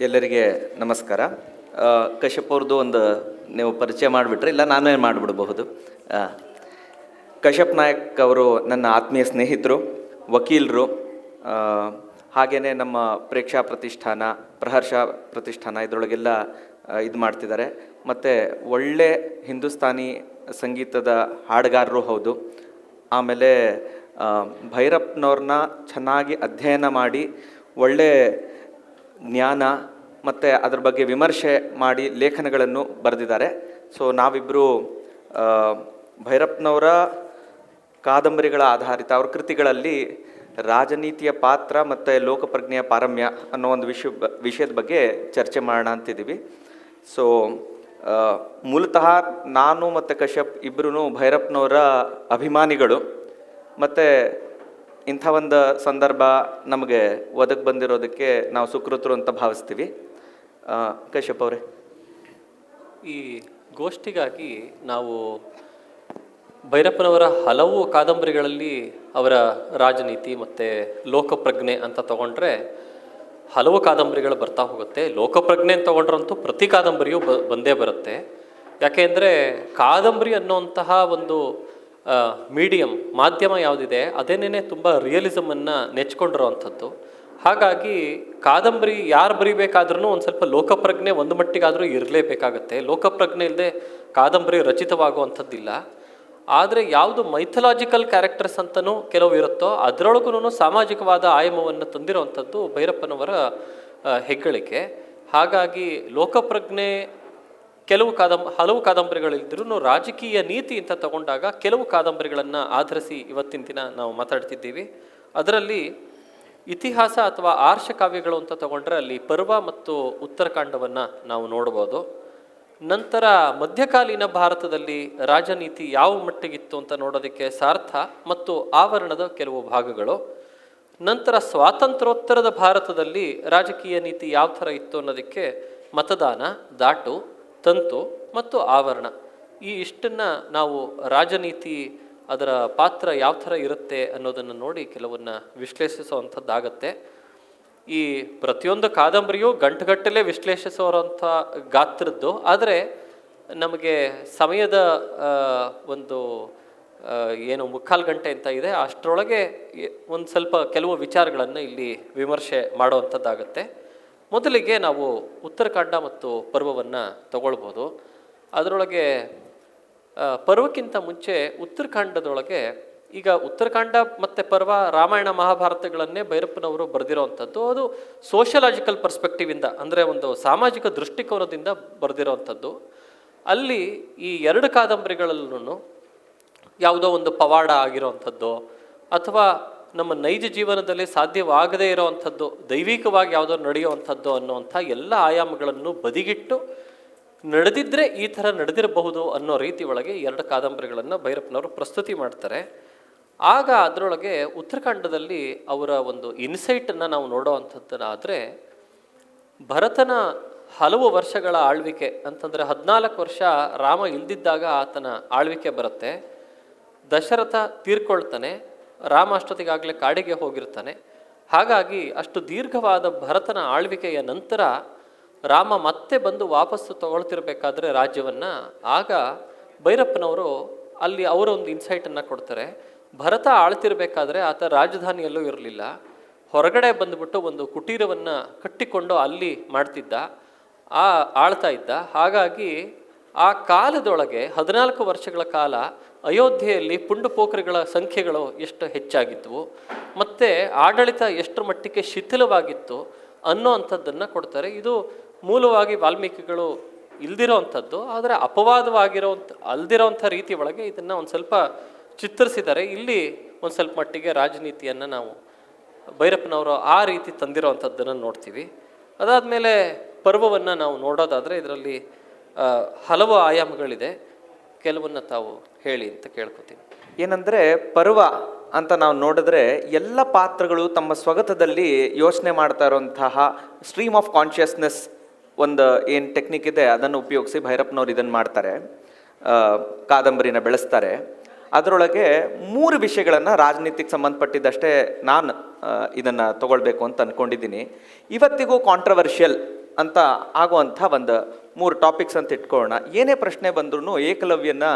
ಎಲ್ಲರಿಗೆ ನಮಸ್ಕಾರ. ಕಶ್ಯಪ್ ಅವ್ರದ್ದು ಒಂದು ನೀವು ಪರಿಚಯ ಮಾಡಿಬಿಟ್ರೆ, ಇಲ್ಲ ನಾನೇ ಮಾಡಿಬಿಡಬಹುದು. ಕಶ್ಯಪ್ ನಾಯಕ್ ಅವರು ನನ್ನ ಆತ್ಮೀಯ ಸ್ನೇಹಿತರು, ವಕೀಲರು, ಹಾಗೆಯೇ ನಮ್ಮ ಪ್ರೇಕ್ಷಾ ಪ್ರತಿಷ್ಠಾನ, ಪ್ರಹರ್ಷ ಪ್ರತಿಷ್ಠಾನ ಇದರೊಳಗೆಲ್ಲ ಇದು ಮಾಡ್ತಿದ್ದಾರೆ. ಮತ್ತು ಒಳ್ಳೆ ಹಿಂದೂಸ್ತಾನಿ ಸಂಗೀತದ ಹಾಡುಗಾರರು ಹೌದು. ಆಮೇಲೆ ಭೈರಪ್ಪನವ್ರನ್ನ ಚೆನ್ನಾಗಿ ಅಧ್ಯಯನ ಮಾಡಿ ಒಳ್ಳೆ ಜ್ಞಾನ ಮತ್ತು ಅದ್ರ ಬಗ್ಗೆ ವಿಮರ್ಶೆ ಮಾಡಿ ಲೇಖನಗಳನ್ನು ಬರೆದಿದ್ದಾರೆ. ಸೊ ನಾವಿಬ್ಬರು ಭೈರಪ್ಪನವರ ಕಾದಂಬರಿಗಳ ಆಧಾರಿತ ಅವ್ರ ಕೃತಿಗಳಲ್ಲಿ ರಾಜನೀತಿಯ ಪಾತ್ರ ಮತ್ತು ಲೋಕಪ್ರಜ್ಞೆಯ ಪಾರಮ್ಯ ಅನ್ನೋ ಒಂದು ವಿಷಯದ ಬಗ್ಗೆ ಚರ್ಚೆ ಮಾಡೋಣ ಅಂತಿದ್ದೀವಿ. ಸೊ ಮೂಲತಃ ನಾನು ಮತ್ತು ಕಶ್ಯಪ್ ಇಬ್ಬರೂ ಭೈರಪ್ಪನವರ ಅಭಿಮಾನಿಗಳು. ಮತ್ತು ಇಂಥ ಒಂದು ಸಂದರ್ಭ ನಮಗೆ ಒದಗಿ ಬಂದಿರೋದಕ್ಕೆ ನಾವು ಸುಕೃತರು ಅಂತ ಭಾವಿಸ್ತೀವಿ. ಕಶ್ಯಪ್ ಅವರೇ, ಈ ಗೋಷ್ಠಿಗಾಗಿ ನಾವು ಭೈರಪ್ಪನವರ ಹಲವು ಕಾದಂಬರಿಗಳಲ್ಲಿ ಅವರ ರಾಜನೀತಿ ಮತ್ತು ಲೋಕಪ್ರಜ್ಞೆ ಅಂತ ತಗೊಂಡ್ರೆ ಹಲವು ಕಾದಂಬರಿಗಳು ಬರ್ತಾ ಹೋಗುತ್ತೆ. ಲೋಕಪ್ರಜ್ಞೆ ಅಂತ ತಗೊಂಡ್ರಂತೂ ಪ್ರತಿ ಕಾದಂಬರಿಯೂ ಬಂದೇ ಬರುತ್ತೆ. ಯಾಕೆಂದರೆ ಕಾದಂಬರಿ ಅನ್ನುವಂತಹ ಒಂದು ಮೀಡಿಯಮ್ ಮಾಧ್ಯಮ ಯಾವುದಿದೆ ಅದೇನೇ ತುಂಬ ರಿಯಲಿಸಮನ್ನು ನೆಚ್ಕೊಂಡಿರೋವಂಥದ್ದು. ಹಾಗಾಗಿ ಕಾದಂಬರಿ ಯಾರು ಬರಿಬೇಕಾದ್ರೂ ಒಂದು ಸ್ವಲ್ಪ ಲೋಕಪ್ರಜ್ಞೆ ಒಂದು ಮಟ್ಟಿಗಾದರೂ ಇರಲೇಬೇಕಾಗತ್ತೆ. ಲೋಕಪ್ರಜ್ಞೆ ಇಲ್ಲದೆ ಕಾದಂಬರಿ ರಚಿತವಾಗುವಂಥದ್ದಿಲ್ಲ. ಆದರೆ ಯಾವುದು ಮೈಥಲಾಜಿಕಲ್ ಕ್ಯಾರೆಕ್ಟರ್ಸ್ ಅಂತಲೂ ಕೆಲವು ಇರುತ್ತೋ ಅದರೊಳಗೂ ಸಾಮಾಜಿಕವಾದ ಆಯಾಮವನ್ನು ತಂದಿರುವಂಥದ್ದು ಭೈರಪ್ಪನವರ ಹೆಗ್ಗಳಿಕೆ. ಹಾಗಾಗಿ ಲೋಕಪ್ರಜ್ಞೆ ಹಲವು ಕಾದಂಬರಿಗಳಿದ್ರೂ ರಾಜಕೀಯ ನೀತಿ ಅಂತ ತಗೊಂಡಾಗ ಕೆಲವು ಕಾದಂಬರಿಗಳನ್ನು ಆಧರಿಸಿ ಇವತ್ತಿನ ದಿನ ನಾವು ಮಾತಾಡ್ತಿದ್ದೀವಿ. ಅದರಲ್ಲಿ ಇತಿಹಾಸ ಅಥವಾ ಆರ್ಷ ಕಾವ್ಯಗಳು ಅಂತ ತಗೊಂಡ್ರೆ ಅಲ್ಲಿ ಪರ್ವ ಮತ್ತು ಉತ್ತರಕಾಂಡವನ್ನು ನಾವು ನೋಡ್ಬೋದು. ನಂತರ ಮಧ್ಯಕಾಲೀನ ಭಾರತದಲ್ಲಿ ರಾಜನೀತಿ ಯಾವ ಮಟ್ಟಿಗಿತ್ತು ಅಂತ ನೋಡೋದಕ್ಕೆ ಸಾರ್ಥ ಮತ್ತು ಆವರಣದ ಕೆಲವು ಭಾಗಗಳು. ನಂತರ ಸ್ವಾತಂತ್ರ್ಯೋತ್ತರದ ಭಾರತದಲ್ಲಿ ರಾಜಕೀಯ ನೀತಿ ಯಾವ ಥರ ಇತ್ತು ಅನ್ನೋದಕ್ಕೆ ಮತದಾನ, ದಾಟು, ತಂತು ಮತ್ತು ಆವರಣ, ಈ ಇಷ್ಟನ್ನು ನಾವು ರಾಜನೀತಿ ಅದರ ಪಾತ್ರ ಯಾವ ಥರ ಇರುತ್ತೆ ಅನ್ನೋದನ್ನು ನೋಡಿ ಕೆಲವನ್ನ ವಿಶ್ಲೇಷಿಸುವಂಥದ್ದಾಗತ್ತೆ. ಈ ಪ್ರತಿಯೊಂದು ಕಾದಂಬರಿಯೂ ಗಂಟುಗಟ್ಟಲೆ ವಿಶ್ಲೇಷಿಸೋರಂಥ ಗಾತ್ರದ್ದು. ಆದರೆ ನಮಗೆ ಸಮಯದ ಒಂದು ಏನು 3/4 ಗಂಟೆ ಅಂತ ಇದೆ, ಅಷ್ಟರೊಳಗೆ ಒಂದು ಸ್ವಲ್ಪ ಕೆಲವು ವಿಚಾರಗಳನ್ನು ಇಲ್ಲಿ ವಿಮರ್ಶೆ ಮಾಡುವಂಥದ್ದಾಗತ್ತೆ. ಮೊದಲಿಗೆ ನಾವು ಉತ್ತರಕಾಂಡ ಮತ್ತು ಪರ್ವವನ್ನು ತಗೊಳ್ಬೋದು. ಅದರೊಳಗೆ ಪರ್ವಕ್ಕಿಂತ ಮುಂಚೆ ಉತ್ತರಕಾಂಡದೊಳಗೆ ಈಗ ಉತ್ತರಕಾಂಡ ಮತ್ತು ಪರ್ವ ರಾಮಾಯಣ ಮಹಾಭಾರತಗಳನ್ನೇ ಭೈರಪ್ಪನವರು ಬರೆದಿರೋವಂಥದ್ದು. ಅದು ಸೋಷಿಯಲಾಜಿಕಲ್ ಪರ್ಸ್ಪೆಕ್ಟಿವಿಂದ ಅಂದರೆ ಒಂದು ಸಾಮಾಜಿಕ ದೃಷ್ಟಿಕೋನದಿಂದ ಬರೆದಿರೋವಂಥದ್ದು. ಅಲ್ಲಿ ಈ 2 ಕಾದಂಬರಿಗಳಲ್ಲೂ ಯಾವುದೋ ಒಂದು ಪವಾಡ ಆಗಿರೋವಂಥದ್ದು ಅಥವಾ ನಮ್ಮ ನೈಜ ಜೀವನದಲ್ಲಿ ಸಾಧ್ಯವಾಗದೇ ಇರೋವಂಥದ್ದು, ದೈವಿಕವಾಗಿ ಯಾವುದೋ ನಡೆಯುವಂಥದ್ದು ಅನ್ನುವಂಥ ಎಲ್ಲ ಆಯಾಮಗಳನ್ನು ಬದಿಗಿಟ್ಟು ನಡೆದಿದ್ದರೆ ಈ ಥರ ನಡೆದಿರಬಹುದು ಅನ್ನೋ ರೀತಿ ಒಳಗೆ 2 ಕಾದಂಬರಿಗಳನ್ನು ಭೈರಪ್ಪನವರು ಪ್ರಸ್ತುತಿ ಮಾಡ್ತಾರೆ. ಆಗ ಅದರೊಳಗೆ ಉತ್ತರಕಾಂಡದಲ್ಲಿ ಅವರ ಒಂದು ಇನ್ಸೈಟನ್ನು ನಾವು ನೋಡೋವಂಥದ್ದಾದರೆ, ಭರತನ ಹಲವು ವರ್ಷಗಳ ಆಳ್ವಿಕೆ ಅಂತಂದರೆ 14 ವರ್ಷ ರಾಮ ಇಲ್ದಿದ್ದಾಗ ಆತನ ಆಳ್ವಿಕೆ ಬರುತ್ತೆ. ದಶರಥ ತೀರ್ಕೊಳ್ತಾನೆ, ರಾಮ ಅಷ್ಟೊತ್ತಿಗಾಗಲೇ ಕಾಡಿಗೆ ಹೋಗಿರ್ತಾನೆ. ಹಾಗಾಗಿ ಅಷ್ಟು ದೀರ್ಘವಾದ ಭರತನ ಆಳ್ವಿಕೆಯ ನಂತರ ರಾಮ ಮತ್ತೆ ಬಂದು ವಾಪಸ್ಸು ತಗೊಳ್ತಿರ್ಬೇಕಾದ್ರೆ ರಾಜ್ಯವನ್ನು, ಆಗ ಭೈರಪ್ಪನವರು ಅಲ್ಲಿ ಅವರ ಒಂದು ಇನ್ಸೈಟನ್ನು ಕೊಡ್ತಾರೆ. ಭರತ ಆಳ್ತಿರ್ಬೇಕಾದ್ರೆ ಆತ ರಾಜಧಾನಿಯಲ್ಲೂ ಇರಲಿಲ್ಲ, ಹೊರಗಡೆ ಬಂದುಬಿಟ್ಟು ಒಂದು ಕುಟೀರವನ್ನು ಕಟ್ಟಿಕೊಂಡು ಅಲ್ಲಿ ಮಾಡ್ತಿದ್ದ, ಆಳ್ತಾ ಇದ್ದ. ಹಾಗಾಗಿ ಆ ಕಾಲದೊಳಗೆ 14 ವರ್ಷಗಳ ಕಾಲ ಅಯೋಧ್ಯೆಯಲ್ಲಿ ಪುಂಡಪೋಖರಿಗಳ ಸಂಖ್ಯೆಗಳು ಎಷ್ಟು ಹೆಚ್ಚಾಗಿದ್ವು ಮತ್ತು ಆಡಳಿತ ಎಷ್ಟು ಮಟ್ಟಿಗೆ ಶಿಥಿಲವಾಗಿತ್ತು ಅನ್ನೋ ಅಂಥದ್ದನ್ನು ಕೊಡ್ತಾರೆ. ಇದು ಮೂಲವಾಗಿ ವಾಲ್ಮೀಕಿಗಳು ಇಲ್ದಿರೋವಂಥದ್ದು, ಆದರೆ ಅಲ್ದಿರೋವಂಥ ರೀತಿ ಒಳಗೆ ಇದನ್ನು ಒಂದು ಸ್ವಲ್ಪ ಚಿತ್ರಿಸಿದ್ದಾರೆ. ಇಲ್ಲಿ ಒಂದು ಸ್ವಲ್ಪ ಮಟ್ಟಿಗೆ ರಾಜನೀತಿಯನ್ನು ನಾವು ಭೈರಪ್ಪನವರು ಆ ರೀತಿ ತಂದಿರೋವಂಥದ್ದನ್ನು ನೋಡ್ತೀವಿ. ಅದಾದಮೇಲೆ ಪರ್ವವನ್ನು ನಾವು ನೋಡೋದಾದರೆ ಇದರಲ್ಲಿ ಹಲವು ಆಯಾಮಗಳಿದೆ. ಕೆಲವನ್ನ ತಾವು ಹೇಳಿ ಅಂತ ಕೇಳ್ಕೊತೀನಿ. ಏನಂದರೆ ಪರ್ವ ಅಂತ ನಾವು ನೋಡಿದ್ರೆ ಎಲ್ಲ ಪಾತ್ರಗಳು ತಮ್ಮ ಸ್ವಗತದಲ್ಲಿ ಯೋಚನೆ ಮಾಡ್ತಾ ಇರೋಂತಹ ಸ್ಟ್ರೀಮ್ ಆಫ್ ಕಾನ್ಷಿಯಸ್ನೆಸ್ ಒಂದು ಏನು ಟೆಕ್ನಿಕ್ ಇದೆ ಅದನ್ನು ಉಪಯೋಗಿಸಿ ಭೈರಪ್ಪನವ್ರು ಇದನ್ನು ಮಾಡ್ತಾರೆ, ಕಾದಂಬರಿನ ಬೆಳೆಸ್ತಾರೆ. ಅದರೊಳಗೆ 3 ವಿಷಯಗಳನ್ನು ರಾಜನೀತಿಗೆ ಸಂಬಂಧಪಟ್ಟಿದ್ದಷ್ಟೇ ನಾನು ಇದನ್ನು ತಗೊಳ್ಬೇಕು ಅಂತ ಅಂದ್ಕೊಂಡಿದ್ದೀನಿ. ಇವತ್ತಿಗೂ ಕಾಂಟ್ರವರ್ಷಿಯಲ್ ಅಂತ ಆಗುವಂಥ ಒಂದು 3 ಟಾಪಿಕ್ಸ್ ಅಂತ ಇಟ್ಕೊಳ್ಳೋಣ. ಏನೇ ಪ್ರಶ್ನೆ ಬಂದ್ರೂ ಏಕಲವ್ಯನ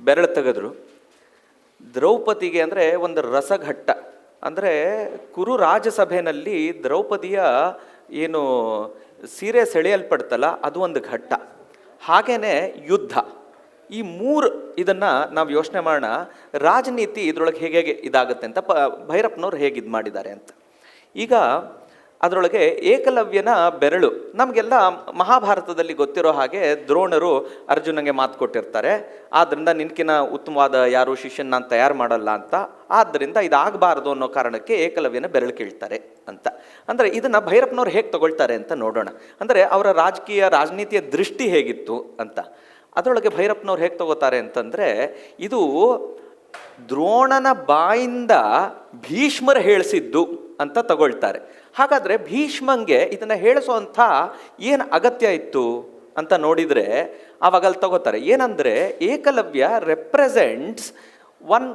ಬೆರಳು ತೆಗೆದ್ರು. ದ್ರೌಪದಿಗೆ ಅಂದರೆ ಒಂದು ರಸಘಟ್ಟ, ಅಂದರೆ ಕುರು ರಾಜಸಭೆಯಲ್ಲಿ ದ್ರೌಪದಿಯ ಏನು ಸೀರೆ ಸೆಳೆಯಲ್ಪಡ್ತಲ್ಲ ಅದು ಒಂದು ಘಟ್ಟ. ಹಾಗೇನೆ ಯುದ್ಧ. ಈ 3 ಇದನ್ನು ನಾವು ಯೋಚನೆ ಮಾಡೋಣ. ರಾಜನೀತಿ ಇದರೊಳಗೆ ಹೇಗೆ ಇದಾಗುತ್ತೆ ಅಂತ ಭೈರಪ್ಪನವ್ರು ಹೇಗೆ ಇದು ಮಾಡಿದ್ದಾರೆ ಅಂತ. ಈಗ ಅದರೊಳಗೆ ಏಕಲವ್ಯನ ಬೆರಳು ನಮಗೆಲ್ಲ ಮಹಾಭಾರತದಲ್ಲಿ ಗೊತ್ತಿರೋ ಹಾಗೆ ದ್ರೋಣರು ಅರ್ಜುನಗೆ ಮಾತು ಕೊಟ್ಟಿರ್ತಾರೆ, ಆದ್ದರಿಂದ ನಿನ್ಕಿನ ಉತ್ತಮವಾದ ಯಾರು ಶಿಷ್ಯನ ನಾನು ತಯಾರು ಮಾಡಲ್ಲ ಅಂತ, ಆದ್ದರಿಂದ ಇದಾಗಬಾರ್ದು ಅನ್ನೋ ಕಾರಣಕ್ಕೆ ಏಕಲವ್ಯನ ಬೆರಳು ಕೀಳ್ತಾರೆ ಅಂತ. ಅಂದರೆ ಇದನ್ನು ಭೈರಪ್ಪನವ್ರು ಹೇಗೆ ತಗೊಳ್ತಾರೆ ಅಂತ ನೋಡೋಣ. ಅಂದರೆ ಅವರ ರಾಜನೀತಿಯ ದೃಷ್ಟಿ ಹೇಗಿತ್ತು ಅಂತ. ಅದರೊಳಗೆ ಭೈರಪ್ಪನವ್ರು ಹೇಗೆ ತಗೋತಾರೆ ಅಂತಂದರೆ, ಇದು ದ್ರೋಣನ ಬಾಯಿಂದ ಭೀಷ್ಮರು ಹೇಳಿಸಿದ್ದು ಅಂತ ತಗೊಳ್ತಾರೆ. ಹಾಗಾದರೆ ಭೀಷ್ಮಂಗೆ ಇದನ್ನು ಹೇಳಿಸೋಂಥ ಏನು ಅಗತ್ಯ ಇತ್ತು ಅಂತ ನೋಡಿದರೆ ಆವಾಗ ಅಲ್ಲಿ ತಗೋತಾರೆ. ಏನಂದರೆ ಏಕಲವ್ಯ ರೆಪ್ರೆಸೆಂಟ್ಸ್ ಒನ್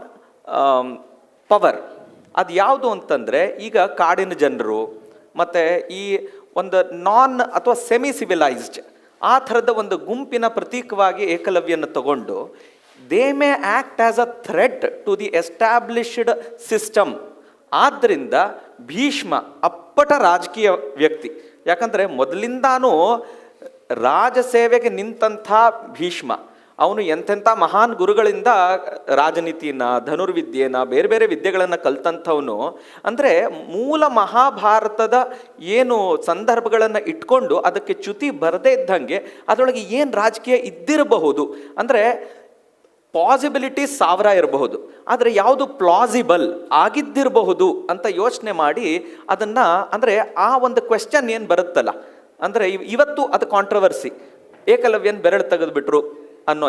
ಪವರ್. ಅದು ಯಾವುದು ಅಂತಂದರೆ, ಈಗ ಕಾಡಿನ ಜನರು ಮತ್ತು ಈ ಒಂದು ನಾನ್ ಅಥವಾ ಸೆಮಿ ಸಿವಿಲೈಸ್ಡ್ ಆ ಥರದ ಒಂದು ಗುಂಪಿನ ಪ್ರತೀಕವಾಗಿ ಏಕಲವ್ಯನ ತಗೊಂಡು they may act as a threat to the established system. ಆದ್ದರಿಂದ ಭೀಷ್ಮ ಅಪ್ಪಟ ರಾಜಕೀಯ ವ್ಯಕ್ತಿ. ಯಾಕಂದರೆ ಮೊದಲಿಂದಾನೂ ರಾಜಸೇವೆಗೆ ನಿಂತಹ ಭೀಷ್ಮ ಅವನು ಎಂತೆಂಥ ಮಹಾನ್ ಗುರುಗಳಿಂದ ರಾಜನೀತಿನ, ಧನುರ್ವಿದ್ಯೆನ, ಬೇರೆ ಬೇರೆ ವಿದ್ಯೆಗಳನ್ನು ಕಲ್ತಂಥವನು. ಅಂದರೆ ಮೂಲ ಮಹಾಭಾರತದ ಏನು ಸಂದರ್ಭಗಳನ್ನು ಇಟ್ಕೊಂಡು ಅದಕ್ಕೆ ಚ್ಯುತಿ ಬರದೇ ಇದ್ದಂಗೆ ಅದರೊಳಗೆ ಏನು ರಾಜಕೀಯ ಇದ್ದಿರಬಹುದು, ಅಂದರೆ ಪಾಸಿಬಿಲಿಟೀಸ್ 1000 ಇರಬಹುದು, ಆದರೆ ಯಾವುದು ಪ್ಲಾಸಿಬಲ್ ಆಗಿದ್ದಿರಬಹುದು ಅಂತ ಯೋಚನೆ ಮಾಡಿ ಅದನ್ನು, ಅಂದರೆ ಆ ಒಂದು ಕ್ವೆಶ್ಚನ್ ಏನು ಬರುತ್ತಲ್ಲ, ಅಂದರೆ ಇವತ್ತು ಅದು ಕಾಂಟ್ರವರ್ಸಿ. ಏಕಲವ್ಯನ ಬೆರಳು ತೆಗೆದುಬಿಟ್ರು ಅನ್ನೋ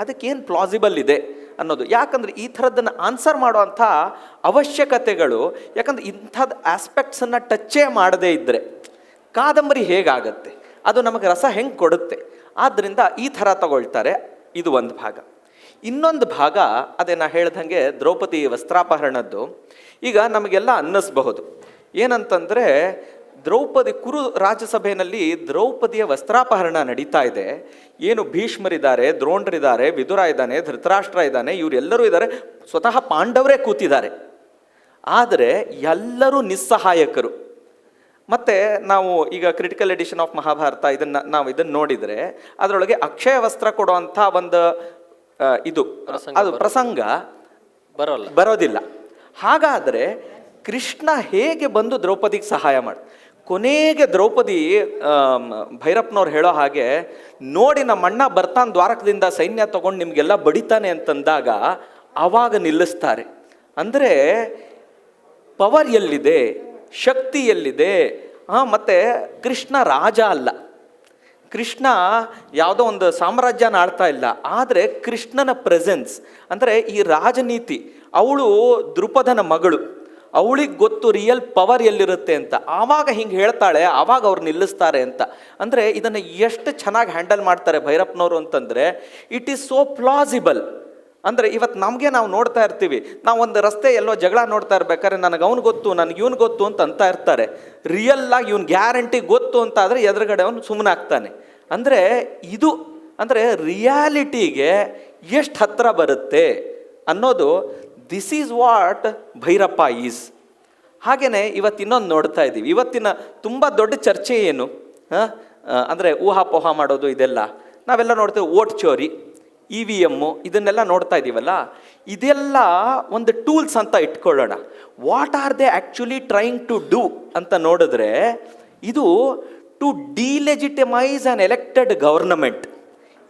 ಅದಕ್ಕೇನು ಪ್ಲಾಸಿಬಲ್ ಇದೆ ಅನ್ನೋದು. ಯಾಕಂದರೆ ಈ ಥರದ್ದನ್ನು ಆನ್ಸರ್ ಮಾಡುವಂಥ ಅವಶ್ಯಕತೆಗಳು, ಯಾಕಂದರೆ ಇಂಥದ್ದು ಆಸ್ಪೆಕ್ಟ್ಸನ್ನು ಟಚ್ಚೇ ಮಾಡದೇ ಇದ್ದರೆ ಕಾದಂಬರಿ ಹೇಗಾಗತ್ತೆ, ಅದು ನಮಗೆ ರಸ ಹೆಂಗೆ ಕೊಡುತ್ತೆ. ಆದ್ದರಿಂದ ಈ ಥರ ತಗೊಳ್ತಾರೆ. ಇದು ಒಂದು ಭಾಗ. ಇನ್ನೊಂದು ಭಾಗ ಅದೇ ನಾ ಹೇಳ್ದಂಗೆ ದ್ರೌಪದಿ ವಸ್ತ್ರಾಪಹರಣದ್ದು. ಈಗ ನಮಗೆಲ್ಲ ಅನ್ನಿಸ್ಬಹುದು ಏನಂತಂದರೆ, ಕುರು ರಾಜ್ಯಸಭೆಯಲ್ಲಿ ದ್ರೌಪದಿಯ ವಸ್ತ್ರಾಪಹರಣ ನಡೀತಾ ಇದೆ. ಏನು ಭೀಷ್ಮರಿದ್ದಾರೆ, ದ್ರೋಣರಿದ್ದಾರೆ, ವಿದುರ ಇದ್ದಾನೆ, ಧೃತರಾಷ್ಟ್ರ ಇದ್ದಾನೆ, ಇವರೆಲ್ಲರೂ ಇದ್ದಾರೆ, ಸ್ವತಃ ಪಾಂಡವರೇ ಕೂತಿದ್ದಾರೆ. ಆದರೆ ಎಲ್ಲರೂ ನಿಸ್ಸಹಾಯಕರು. ಮತ್ತು ನಾವು ಈಗ ಕ್ರಿಟಿಕಲ್ ಎಡಿಷನ್ ಆಫ್ ಮಹಾಭಾರತ ಇದನ್ನು ನೋಡಿದರೆ ಅದರೊಳಗೆ ಅಕ್ಷಯ ವಸ್ತ್ರ ಕೊಡುವಂಥ ಒಂದು ಅದು ಪ್ರಸಂಗ ಬರೋದಿಲ್ಲ. ಹಾಗಾದರೆ ಕೃಷ್ಣ ಹೇಗೆ ಬಂದು ದ್ರೌಪದಿಗೆ ಸಹಾಯ ಮಾಡಿ ಕೊನೆಗೆ ದ್ರೌಪದಿ ಭೈರಪ್ಪನವ್ರು ಹೇಳೋ ಹಾಗೆ, ನೋಡಿ ನಮ್ಮ ಅಣ್ಣ ಬರ್ತಾನೆ ದ್ವಾರಕದಿಂದ ಸೈನ್ಯ ತಗೊಂಡು ನಿಮಗೆಲ್ಲ ಬಡಿತಾನೆ ಅಂತಂದಾಗ ಆವಾಗ ನಿಲ್ಲಿಸ್ತಾರೆ. ಅಂದರೆ ಪವರ್ ಎಲ್ಲಿದೆ, ಶಕ್ತಿ ಎಲ್ಲಿದೆ. ಮತ್ತು ಕೃಷ್ಣ ರಾಜ ಅಲ್ಲ, ಕೃಷ್ಣ ಯಾವುದೋ ಒಂದು ಸಾಮ್ರಾಜ್ಯನ ಆಳ್ತಾ ಇಲ್ಲ. ಆದರೆ ಕೃಷ್ಣನ ಪ್ರೆಸೆನ್ಸ್, ಅಂದರೆ ಈ ರಾಜನೀತಿ, ಅವಳು ದೃಪದನ ಮಗಳು, ಅವಳಿಗೆ ಗೊತ್ತು ರಿಯಲ್ ಪವರ್ ಎಲ್ಲಿರುತ್ತೆ ಅಂತ. ಆವಾಗ ಹಿಂಗೆ ಹೇಳ್ತಾಳೆ, ಆವಾಗ ಅವ್ರು ನಿಲ್ಲಿಸ್ತಾರೆ ಅಂತ. ಅಂದರೆ ಇದನ್ನು ಎಷ್ಟು ಚೆನ್ನಾಗಿ ಹ್ಯಾಂಡಲ್ ಮಾಡ್ತಾರೆ ಭೈರಪ್ಪನವರು ಅಂತಂದರೆ, ಇಟ್ ಈಸ್ ಸೋ ಪ್ಲಾಸಿಬಲ್. ಅಂದರೆ ಇವತ್ತು ನಾವು ನೋಡ್ತಾ ಇರ್ತೀವಿ, ನಾವು ಒಂದು ರಸ್ತೆ ಎಲ್ಲೋ ಜಗಳ ನೋಡ್ತಾ ಇರ್ಬೇಕಾದ್ರೆ ನನಗೆ ಅವ್ನು ಗೊತ್ತು, ನನಗೆ ಇವನು ಗೊತ್ತು ಅಂತ ಇರ್ತಾರೆ. ರಿಯಲ್ಲಾಗಿ ಇವನು ಗ್ಯಾರಂಟಿ ಗೊತ್ತು ಅಂತ ಆದರೆ ಎದುರುಗಡೆ ಅವನು ಸುಮ್ಮನೆ ಆಗ್ತಾನೆ. ಅಂದರೆ ಇದು, ಅಂದರೆ ರಿಯಾಲಿಟಿಗೆ ಎಷ್ಟು ಹತ್ತಿರ ಬರುತ್ತೆ ಅನ್ನೋದು, this is what Bhyrappa is. ಹಾಗೆಯೇ ಇವತ್ತು ಇನ್ನೊಂದು ನೋಡ್ತಾ ಇದ್ದೀವಿ. ಇವತ್ತಿನ ತುಂಬ ದೊಡ್ಡ ಚರ್ಚೆ ಏನು ಅಂದರೆ ಊಹಾಪೋಹ ಮಾಡೋದು, ಇದೆಲ್ಲ ನಾವೆಲ್ಲ ನೋಡ್ತೀವಿ. ವೋಟ್ ಚೋರಿ, EVM ಇದನ್ನೆಲ್ಲ ನೋಡ್ತಾ ಇದ್ದೀವಲ್ಲ, ಇದೆಲ್ಲ ಒಂದು ಟೂಲ್ಸ್ ಅಂತ ಇಟ್ಕೊಳ್ಳೋಣ. What are they actually trying to do ಅಂತ ನೋಡಿದ್ರೆ, ಇದು to delegitimise an elected government.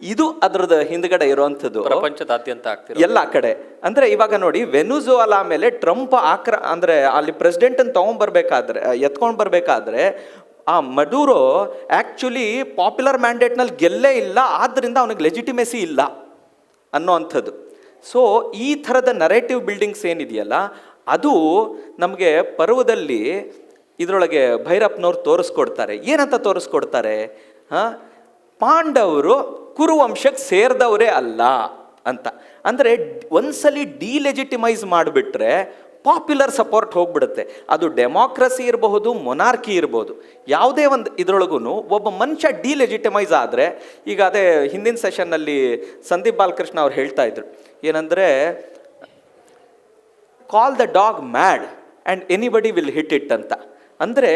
ಇದು ಅದರದ ಹಿಂದ್ಗಡೆ ಇರುವಂಥದ್ದು ಪ್ರಪಂಚದಾದ್ಯಂತ ಎಲ್ಲ ಕಡೆ. ಅಂದರೆ ಇವಾಗ ನೋಡಿ, ವೆನುಜುವೆಲಾ ಮೇಲೆ ಟ್ರಂಪ್ ಅಂದರೆ ಅಲ್ಲಿ ಪ್ರೆಸಿಡೆಂಟನ್ನು ಎತ್ಕೊಂಡು ಬರಬೇಕಾದ್ರೆ ಆ ಮಡೂರೋ ಆ್ಯಕ್ಚುಲಿ ಪಾಪ್ಯುಲರ್ ಮ್ಯಾಂಡೇಟ್ನಲ್ಲಿ ಗೆಲ್ಲೇ ಇಲ್ಲ, ಆದ್ದರಿಂದ ಅವನಿಗೆ ಲೆಜಿಟಿಮೆಸಿ ಇಲ್ಲ ಅನ್ನೋವಂಥದ್ದು. ಸೊ ಈ ಥರದ ನರೇಟಿವ್ ಬಿಲ್ಡಿಂಗ್ಸ್ ಏನಿದೆಯಲ್ಲ, ಅದು ನಮಗೆ ಪರ್ವದಲ್ಲಿ ಇದರೊಳಗೆ ಭೈರಪ್ಪನವ್ರು ತೋರಿಸ್ಕೊಡ್ತಾರೆ. ಏನಂತ ತೋರಿಸ್ಕೊಡ್ತಾರೆ, ಪಾಂಡವರು ಕುರುವಂಶಕ್ಕೆ ಸೇರಿದವರೇ ಅಲ್ಲ ಅಂತ. ಅಂದರೆ ಒಂದ್ಸಲಿ ಡಿಲೆಜಿಟಿಮೈಸ್ ಮಾಡಿಬಿಟ್ರೆ ಪಾಪ್ಯುಲರ್ ಸಪೋರ್ಟ್ ಹೋಗ್ಬಿಡುತ್ತೆ. ಅದು ಡೆಮಾಕ್ರಸಿ ಇರಬಹುದು, ಮೊನಾರ್ಕಿ ಇರ್ಬೋದು, ಯಾವುದೇ ಒಂದು ಇದರೊಳಗೂ ಒಬ್ಬ ಮನುಷ್ಯ ಡಿಲೆಜಿಟಿಮೈಸ್ ಆದರೆ, ಈಗ ಅದೇ ಹಿಂದಿನ ಸೆಷನ್ನಲ್ಲಿ ಸಂದೀಪ್ ಬಾಲಕೃಷ್ಣ ಅವ್ರು ಹೇಳ್ತಾ ಇದ್ರು ಏನಂದರೆ, call the dog mad and anybody will hit it ಅಂತ. ಅಂದರೆ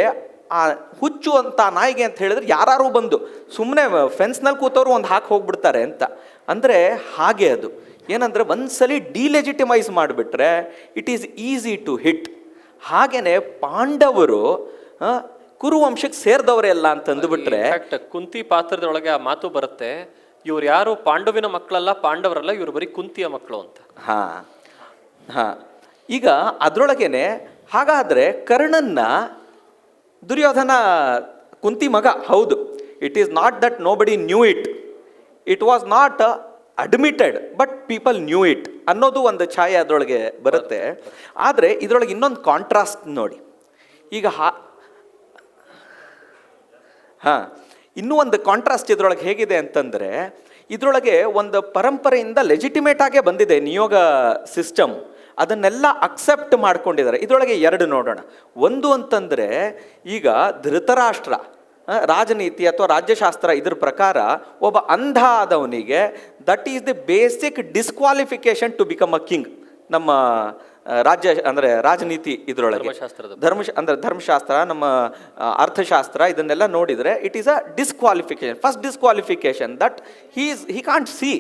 ಆ ಹುಚ್ಚು ಅಂತ ನಾಯಿಗೆ ಅಂತ ಹೇಳಿದ್ರೆ ಯಾರು ಬಂದು ಸುಮ್ಮನೆ ಫೆನ್ಸ್ನಲ್ಲಿ ಕೂತವ್ರು ಒಂದು ಹಾಕಿ ಹೋಗ್ಬಿಡ್ತಾರೆ ಅಂತ. ಅಂದರೆ ಹಾಗೆ ಅದು ಏನಂದರೆ ಒಂದ್ಸಲಿ ಡಿಲೆಜಿಟಿಮೈಸ್ ಮಾಡಿಬಿಟ್ರೆ it is easy to hit. ಹಾಗೆಯೇ ಪಾಂಡವರು ಕುರುವಂಶಕ್ಕೆ ಸೇರಿದವರೇ ಅಲ್ಲ ಅಂತ ಅಂದುಬಿಟ್ರೆ, ಕುಂತಿ ಪಾತ್ರದೊಳಗೆ ಆ ಮಾತು ಬರುತ್ತೆ, ಇವ್ರು ಯಾರು ಪಾಂಡವಿನ ಮಕ್ಕಳಲ್ಲ, ಪಾಂಡವರಲ್ಲ, ಇವ್ರು ಬರೀ ಕುಂತಿಯ ಮಕ್ಕಳು ಅಂತ. ಹಾಂ ಈಗ ಅದರೊಳಗೇನೆ ಹಾಗಾದರೆ ಕರ್ಣನ್ನ ದುರ್ಯೋಧನ ಕುಂತಿ ಮಗ ಹೌದು. It is not that nobody knew it, it was not admitted but people knew it ಅನ್ನೋದು ಒಂದು ಛಾಯೆ ಅದರೊಳಗೆ ಬರುತ್ತೆ. ಆದರೆ ಇದರೊಳಗೆ ಇನ್ನೊಂದು ಕಾಂಟ್ರಾಸ್ಟ್ ನೋಡಿ. ಈಗ ಇನ್ನೂ ಒಂದು ಕಾಂಟ್ರಾಸ್ಟ್ ಇದರೊಳಗೆ ಹೇಗಿದೆ ಅಂತಂದರೆ, ಇದರೊಳಗೆ ಒಂದು ಪರಂಪರೆಯಿಂದ ಲೆಜಿಟಿಮೇಟ್ ಆಗೇ ಬಂದಿದೆ ನಿಯೋಗ ಸಿಸ್ಟಮ್, ಅದನ್ನೆಲ್ಲ ಅಕ್ಸೆಪ್ಟ್ ಮಾಡ್ಕೊಂಡಿದ್ದಾರೆ. ಇದರೊಳಗೆ ಎರಡು ನೋಡೋಣ. ಒಂದು ಅಂತಂದರೆ, ಈಗ ಧೃತರಾಷ್ಟ್ರ ರಾಜನೀತಿ ಅಥವಾ ರಾಜ್ಯಶಾಸ್ತ್ರ ಇದ್ರ ಪ್ರಕಾರ ಒಬ್ಬ ಅಂಧ ಆದವನಿಗೆ that is the basic disqualification to become a king. ನಮ್ಮ ರಾಜ್ಯ ಅಂದರೆ ರಾಜನೀತಿ ಇದರೊಳಗೆ ಧರ್ಮಶಾಸ್ತ್ರ, ನಮ್ಮ ಅರ್ಥಶಾಸ್ತ್ರ ಇದನ್ನೆಲ್ಲ ನೋಡಿದರೆ it is a disqualification, first disqualification he can't see.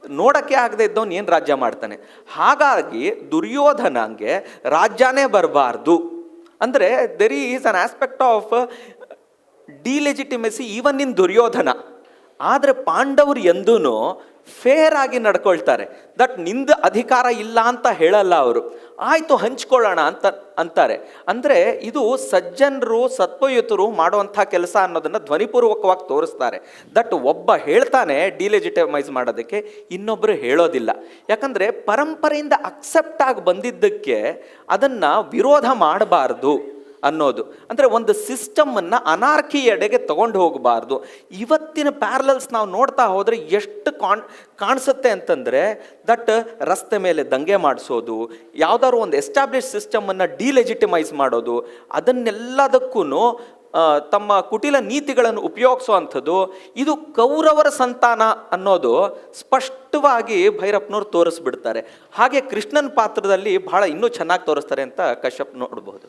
ನೋಡೋಕ್ಕೆ ಆಗದೆ ಇದ್ದವನು ಏನು ರಾಜ್ಯ ಮಾಡ್ತಾನೆ. ಹಾಗಾಗಿ ದುರ್ಯೋಧನಂಗೆ ರಾಜ್ಯನೇ ಬರಬಾರ್ದು ಅಂದರೆ there is an aspect of delegitimacy even in Duryodhana. ಆದರೆ ಪಾಂಡವರು ಎಂದೂ ಫೇರ್ ಆಗಿ ನಡ್ಕೊಳ್ತಾರೆ. ದಟ್ ನಿಂದ ಅಧಿಕಾರ ಇಲ್ಲ ಅಂತ ಹೇಳಲ್ಲ ಅವರು, ಆಯಿತು ಹಂಚ್ಕೊಳ್ಳೋಣ ಅಂತ ಅಂತಾರೆ. ಅಂದರೆ ಇದು ಸಜ್ಜನರು ಸತ್ವಯುತರು ಮಾಡುವಂಥ ಕೆಲಸ ಅನ್ನೋದನ್ನು ಧ್ವನಿಪೂರ್ವಕವಾಗಿ ತೋರಿಸ್ತಾರೆ. ದಟ್ ಒಬ್ಬ ಹೇಳ್ತಾನೆ ಡಿಲೆಜಿಟಿಮೈಸ್ ಮಾಡೋದಕ್ಕೆ, ಇನ್ನೊಬ್ಬರು ಹೇಳೋದಿಲ್ಲ. ಯಾಕಂದರೆ ಪರಂಪರೆಯಿಂದ ಅಕ್ಸೆಪ್ಟ್ ಆಗಿ ಬಂದಿದ್ದಕ್ಕೆ ಅದನ್ನು ವಿರೋಧ ಮಾಡಬಾರ್ದು ಅನ್ನೋದು. ಅಂದರೆ ಒಂದು ಸಿಸ್ಟಮನ್ನು ಅನಾರ್ಕಿ ಎಡೆಗೆ ತಗೊಂಡು ಹೋಗಬಾರ್ದು. ಇವತ್ತಿನ ಪ್ಯಾರಲಲ್ಸ್ ನಾವು ನೋಡ್ತಾ ಹೋದರೆ ಎಷ್ಟು ಕಾಣಿಸುತ್ತೆ ಅಂತಂದರೆ, ದಟ್ ರಸ್ತೆ ಮೇಲೆ ದಂಗೆ ಮಾಡಿಸೋದು, ಯಾವುದಾದ್ರು ಒಂದು ಎಸ್ಟಾಬ್ಲಿಷ್ ಸಿಸ್ಟಮನ್ನು ಡಿಲೆಜಿಟಿಮೈಸ್ ಮಾಡೋದು, ಅದನ್ನೆಲ್ಲದಕ್ಕೂ ತಮ್ಮ ಕುಟಿಲ ನೀತಿಗಳನ್ನು ಉಪಯೋಗಿಸುವಂಥದ್ದು, ಇದು ಕೌರವರ ಸಂತಾನ ಅನ್ನೋದು ಸ್ಪಷ್ಟವಾಗಿ ಭೈರಪ್ಪನವ್ರು ತೋರಿಸ್ಬಿಡ್ತಾರೆ. ಹಾಗೆ ಕೃಷ್ಣನ ಪಾತ್ರದಲ್ಲಿ ಬಹಳ ಇನ್ನೂ ಚೆನ್ನಾಗಿ ತೋರಿಸ್ತಾರೆ ಅಂತ ಕಶ್ಯಪ್ ನೋಡ್ಬೋದು.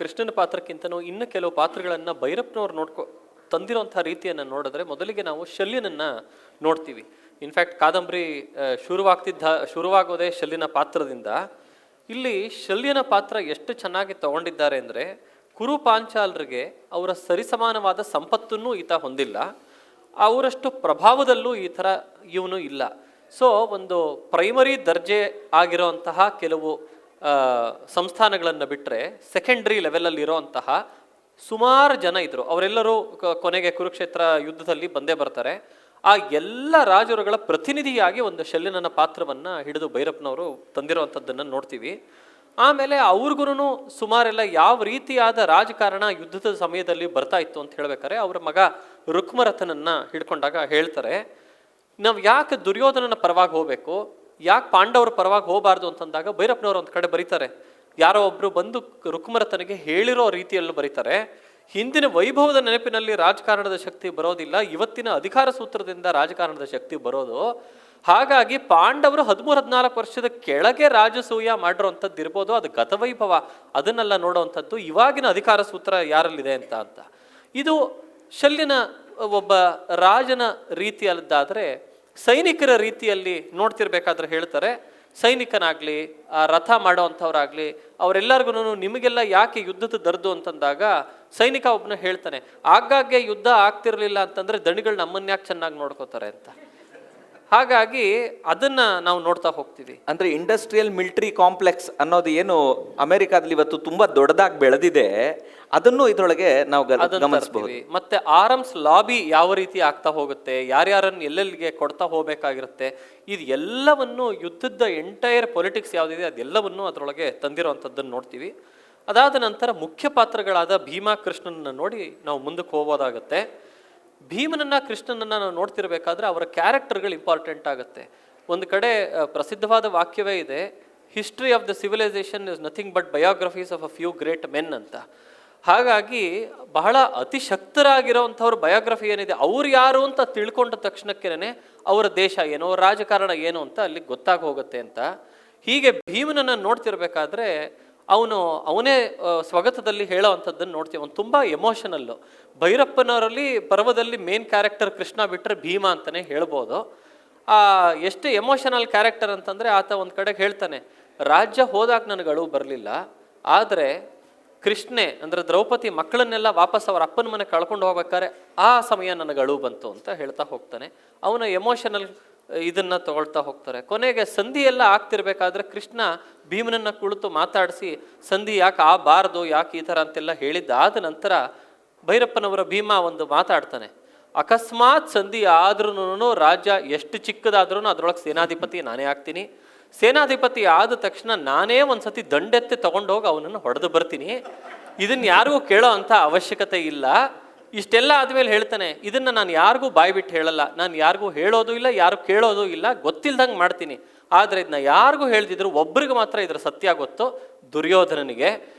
ಕೃಷ್ಣನ ಪಾತ್ರಕ್ಕಿಂತನೂ ಇನ್ನು ಕೆಲವು ಪಾತ್ರಗಳನ್ನು ಭೈರಪ್ಪನವ್ರು ತಂದಿರೋಂಥ ರೀತಿಯನ್ನು ನೋಡಿದ್ರೆ, ಮೊದಲಿಗೆ ನಾವು ಶಲ್ಯನನ್ನ ನೋಡ್ತೀವಿ. ಇನ್ಫ್ಯಾಕ್ಟ್ ಕಾದಂಬರಿ ಶುರುವಾಗೋದೇ ಶಲ್ಯನ ಪಾತ್ರದಿಂದ. ಇಲ್ಲಿ ಶಲ್ಯನ ಪಾತ್ರ ಎಷ್ಟು ಚೆನ್ನಾಗಿ ತಗೊಂಡಿದ್ದಾರೆ ಅಂದರೆ, ಕುರು ಪಾಂಚಾಲರಿಗೆ ಅವರ ಸರಿಸಮಾನವಾದ ಸಂಪತ್ತನ್ನು ಈತ ಹೊಂದಿಲ್ಲ, ಅವರಷ್ಟು ಪ್ರಭಾವದಲ್ಲೂ ಈ ಥರ ಇವನು ಇಲ್ಲ. ಸೊ ಒಂದು ಪ್ರೈಮರಿ ದರ್ಜೆ ಆಗಿರೋಂತಹ ಕೆಲವು ಸಂಸ್ಥಾನಗಳನ್ನು ಬಿಟ್ಟರೆ ಸೆಕೆಂಡ್ರಿ ಲೆವೆಲಲ್ಲಿ ಇರೋಂತಹ ಸುಮಾರು ಜನ ಇದ್ದರು. ಅವರೆಲ್ಲರೂ ಕೊನೆಗೆ ಕುರುಕ್ಷೇತ್ರ ಯುದ್ಧದಲ್ಲಿ ಬಂದೇ ಬರ್ತಾರೆ. ಆ ಎಲ್ಲ ರಾಜರುಗಳ ಪ್ರತಿನಿಧಿಯಾಗಿ ಒಂದು ಶಲ್ಯನನ ಪಾತ್ರವನ್ನು ಹಿಡಿದು ಭೈರಪ್ಪನವರು ತಂದಿರುವಂಥದ್ದನ್ನು ನೋಡ್ತೀವಿ. ಆಮೇಲೆ ಅವ್ರಿಗೂ ಸುಮಾರೆಲ್ಲ ಯಾವ ರೀತಿಯಾದ ರಾಜಕಾರಣ ಯುದ್ಧದ ಸಮಯದಲ್ಲಿ ಬರ್ತಾ ಇತ್ತು ಅಂತ ಹೇಳ್ಬೇಕಾರೆ, ಅವರ ಮಗ ರುಕ್ಮರಥನನ್ನ ಹಿಡ್ಕೊಂಡಾಗ ಹೇಳ್ತಾರೆ, ನಾವು ಯಾಕೆ ದುರ್ಯೋಧನನ ಪರವಾಗಿ ಹೋಗಬೇಕು, ಯಾಕೆ ಪಾಂಡವರ ಪರವಾಗಿ ಹೋಗಬಾರ್ದು ಅಂತಂದಾಗ ಭೈರಪ್ಪನವರು ಒಂದು ಕಡೆ ಬರೀತಾರೆ. ಯಾರೋ ಒಬ್ರು ಬಂದು ರುಕ್ಮರಥನಿಗೆ ಹೇಳಿರೋ ರೀತಿಯಲ್ಲೂ ಬರೀತಾರೆ, ಹಿಂದಿನ ವೈಭವದ ನೆನಪಿನಲ್ಲಿ ರಾಜಕಾರಣದ ಶಕ್ತಿ ಬರೋದಿಲ್ಲ, ಇವತ್ತಿನ ಅಧಿಕಾರ ಸೂತ್ರದಿಂದ ರಾಜಕಾರಣದ ಶಕ್ತಿ ಬರೋದು. ಹಾಗಾಗಿ ಪಾಂಡವರು 13-14 ವರ್ಷದ ಕೆಳಗೆ ರಾಜಸೂಯ ಮಾಡಿರೋಂಥದ್ದು ಇರ್ಬೋದು, ಅದು ಗತವೈಭವ, ಅದನ್ನೆಲ್ಲ ನೋಡೋವಂಥದ್ದು ಇವಾಗಿನ ಅಧಿಕಾರ ಸೂತ್ರ ಯಾರಲ್ಲಿದೆ ಅಂತ. ಇದು ಶಲ್ಯನ ಒಬ್ಬ ರಾಜನ ರೀತಿಯದ್ದಾದರೆ, ಸೈನಿಕರ ರೀತಿಯಲ್ಲಿ ನೋಡ್ತಿರ್ಬೇಕಾದ್ರೆ ಹೇಳ್ತಾರೆ, ಸೈನಿಕನಾಗಲಿ ರಥ ಮಾಡೋವಂಥವ್ರಾಗಲಿ ಅವರೆಲ್ಲರಿಗೂ ನಿಮಗೆಲ್ಲ ಯಾಕೆ ಯುದ್ಧದ ದರ್ದು ಅಂತಂದಾಗ ಸೈನಿಕ ಒಬ್ಬನ ಹೇಳ್ತಾನೆ, ಆಗಾಗ್ಗೆ ಯುದ್ಧ ಆಗ್ತಿರ್ಲಿಲ್ಲ ಅಂತಂದರೆ ದಣಿಗಳು ನಮ್ಮನ್ನ ಯಾಕೆ ಚೆನ್ನಾಗಿ ನೋಡ್ಕೋತಾರೆ ಅಂತ. ಹಾಗಾಗಿ ಅದನ್ನ ನಾವು ನೋಡ್ತಾ ಹೋಗ್ತೀವಿ. ಅಂದರೆ ಇಂಡಸ್ಟ್ರಿಯಲ್ ಮಿಲಿಟರಿ ಕಾಂಪ್ಲೆಕ್ಸ್ ಅನ್ನೋದು ಏನು ಅಮೆರಿಕಾದಲ್ಲಿ ಇವತ್ತು ತುಂಬ ದೊಡ್ಡದಾಗಿ ಬೆಳೆದಿದೆ, ಅದನ್ನು ಇದರೊಳಗೆ ನಾವು ಗಮನಿಸಬಹುದು. ಮತ್ತೆ ಆರ್ಮ್ಸ್ ಲಾಬಿ ಯಾವ ರೀತಿ ಆಗ್ತಾ ಹೋಗುತ್ತೆ, ಯಾರ್ಯಾರನ್ನು ಎಲ್ಲೆಲ್ಲಿಗೆ ಕೊಡ್ತಾ ಹೋಗಬೇಕಾಗಿರುತ್ತೆ, ಇದು ಎಲ್ಲವನ್ನು ಯುದ್ಧದ ಎಂಟೈರ್ ಪೊಲಿಟಿಕ್ಸ್ ಯಾವುದಿದೆ ಅದೆಲ್ಲವನ್ನು ಅದರೊಳಗೆ ತಂದಿರುವಂಥದ್ದನ್ನು ನೋಡ್ತೀವಿ. ಅದಾದ ನಂತರ ಮುಖ್ಯ ಪಾತ್ರಗಳಾದ ಭೀಮಾ ಕೃಷ್ಣನನ್ನು ನೋಡಿ ನಾವು ಮುಂದಕ್ಕೆ ಹೋಗೋದಾಗತ್ತೆ. ಭೀಮನನ್ನ ಕೃಷ್ಣನನ್ನ ನಾವು ನೋಡ್ತಿರ್ಬೇಕಾದ್ರೆ ಅವರ ಕ್ಯಾರೆಕ್ಟರ್ಗಳು ಇಂಪಾರ್ಟೆಂಟ್ ಆಗುತ್ತೆ. ಒಂದು ಕಡೆ ಪ್ರಸಿದ್ಧವಾದ ವಾಕ್ಯವೇ ಇದೆ, history of the civilisation is nothing but biographies of a few great men ಅಂತ. ಹಾಗಾಗಿ ಬಹಳ ಅತಿ ಶಕ್ತರಾಗಿರೋವಂಥವ್ರ ಬಯೋಗ್ರಫಿ ಏನಿದೆ, ಅವ್ರು ಯಾರು ಅಂತ ತಿಳ್ಕೊಂಡ ತಕ್ಷಣಕ್ಕೇನೆ ಅವರ ದೇಶ ಏನು, ಅವ್ರ ರಾಜಕಾರಣ ಏನು ಅಂತ ಅಲ್ಲಿ ಗೊತ್ತಾಗಿ ಹೋಗುತ್ತೆ ಅಂತ. ಹೀಗೆ ಭೀಮನನ್ನು ನೋಡ್ತಿರ್ಬೇಕಾದ್ರೆ ಅವನೇ ಸ್ವಗತದಲ್ಲಿ ಹೇಳೋ ಅಂಥದ್ದನ್ನು ನೋಡ್ತೀವಿ. ಅವ್ನು ತುಂಬ ಎಮೋಷನಲ್ಲು. ಭೈರಪ್ಪನವರಲ್ಲಿ ಪರ್ವದಲ್ಲಿ ಮೇನ್ ಕ್ಯಾರೆಕ್ಟರ್ ಕೃಷ್ಣ ಬಿಟ್ಟರೆ ಭೀಮ ಅಂತಲೇ ಹೇಳ್ಬೋದು. ಎಷ್ಟು ಎಮೋಷನಲ್ ಕ್ಯಾರೆಕ್ಟರ್ ಅಂತಂದರೆ, ಆತ ಒಂದು ಕಡೆಗೆ ಹೇಳ್ತಾನೆ, ರಾಜ್ಯ ಹೋದಾಗ ನನಗೆ ಅಳುವು ಬರಲಿಲ್ಲ, ಆದರೆ ಕೃಷ್ಣೆ ಅಂದರೆ ದ್ರೌಪದಿ ಮಕ್ಕಳನ್ನೆಲ್ಲ ವಾಪಸ್ ಅವರ ಅಪ್ಪನ ಮನೆ ಕಳ್ಕೊಂಡು ಹೋಗ್ಬೇಕಾದ್ರೆ ಆ ಸಮಯ ನನಗೆ ಅಳುವು ಬಂತು ಅಂತ ಹೇಳ್ತಾ ಹೋಗ್ತಾನೆ. ಅವನ ಎಮೋಷನಲ್ ಇದನ್ನು ತಗೊಳ್ತಾ ಹೋಗ್ತಾರೆ. ಕೊನೆಗೆ ಸಂಧಿ ಎಲ್ಲ ಆಗ್ತಿರ್ಬೇಕಾದ್ರೆ ಕೃಷ್ಣ ಭೀಮನನ್ನು ಕುಳಿತು ಮಾತಾಡಿಸಿ ಸಂಧಿ ಯಾಕೆ ಆಗಬಾರ್ದು, ಯಾಕೆ ಈ ಥರ ಅಂತೆಲ್ಲ ಹೇಳಿದ್ದಾದ ನಂತರ ಭೈರಪ್ಪನವರ ಭೀಮ ಒಂದು ಮಾತಾಡ್ತಾನೆ, ಅಕಸ್ಮಾತ್ ಸಂಧಿ ಆದ್ರೂ ರಾಜ್ಯ ಎಷ್ಟು ಚಿಕ್ಕದಾದ್ರೂ ಅದರೊಳಗೆ ಸೇನಾಧಿಪತಿ ನಾನೇ ಆಗ್ತೀನಿ. ಸೇನಾಧಿಪತಿ ಆದ ತಕ್ಷಣ ನಾನೇ ಒಂದ್ಸತಿ ದಂಡೆತ್ತಿ ತಗೊಂಡೋಗಿ ಅವನನ್ನು ಹೊಡೆದು ಬರ್ತೀನಿ. ಇದನ್ನು ಯಾರಿಗೂ ಕೇಳೋ ಅಂಥ ಅವಶ್ಯಕತೆ ಇಲ್ಲ. ಇಷ್ಟೆಲ್ಲ ಆದಮೇಲೆ ಹೇಳ್ತಾನೆ, ಇದನ್ನು ನಾನು ಯಾರಿಗೂ ಬಾಯ್ಬಿಟ್ಟು ಹೇಳಲ್ಲ, ನಾನು ಯಾರಿಗೂ ಹೇಳೋದು ಇಲ್ಲ, ಯಾರು ಕೇಳೋದು ಇಲ್ಲ, ಗೊತ್ತಿಲ್ದಂಗೆ ಮಾಡ್ತೀನಿ. ಆದರೆ ಇದನ್ನ ಯಾರಿಗೂ ಹೇಳ್ದಿದ್ರು ಒಬ್ರಿಗೆ ಮಾತ್ರ ಇದರ ಸತ್ಯ ಗೊತ್ತು, ದುರ್ಯೋಧನನಿಗೆ.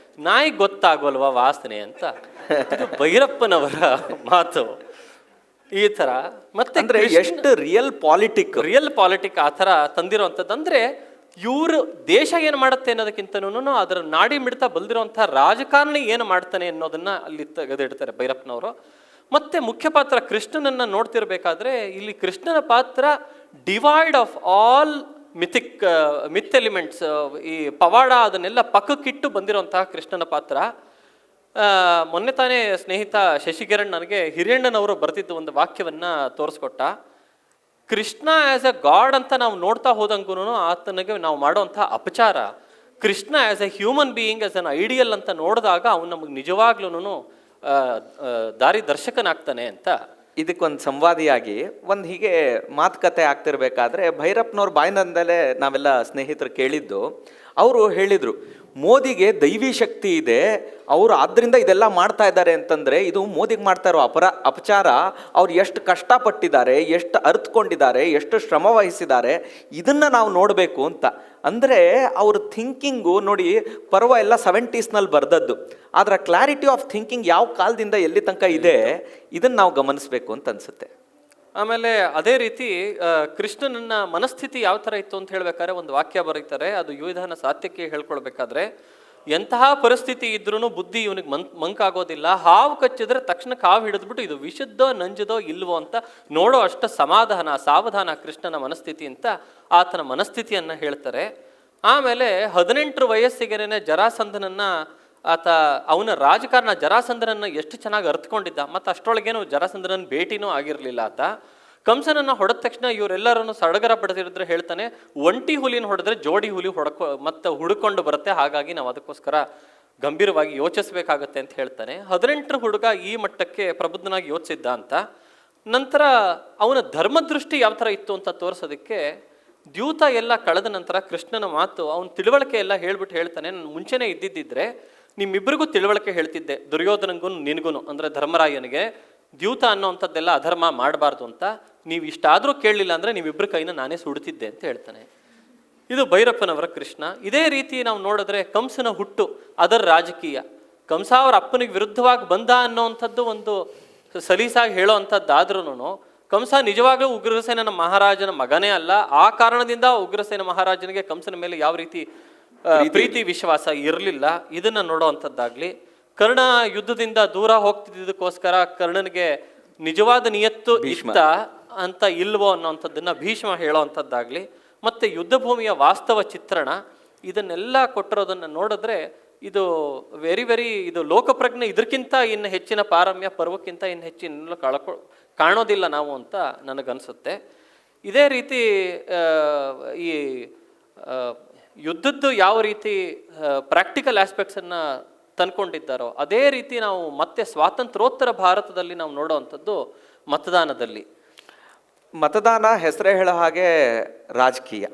ನಾಯಿಗೆ ಗೊತ್ತಾಗೋಲ್ವಾ ವಾಸನೆ ಅಂತ. ಇದು ಭೈರಪ್ಪನವರ ಮಾತು. ಈ ಥರ ಮತ್ತೆ ಎಷ್ಟು ರಿಯಲ್ ಪಾಲಿಟಿಕ್ ಆ ಥರ ತಂದಿರೋವಂಥದ್ದು. ಅಂದರೆ ಇವರು ದೇಶ ಏನು ಮಾಡುತ್ತೆ ಅನ್ನೋದಕ್ಕಿಂತನೂ ಅದರ ನಾಡಿ ಮಿಡ್ತಾ ಬಲ್ದಿರೋಂಥ ರಾಜಕಾರಣಿ ಏನು ಮಾಡ್ತಾನೆ ಅನ್ನೋದನ್ನ ಅಲ್ಲಿ ತೆಗೆದಿಡ್ತಾರೆ ಭೈರಪ್ಪನವರು. ಮತ್ತೆ ಮುಖ್ಯ ಪಾತ್ರ ಕೃಷ್ಣನನ್ನು ನೋಡ್ತಿರ್ಬೇಕಾದ್ರೆ ಇಲ್ಲಿ ಕೃಷ್ಣನ ಪಾತ್ರ divide of all myth elements, ಈ ಪವಾಡ ಅದನ್ನೆಲ್ಲ ಪಕ್ಕಕ್ಕಿಟ್ಟು ಬಂದಿರೋಂತಹ ಕೃಷ್ಣನ ಪಾತ್ರ. ಮೊನ್ನೆ ತಾನೇ ಸ್ನೇಹಿತ ಶಶಿಕಿರಣ್ ನನಗೆ ಹಿರಿಯಣ್ಣನವರು ಬರ್ತಿದ್ದು ಒಂದು ವಾಕ್ಯವನ್ನು ತೋರಿಸ್ಕೊಟ್ಟ. ಕೃಷ್ಣ ಆ್ಯಸ್ ಎ ಗಾಡ್ ಅಂತ ನಾವು ನೋಡ್ತಾ ಹೋದಂಗೂ ಆತನಿಗೆ ನಾವು ಮಾಡೋವಂಥ ಅಪಚಾರ, Krishna as a human being, as an ideal ಅಂತ ನೋಡಿದಾಗ ಅವನು ನಮಗೆ ನಿಜವಾಗ್ಲೂ ದಾರಿ ದರ್ಶಕನಾಗ್ತಾನೆ ಅಂತ. ಇದಕ್ಕೊಂದು ಸಂವಾದಿಯಾಗಿ ಒಂದು ಹೀಗೆ ಮಾತುಕತೆ ಆಗ್ತಿರ್ಬೇಕಾದ್ರೆ ಭೈರಪ್ಪನವ್ರ ಬಾಯಿನಂದಲೇ ನಾವೆಲ್ಲ ಸ್ನೇಹಿತರು ಕೇಳಿದ್ದು, ಅವರು ಹೇಳಿದರು, ಮೋದಿಗೆ ದೈವಿ ಶಕ್ತಿ ಇದೆ, ಅವರು ಆದ್ದರಿಂದ ಇದೆಲ್ಲ ಮಾಡ್ತಾ ಇದ್ದಾರೆ ಅಂತಂದರೆ ಇದು ಮೋದಿಗೆ ಮಾಡ್ತಾ ಇರೋ ಅಪಚಾರ. ಅವ್ರು ಎಷ್ಟು ಕಷ್ಟಪಟ್ಟಿದ್ದಾರೆ, ಎಷ್ಟು ಅರ್ಥಕೊಂಡಿದ್ದಾರೆ, ಎಷ್ಟು ಶ್ರಮ ವಹಿಸಿದ್ದಾರೆ, ಇದನ್ನು ನಾವು ನೋಡಬೇಕು ಅಂತ. ಅಂದರೆ ಅವ್ರ ಥಿಂಕಿಂಗು ನೋಡಿ, ಪರ್ವ ಎಲ್ಲ 70s ಬರೆದದ್ದು, ಆದರೆ ಕ್ಲಾರಿಟಿ ಆಫ್ ಥಿಂಕಿಂಗ್ ಯಾವ ಕಾಲದಿಂದ ಎಲ್ಲಿ ತನಕ ಇದೆ ಇದನ್ನು ನಾವು ಗಮನಿಸಬೇಕು ಅಂತ ಅನಿಸುತ್ತೆ. ಆಮೇಲೆ ಅದೇ ರೀತಿ ಕೃಷ್ಣನನ್ನ ಮನಸ್ಥಿತಿ ಯಾವ ಥರ ಇತ್ತು ಅಂತ ಹೇಳ್ಬೇಕಾದ್ರೆ ಒಂದು ವಾಕ್ಯ ಬರೀತಾರೆ. ಅದು ಯುವಿಧಾನ ಸಾತ್ಯಕ್ಕೆ ಹೇಳ್ಕೊಳ್ಬೇಕಾದ್ರೆ, ಎಂತಹ ಪರಿಸ್ಥಿತಿ ಇದ್ರೂ ಬುದ್ಧಿ ಇವನಿಗೆ ಮಂಕಾಗೋದಿಲ್ಲ, ಹಾವು ಕಚ್ಚಿದ್ರೆ ತಕ್ಷಣ ಹಾವು ಹಿಡಿದ್ಬಿಟ್ಟು ಇದು ವಿಷದ್ದೋ ನಂಜದೋ ಇಲ್ವೋ ಅಂತ ನೋಡೋ ಅಷ್ಟು ಸಾವಧಾನ ಕೃಷ್ಣನ ಮನಸ್ಥಿತಿ ಅಂತ ಆತನ ಮನಸ್ಥಿತಿಯನ್ನು ಹೇಳ್ತಾರೆ. ಆಮೇಲೆ 18 ವಯಸ್ಸಿಗೆನೇ ಜರಾಸಂಧನನ್ನ ಅವನ ರಾಜಕಾರಣ ಜರಾಸಂಧನನ್ನು ಎಷ್ಟು ಚೆನ್ನಾಗಿ ಅರ್ಥಕೊಂಡಿದ್ದ. ಮತ್ತು ಅಷ್ಟರೊಳಗೇನು ಜರಾಸಂಧನನ್ನು ಭೇಟಿನೂ ಆಗಿರಲಿಲ್ಲ ಆತ. ಕಂಸನನ್ನು ಹೊಡೆದ ತಕ್ಷಣ ಇವರೆಲ್ಲರನ್ನು ಸಡಗರ ಪಡೆದಿರಿದ್ರೆ ಹೇಳ್ತಾನೆ, ಒಂಟಿ ಹುಲಿನ ಹೊಡೆದ್ರೆ ಜೋಡಿ ಹುಲಿ ಮತ್ತೆ ಹುಡುಕೊಂಡು ಬರುತ್ತೆ, ಹಾಗಾಗಿ ನಾವು ಅದಕ್ಕೋಸ್ಕರ ಗಂಭೀರವಾಗಿ ಯೋಚಿಸ್ಬೇಕಾಗತ್ತೆ ಅಂತ ಹೇಳ್ತಾನೆ. 18 ಹುಡುಗ ಈ ಮಟ್ಟಕ್ಕೆ ಪ್ರಬುದ್ಧನಾಗಿ ಯೋಚಿಸಿದ್ದ ಅಂತ. ನಂತರ ಅವನ ಧರ್ಮದೃಷ್ಟಿ ಯಾವ ಥರ ಇತ್ತು ಅಂತ ತೋರಿಸೋದಕ್ಕೆ ದ್ಯೂತ ಎಲ್ಲ ಕಳೆದ ನಂತರ ಕೃಷ್ಣನ ಮಾತು, ಅವನ ತಿಳುವಳಿಕೆ ಎಲ್ಲ ಹೇಳ್ತಾನೆ, ನಾನು ಮುಂಚೆನೇ ಇದ್ದಿದ್ದಿದ್ರೆ ನಿಮ್ಮಿಬ್ಬರಿಗೂ ತಿಳುವಳಿಕೆ ಹೇಳ್ತಿದ್ದೆ, ದುರ್ಯೋಧನಗೂ ನಿನಗೂ ಅಂದರೆ ಧರ್ಮರಾಯನಿಗೆ ದ್ಯೂತ ಅನ್ನೋವಂಥದ್ದೆಲ್ಲ ಅಧರ್ಮ ಮಾಡಬಾರ್ದು ಅಂತ. ನೀವು ಇಷ್ಟಾದರೂ ಕೇಳಲಿಲ್ಲ ಅಂದರೆ ನೀವಿಬ್ಬರ ಕೈನ ನಾನೇ ಸುಡ್ತಿದ್ದೆ ಅಂತ ಹೇಳ್ತಾನೆ. ಇದು ಭೈರಪ್ಪನವರ ಕೃಷ್ಣ. ಇದೇ ರೀತಿ ನಾವು ನೋಡಿದ್ರೆ ಕಂಸನ ಹುಟ್ಟು, ಅದರ ರಾಜಕೀಯ, ಕಂಸ ಅವರ ಅಪ್ಪನಿಗೆ ವಿರುದ್ಧವಾಗಿ ಬಂದ ಅನ್ನೋವಂಥದ್ದು ಒಂದು ಸಲೀಸಾಗಿ ಹೇಳೋ ಅಂಥದ್ದಾದ್ರೂ ಕಂಸ ನಿಜವಾಗ್ಲೂ ಉಗ್ರಸೇನ ಮಹಾರಾಜನ ಮಗನೇ ಅಲ್ಲ. ಆ ಕಾರಣದಿಂದ ಉಗ್ರಸೇನ ಮಹಾರಾಜನಿಗೆ ಕಂಸನ ಮೇಲೆ ಯಾವ ರೀತಿ ಪ್ರೀತಿ ವಿಶ್ವಾಸ ಇರಲಿಲ್ಲ, ಇದನ್ನ ನೋಡೋ ಅಂಥದ್ದಾಗ್ಲಿ. ಕರ್ಣ ಯುದ್ಧದಿಂದ ದೂರ ಹೋಗ್ತಿದ್ದಕ್ಕೋಸ್ಕರ ಕರ್ಣನಿಗೆ ನಿಜವಾದ ನಿಯತ್ತು ಇತ್ತ ಅಂತ ಇಲ್ವೋ ಅನ್ನೋವಂಥದ್ದನ್ನ ಭೀಷ್ಮ ಹೇಳೋ ಅಂಥದ್ದಾಗ್ಲಿ, ಮತ್ತೆ ಯುದ್ಧ ಭೂಮಿಯ ವಾಸ್ತವ ಚಿತ್ರಣ, ಇದನ್ನೆಲ್ಲ ಕೊಟ್ಟಿರೋದನ್ನು ನೋಡಿದ್ರೆ ಇದು ವೆರಿ ಇದು ಲೋಕಪ್ರಜ್ಞೆ ಇದಕ್ಕಿಂತ ಇನ್ನು ಹೆಚ್ಚಿನ ಪಾರಮ್ಯ, ಪರ್ವಕ್ಕಿಂತ ಇನ್ನು ಹೆಚ್ಚಿನ ಕಾಣೋದಿಲ್ಲ ನಾವು ಅಂತ ನನಗನ್ಸುತ್ತೆ. ಇದೇ ರೀತಿ ಈ ಯುದ್ಧದ್ದು ಯಾವ ರೀತಿ ಪ್ರಾಕ್ಟಿಕಲ್ ಆಸ್ಪೆಕ್ಟ್ಸನ್ನು ತಂದ್ಕೊಂಡಿದ್ದಾರೋ ಅದೇ ರೀತಿ ನಾವು ಮತ್ತೆ ಸ್ವಾತಂತ್ರ್ಯೋತ್ತರ ಭಾರತದಲ್ಲಿ ನಾವು ನೋಡೋವಂಥದ್ದು ಮತದಾನ ಹೆಸರೇ ಹೇಳೋ ಹಾಗೆ ರಾಜಕೀಯ.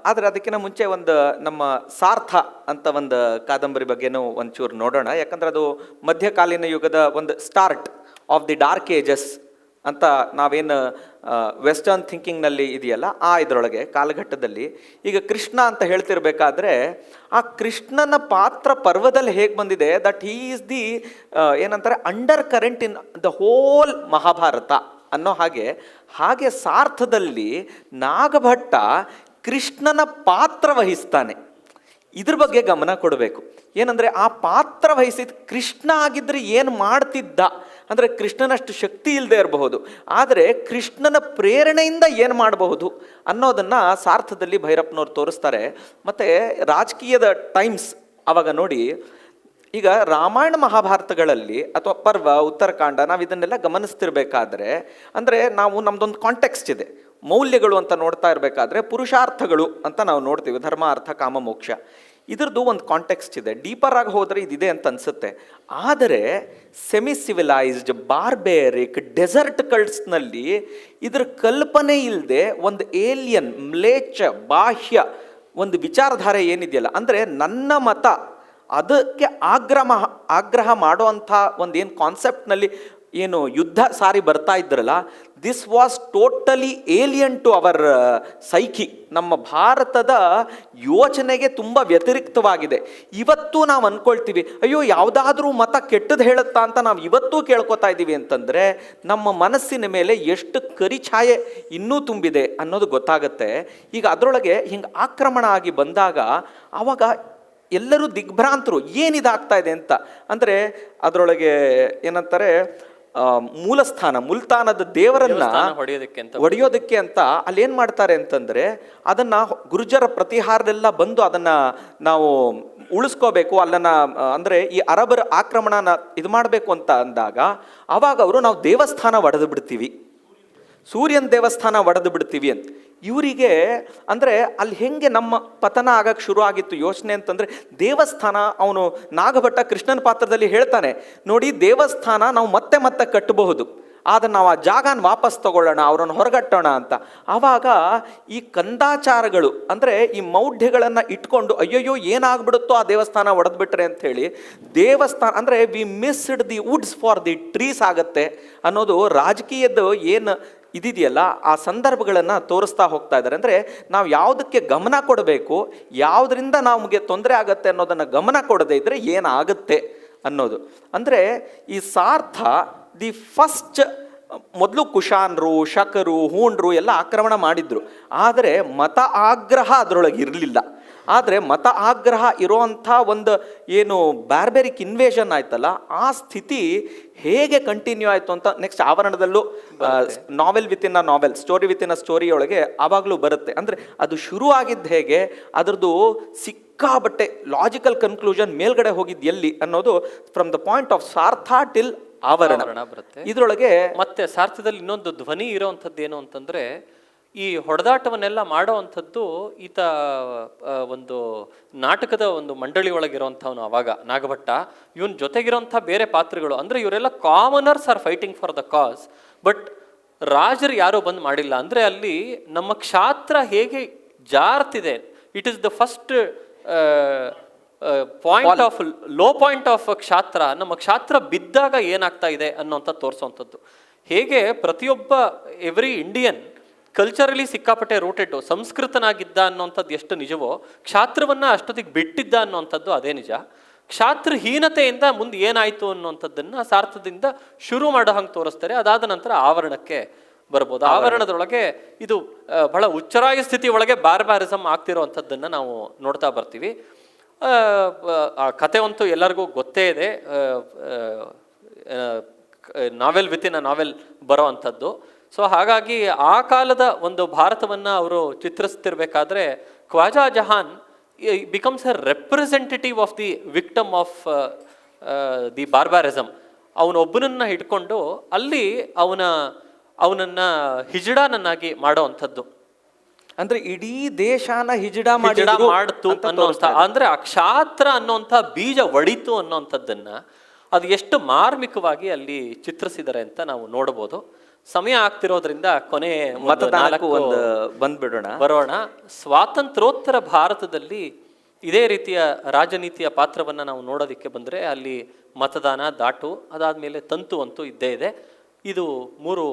ಆದರೆ ಅದಕ್ಕಿಂತ ಮುಂಚೆ ಒಂದು ನಮ್ಮ ಸಾರ್ಥ ಅಂತ ಒಂದು ಕಾದಂಬರಿ ಬಗ್ಗೆನೂ ಒಂಚೂರು ನೋಡೋಣ. ಯಾಕಂದರೆ ಅದು ಮಧ್ಯಕಾಲೀನ ಯುಗದ ಒಂದು start of the dark ages ಅಂತ ನಾವೇನು ವೆಸ್ಟರ್ನ್ ಥಿಂಕಿಂಗ್ನಲ್ಲಿ ಇದೆಯಲ್ಲ ಆ ಇದರೊಳಗೆ ಕಾಲಘಟ್ಟದಲ್ಲಿ ಈಗ ಕೃಷ್ಣ ಅಂತ ಹೇಳ್ತಿರ್ಬೇಕಾದ್ರೆ ಆ ಕೃಷ್ಣನ ಪಾತ್ರ ಪರ್ವದಲ್ಲಿ ಹೇಗೆ ಬಂದಿದೆ ದಟ್ ಹೀ ಈಸ್ ದಿ ಏನಂತಾರೆ under current in the whole Mahabharata ಅನ್ನೋ ಹಾಗೆ ಸಾರ್ಥದಲ್ಲಿ ನಾಗಭಟ್ಟ ಕೃಷ್ಣನ ಪಾತ್ರ ವಹಿಸ್ತಾನೆ. ಇದ್ರ ಬಗ್ಗೆ ಗಮನ ಕೊಡಬೇಕು. ಏನಂದರೆ ಆ ಪಾತ್ರ ವಹಿಸಿದ ಕೃಷ್ಣ ಆಗಿದ್ದರೆ ಏನು ಮಾಡ್ತಿದ್ದ ಅಂದರೆ ಕೃಷ್ಣನಷ್ಟು ಶಕ್ತಿ ಇಲ್ಲದೆ ಇರಬಹುದು, ಆದರೆ ಕೃಷ್ಣನ ಪ್ರೇರಣೆಯಿಂದ ಏನು ಮಾಡಬಹುದು ಅನ್ನೋದನ್ನು ಸಾರ್ಥದಲ್ಲಿ ಭೈರಪ್ಪನವ್ರು ತೋರಿಸ್ತಾರೆ. ಮತ್ತು ರಾಜಕೀಯದ ಟೈಮ್ಸ್ ಆವಾಗ ನೋಡಿ, ಈಗ ರಾಮಾಯಣ ಮಹಾಭಾರತಗಳಲ್ಲಿ ಅಥವಾ ಪರ್ವ ಉತ್ತರಕಾಂಡ ನಾವು ಇದನ್ನೆಲ್ಲ ಗಮನಿಸ್ತಿರ್ಬೇಕಾದ್ರೆ ಅಂದರೆ ನಾವು ನಮ್ಮದೊಂದು ಕಾಂಟೆಕ್ಸ್ಟ್ ಇದೆ, ಮೌಲ್ಯಗಳು ಅಂತ ನೋಡ್ತಾ ಇರಬೇಕಾದ್ರೆ ಪುರುಷಾರ್ಥಗಳು ಅಂತ ನಾವು ನೋಡ್ತೀವಿ, ಧರ್ಮ ಅರ್ಥ ಕಾಮ ಮೋಕ್ಷ. ಇದ್ರದ್ದು ಒಂದು ಕಾಂಟೆಕ್ಸ್ಟ್ ಇದೆ, ಡೀಪರ್ ಆಗಿ ಹೋದರೆ ಇದಿದೆ ಅಂತ ಅನಿಸುತ್ತೆ. ಆದರೆ ಸೆಮಿ ಸಿವಿಲೈಸ್ಡ್ ಬಾರ್ಬೇರಿಕ್ ಡೆಸರ್ಟ್ ಕಲ್ಟ್ಸ್ನಲ್ಲಿ ಇದ್ರ ಕಲ್ಪನೆ ಇಲ್ಲದೆ ಒಂದು ಏಲಿಯನ್ ಮ್ಲೇಚ್ಛ ಬಾಹ್ಯ ಒಂದು ವಿಚಾರಧಾರೆ ಏನಿದೆಯಲ್ಲ, ಅಂದರೆ ನನ್ನ ಮತ ಅದಕ್ಕೆ ಆಗ್ರಹ ಮಾಡುವಂಥ ಒಂದು ಏನು ಕಾನ್ಸೆಪ್ಟ್ನಲ್ಲಿ ಏನು ಯುದ್ಧ ಸಾರಿ ಬರ್ತಾ ಇದ್ರಲ್ಲ, this was totally alien to our psyche. ನಮ್ಮ ಭಾರತದ ಯೋಚನೆಗೆ ತುಂಬ ವ್ಯತಿರಿಕ್ತವಾಗಿದೆ. ಇವತ್ತು ನಾವು ಅಂದ್ಕೊಳ್ತೀವಿ ಅಯ್ಯೋ ಯಾವುದಾದ್ರೂ ಮತ ಕೆಟ್ಟದ್ದು ಹೇಳುತ್ತಾ ಅಂತ ನಾವು ಇವತ್ತೂ ಕೇಳ್ಕೊತಾ ಇದ್ದೀವಿ ಅಂತಂದರೆ ನಮ್ಮ ಮನಸ್ಸಿನ ಮೇಲೆ ಎಷ್ಟು ಕರಿಛಾಯೆ ಇನ್ನೂ ತುಂಬಿದೆ ಅನ್ನೋದು ಗೊತ್ತಾಗುತ್ತೆ. ಈಗ ಅದರೊಳಗೆ ಹಿಂಗೆ ಆಕ್ರಮಣ ಆಗಿ ಬಂದಾಗ ಆವಾಗ ಎಲ್ಲರೂ ದಿಗ್ಭ್ರಾಂತರು, ಏನಿದಾಗ್ತಾ ಇದೆ ಅಂತ. ಅಂದರೆ ಅದರೊಳಗೆ ಏನಂತಾರೆ ಮುಲ್ತಾನದ ದೇವರನ್ನ ಹೊಡೆಯೋದಕ್ಕೆ ಅಂತ ಅಲ್ಲೇನು ಮಾಡ್ತಾರೆ ಅಂತಂದರೆ ಅದನ್ನು ಗುರ್ಜರ ಪ್ರತಿಹಾರರೆಲ್ಲ ಬಂದು ಅದನ್ನು ನಾವು ಉಳಿಸ್ಕೋಬೇಕು, ಅಲ್ಲನ್ನು ಅಂದರೆ ಈ ಅರಬರ ಆಕ್ರಮಣನ ಇದು ಮಾಡಬೇಕು ಅಂತ ಅಂದಾಗ ಆವಾಗ ಅವರು ನಾವು ದೇವಸ್ಥಾನ ಒಡೆದು ಬಿಡ್ತೀವಿ, ಸೂರ್ಯನ ದೇವಸ್ಥಾನ ಒಡೆದು ಬಿಡ್ತೀವಿ ಅಂತ. ಇವರಿಗೆ ಅಂದರೆ ಅಲ್ಲಿ ಹೆಂಗೆ ನಮ್ಮ ಪತನ ಆಗಕ್ಕೆ ಶುರು ಆಗಿತ್ತು ಯೋಚನೆ ಅಂತಂದರೆ, ದೇವಸ್ಥಾನ ಅವನು ನಾಗಭಟ್ಟ ಕೃಷ್ಣನ ಪಾತ್ರದಲ್ಲಿ ಹೇಳ್ತಾನೆ ನೋಡಿ, ದೇವಸ್ಥಾನ ನಾವು ಮತ್ತೆ ಮತ್ತೆ ಕಟ್ಟಬಹುದು, ಆದರೆ ನಾವು ಆ ಜಾಗನ ವಾಪಸ್ ತಗೊಳ್ಳೋಣ, ಅವರನ್ನು ಹೊರಗಟ್ಟೋಣ ಅಂತ. ಆವಾಗ ಈ ಕಂದಾಚಾರಗಳು ಅಂದರೆ ಈ ಮೌಢ್ಯಗಳನ್ನು ಇಟ್ಕೊಂಡು ಅಯ್ಯಯ್ಯೋ ಏನಾಗ್ಬಿಡುತ್ತೋ ಆ ದೇವಸ್ಥಾನ ಒಡೆದ್ಬಿಟ್ರೆ ಅಂಥೇಳಿ ದೇವಸ್ಥಾನ ಅಂದರೆ we missed the woods for the trees ಆಗತ್ತೆ ಅನ್ನೋದು ರಾಜಕೀಯದ ಏನು ಇದಿದೆಯಲ್ಲ ಆ ಸಂದರ್ಭಗಳನ್ನು ತೋರಿಸ್ತಾ ಹೋಗ್ತಾ ಇದ್ದಾರೆ. ಅಂದರೆ ನಾವು ಯಾವುದಕ್ಕೆ ಗಮನ ಕೊಡಬೇಕು, ಯಾವುದರಿಂದ ನಮಗೆ ತೊಂದರೆ ಆಗತ್ತೆ ಅನ್ನೋದನ್ನು ಗಮನ ಕೊಡದೇ ಇದ್ದರೆ ಏನಾಗುತ್ತೆ ಅನ್ನೋದು. ಅಂದರೆ ಈ ಸಾರ್ಥ ದಿ ಫಸ್ಟ್ ಮೊದಲು ಕುಶಾನರು ಶಕರು ಹೂಣ್ರು ಎಲ್ಲ ಆಕ್ರಮಣ ಮಾಡಿದ್ರು, ಆದರೆ ಮತ ಆಗ್ರಹ ಅದರೊಳಗೆ ಇರಲಿಲ್ಲ. ಆದರೆ ಮತ ಆಗ್ರಹ ಇರೋವಂಥ ಒಂದು ಏನು ಬ್ಯಾರ್ಬೆರಿಕ್ ಇನ್ವೇಷನ್ ಆಯ್ತಲ್ಲ, ಆ ಸ್ಥಿತಿ ಹೇಗೆ ಕಂಟಿನ್ಯೂ ಆಯಿತು ಅಂತ ನೆಕ್ಸ್ಟ್ ಆವರಣದಲ್ಲೂ novel within a novel, story within a story ಒಳಗೆ ಆವಾಗಲೂ ಬರುತ್ತೆ. ಅಂದರೆ ಅದು ಶುರು ಆಗಿದ್ದು ಹೇಗೆ, ಅದರದ್ದು ಸಿಕ್ಕಾಬಟ್ಟೆ ಲಾಜಿಕಲ್ ಕನ್ಕ್ಲೂಷನ್ ಮೇಲ್ಗಡೆ ಹೋಗಿದ್ದು ಎಲ್ಲಿ ಅನ್ನೋದು from the point of Saartha till Aavarana ಬರುತ್ತೆ. ಇದರೊಳಗೆ ಮತ್ತೆ ಸಾರ್ಥದಲ್ಲಿ ಇನ್ನೊಂದು ಧ್ವನಿ ಇರೋವಂಥದ್ದು ಏನು ಅಂತಂದರೆ, ಈ ಹೊಡೆದಾಟವನ್ನೆಲ್ಲ ಮಾಡೋ ಅಂಥದ್ದು ಈತ ಒಂದು ನಾಟಕದ ಒಂದು ಮಂಡಳಿ ಒಳಗಿರೋಂಥವನು ಅವಾಗ ನಾಗಭಟ್ಟ. ಇವನ್ ಜೊತೆಗಿರೋಂಥ ಬೇರೆ ಪಾತ್ರಗಳು ಅಂದರೆ ಇವರೆಲ್ಲ commoners are fighting for the cause, but ರಾಜರು ಯಾರೂ ಬಂದು ಮಾಡಿಲ್ಲ. ಅಂದರೆ ಅಲ್ಲಿ ನಮ್ಮ ಕ್ಷಾತ್ರ ಹೇಗೆ ಜಾರ್ತಿದೆ, it is the first point of low point of ಕ್ಷಾತ್ರ. ನಮ್ಮ ಕ್ಷಾತ್ರ ಬಿದ್ದಾಗ ಏನಾಗ್ತಾ ಇದೆ ಅನ್ನೋಂಥ ತೋರಿಸೋವಂಥದ್ದು. ಹೇಗೆ ಪ್ರತಿಯೊಬ್ಬ ಎವ್ರಿ ಇಂಡಿಯನ್ ಕಲ್ಚರಲಿ ಸಿಕ್ಕಾಪಟ್ಟೆ ರೂಟೆಡ್ ಸಂಸ್ಕೃತನಾಗಿದ್ದ ಅನ್ನೋಂಥದ್ದು ಎಷ್ಟು ನಿಜವೋ, ಕ್ಷಾತ್ರವನ್ನು ಅಷ್ಟೊತ್ತಿಗೆ ಬಿಟ್ಟಿದ್ದ ಅನ್ನೋಂಥದ್ದು ಅದೇ ನಿಜ. ಕ್ಷಾತ್ರಹೀನತೆಯಿಂದ ಮುಂದೆ ಏನಾಯಿತು ಅನ್ನೋಂಥದ್ದನ್ನು ಸಾರ್ಥದಿಂದ ಶುರು ಮಾಡೋ ಹಂಗೆ ತೋರಿಸ್ತಾರೆ. ಅದಾದ ನಂತರ ಆವರಣಕ್ಕೆ ಬರ್ಬೋದು. ಆವರಣದೊಳಗೆ ಇದು ಬಹಳ ಉಚ್ಚರಾಯ ಸ್ಥಿತಿ ಒಳಗೆ ಬಾರ್ಬಾರಿಸಮ್ ಆಗ್ತಿರೋವಂಥದ್ದನ್ನು ನಾವು ನೋಡ್ತಾ ಬರ್ತೀವಿ. ಆ ಕತೆ ಅಂತೂ ಎಲ್ಲರಿಗೂ ಗೊತ್ತೇ ಇದೆ, ನಾವೆಲ್ ವಿತಿನ್ ಅ ನಾವೆಲ್ ಬರೋ ಅಂಥದ್ದು. ಸೊ ಹಾಗಾಗಿ ಆ ಕಾಲದ ಒಂದು ಭಾರತವನ್ನು ಅವರು ಚಿತ್ರಿಸ್ತಿರ್ಬೇಕಾದ್ರೆ Khwaja Jahan becomes a representative of the victim of the barbarism. ಅವನೊಬ್ಬನನ್ನ ಹಿಡ್ಕೊಂಡು ಅಲ್ಲಿ ಅವನನ್ನು ಹಿಜಡಾನನ್ನಾಗಿ ಮಾಡೋ ಅಂಥದ್ದು. ಅಂದ್ರೆ ಇಡೀ ದೇಶನ ಹಿಜಡ ಮಾಡ್ತು ಅನ್ನೋಂಥ, ಅಂದ್ರೆ ಆ ಕ್ಷಾತ್ರ ಅನ್ನೋಂಥ ಬೀಜ ಒಡಿತು ಅನ್ನೋಂಥದ್ದನ್ನ ಅದು ಎಷ್ಟು ಮಾರ್ಮಿಕವಾಗಿ ಅಲ್ಲಿ ಚಿತ್ರಿಸಿದ್ದಾರೆ ಅಂತ ನಾವು ನೋಡಬಹುದು. ಸಮಯ ಆಗ್ತಿರೋದ್ರಿಂದ ಕೊನೆ ಮತದಾನಕ್ಕೂ ಒಂದು ಬಂದ್ಬಿಡೋಣ, ಬರೋಣ. ಸ್ವಾತಂತ್ರ್ಯೋತ್ತರ ಭಾರತದಲ್ಲಿ ಇದೇ ರೀತಿಯ ರಾಜನೀತಿಯ ಪಾತ್ರವನ್ನು ನಾವು ನೋಡೋದಕ್ಕೆ ಬಂದರೆ ಅಲ್ಲಿ ಮತದಾನ ದಾಟು, ಅದಾದಮೇಲೆ ತಂತು ಅಂತೂ ಇದ್ದೇ ಇದೆ. ಇದು 3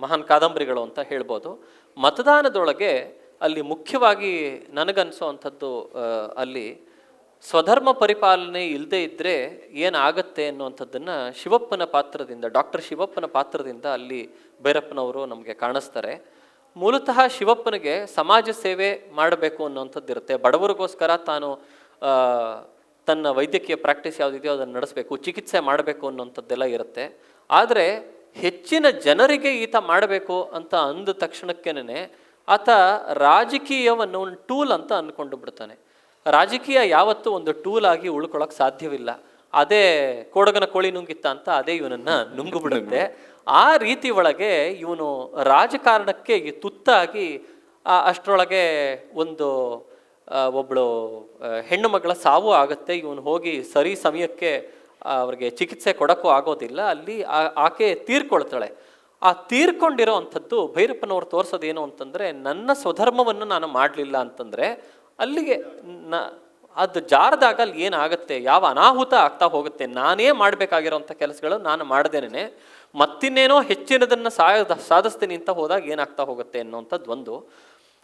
ಮಹಾನ್ ಕಾದಂಬರಿಗಳು ಅಂತ ಹೇಳ್ಬೋದು. ಮತದಾನದೊಳಗೆ ಅಲ್ಲಿ ಮುಖ್ಯವಾಗಿ ನನಗನ್ಸೋ ಅಂಥದ್ದು ಅಲ್ಲಿ ಸ್ವಧರ್ಮ ಪರಿಪಾಲನೆ ಇಲ್ಲದೆ ಇದ್ದರೆ ಏನಾಗತ್ತೆ ಅನ್ನುವಂಥದ್ದನ್ನು ಶಿವಪ್ಪನ ಪಾತ್ರದಿಂದ, ಡಾಕ್ಟರ್ ಶಿವಪ್ಪನ ಪಾತ್ರದಿಂದ ಅಲ್ಲಿ ಭೈರಪ್ಪನವರು ನಮಗೆ ಕಾಣಿಸ್ತಾರೆ. ಮೂಲತಃ ಶಿವಪ್ಪನಿಗೆ ಸಮಾಜ ಸೇವೆ ಮಾಡಬೇಕು ಅನ್ನುವಂಥದ್ದು ಇರುತ್ತೆ. ಬಡವರಿಗೋಸ್ಕರ ತಾನು ತನ್ನ ವೈದ್ಯಕೀಯ ಪ್ರಾಕ್ಟೀಸ್ ಯಾವುದಿದೆಯೋ ಅದನ್ನು ನಡೆಸಬೇಕು, ಚಿಕಿತ್ಸೆ ಮಾಡಬೇಕು ಅನ್ನುವಂಥದ್ದೆಲ್ಲ ಇರುತ್ತೆ. ಆದರೆ ಹೆಚ್ಚಿನ ಜನರಿಗೆ ಈತ ಮಾಡಬೇಕು ಅಂತ ಅಂದ ತಕ್ಷಣಕ್ಕೇನೆ ಆತ ರಾಜಕೀಯವನ್ನು ಒಂದು ಟೂಲ್ ಅಂತ ಅಂದ್ಕೊಂಡು ಬಿಡ್ತಾನೆ. ರಾಜಕೀಯ ಯಾವತ್ತೂ ಒಂದು ಟೂಲ್ ಆಗಿ ಉಳ್ಕೊಳ್ಳೋಕೆ ಸಾಧ್ಯವಿಲ್ಲ. ಅದೇ ಕೋಡಗನ ಕೋಳಿ ನುಂಗಿತ್ತ ಅಂತ ಅದೇ ಇವನನ್ನು ನುಂಗುಬಿಡುತ್ತೆ. ಆ ರೀತಿ ಒಳಗೆ ಇವನು ರಾಜಕಾರಣಕ್ಕೆ ತುತ್ತಾಗಿ ಅಷ್ಟರೊಳಗೆ ಒಬ್ಬಳು ಹೆಣ್ಣು ಮಗಳ ಸಾವು ಆಗುತ್ತೆ. ಇವನು ಹೋಗಿ ಸರಿ ಸಮಯಕ್ಕೆ ಅವ್ರಿಗೆ ಚಿಕಿತ್ಸೆ ಕೊಡೋಕ್ಕೂ ಆಗೋದಿಲ್ಲ. ಅಲ್ಲಿ ಆಕೆ ತೀರ್ಕೊಳ್ತಾಳೆ. ಆ ತೀರ್ಕೊಂಡಿರೋ ಅಂಥದ್ದು ಭೈರಪ್ಪನವ್ರು ತೋರಿಸೋದೇನು ಅಂತಂದರೆ, ನನ್ನ ಸ್ವಧರ್ಮವನ್ನು ನಾನು ಮಾಡಲಿಲ್ಲ ಅಂತಂದರೆ ಅಲ್ಲಿಗೆ ಅದು ಜಾರದಾಗ ಅಲ್ಲಿ ಏನಾಗುತ್ತೆ, ಯಾವ ಅನಾಹುತ ಆಗ್ತಾ ಹೋಗುತ್ತೆ. ನಾನೇ ಮಾಡಬೇಕಾಗಿರೋಂಥ ಕೆಲಸಗಳು ನಾನು ಮಾಡ್ದೇನೆ ಮತ್ತಿನ್ನೇನೋ ಹೆಚ್ಚಿನದನ್ನು ಸಾಧಿಸ್ತೀನಿ ಅಂತ ಹೋದಾಗ ಏನಾಗ್ತಾ ಹೋಗುತ್ತೆ ಅನ್ನೋಂಥದ್ದು ಒಂದು.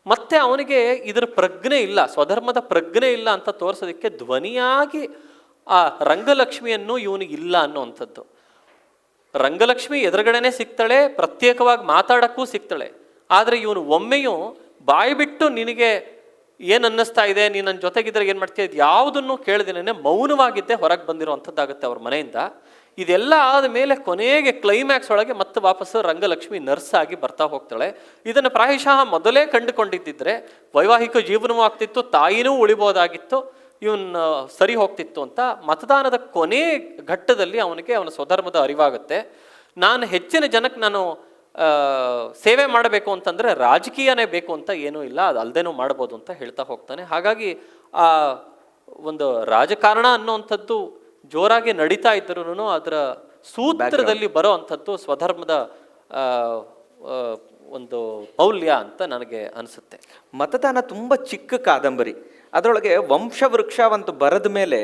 ಮತ್ತೆ ಅವನಿಗೆ ಇದರ ಪ್ರಜ್ಞೆ ಇಲ್ಲ, ಸ್ವಧರ್ಮದ ಪ್ರಜ್ಞೆ ಇಲ್ಲ ಅಂತ ತೋರಿಸೋದಕ್ಕೆ ಧ್ವನಿಯಾಗಿ ಆ ರಂಗಲಕ್ಷ್ಮಿಯನ್ನು ಇವನಿಗೆ ಇಲ್ಲ ಅನ್ನೋವಂಥದ್ದು. ರಂಗಲಕ್ಷ್ಮಿ ಎದುರುಗಡೆನೆ ಸಿಗ್ತಾಳೆ, ಪ್ರತ್ಯೇಕವಾಗಿ ಮಾತಾಡೋಕ್ಕೂ ಸಿಗ್ತಾಳೆ. ಆದರೆ ಇವನು ಒಮ್ಮೆಯೂ ಬಾಯಿ ಬಿಟ್ಟು ನಿನಗೆ ಏನು ಅನ್ನಿಸ್ತಾ ಇದೆ, ನೀನು ನನ್ನ ಜೊತೆಗಿದ್ರೆ ಏನು ಮಾಡ್ತೀಯ, ಇದು ಯಾವುದನ್ನು ಕೇಳ್ದೇನೆ ಮೌನವಾಗಿದ್ದೇ ಹೊರಗೆ ಬಂದಿರುವಂಥದ್ದಾಗುತ್ತೆ ಅವ್ರ ಮನೆಯಿಂದ. ಇದೆಲ್ಲ ಆದ ಮೇಲೆ ಕೊನೆಗೆ ಕ್ಲೈಮ್ಯಾಕ್ಸ್ ಒಳಗೆ ಮತ್ತೆ ವಾಪಸ್ಸು ರಂಗಲಕ್ಷ್ಮಿ ನರ್ಸ್ ಆಗಿ ಬರ್ತಾ ಹೋಗ್ತಾಳೆ. ಇದನ್ನು ಪ್ರಾಯಶಃ ಮೊದಲೇ ಕಂಡುಕೊಂಡಿದ್ದಿದ್ರೆ ವೈವಾಹಿಕ ಜೀವನವೂ ಆಗ್ತಿತ್ತು, ತಾಯಿನೂ ಉಳಿಬೋದಾಗಿತ್ತು, ಇವನ್ ಸರಿ ಹೋಗ್ತಿತ್ತು ಅಂತ. ಮತದಾನದ ಕೊನೆ ಘಟ್ಟದಲ್ಲಿ ಅವನಿಗೆ ಅವನ ಸ್ವಧರ್ಮದ ಅರಿವಾಗುತ್ತೆ. ನಾನು ಹೆಚ್ಚಿನ ಜನಕ್ಕೆ ನಾನು ಸೇವೆ ಮಾಡಬೇಕು ಅಂತಂದರೆ ರಾಜಕೀಯನೇ ಬೇಕು ಅಂತ ಏನೂ ಇಲ್ಲ, ಅದು ಅಲ್ಲದೇನೂ ಮಾಡ್ಬೋದು ಅಂತ ಹೇಳ್ತಾ ಹೋಗ್ತಾನೆ. ಹಾಗಾಗಿ ಆ ಒಂದು ರಾಜಕಾರಣ ಅನ್ನೋವಂಥದ್ದು ಜೋರಾಗಿ ನಡೀತಾ ಇದ್ರೂ ಅದರ ಸೂತ್ರದಲ್ಲಿ ಬರೋ ಅಂಥದ್ದು ಸ್ವಧರ್ಮದ ಒಂದು ಮೌಲ್ಯ ಅಂತ ನನಗೆ ಅನಿಸುತ್ತೆ. ಮತದಾನ ತುಂಬ ಚಿಕ್ಕ ಕಾದಂಬರಿ. ಅದರೊಳಗೆ ವಂಶವೃಕ್ಷ ಒಂದು ಬರೆದ ಮೇಲೆ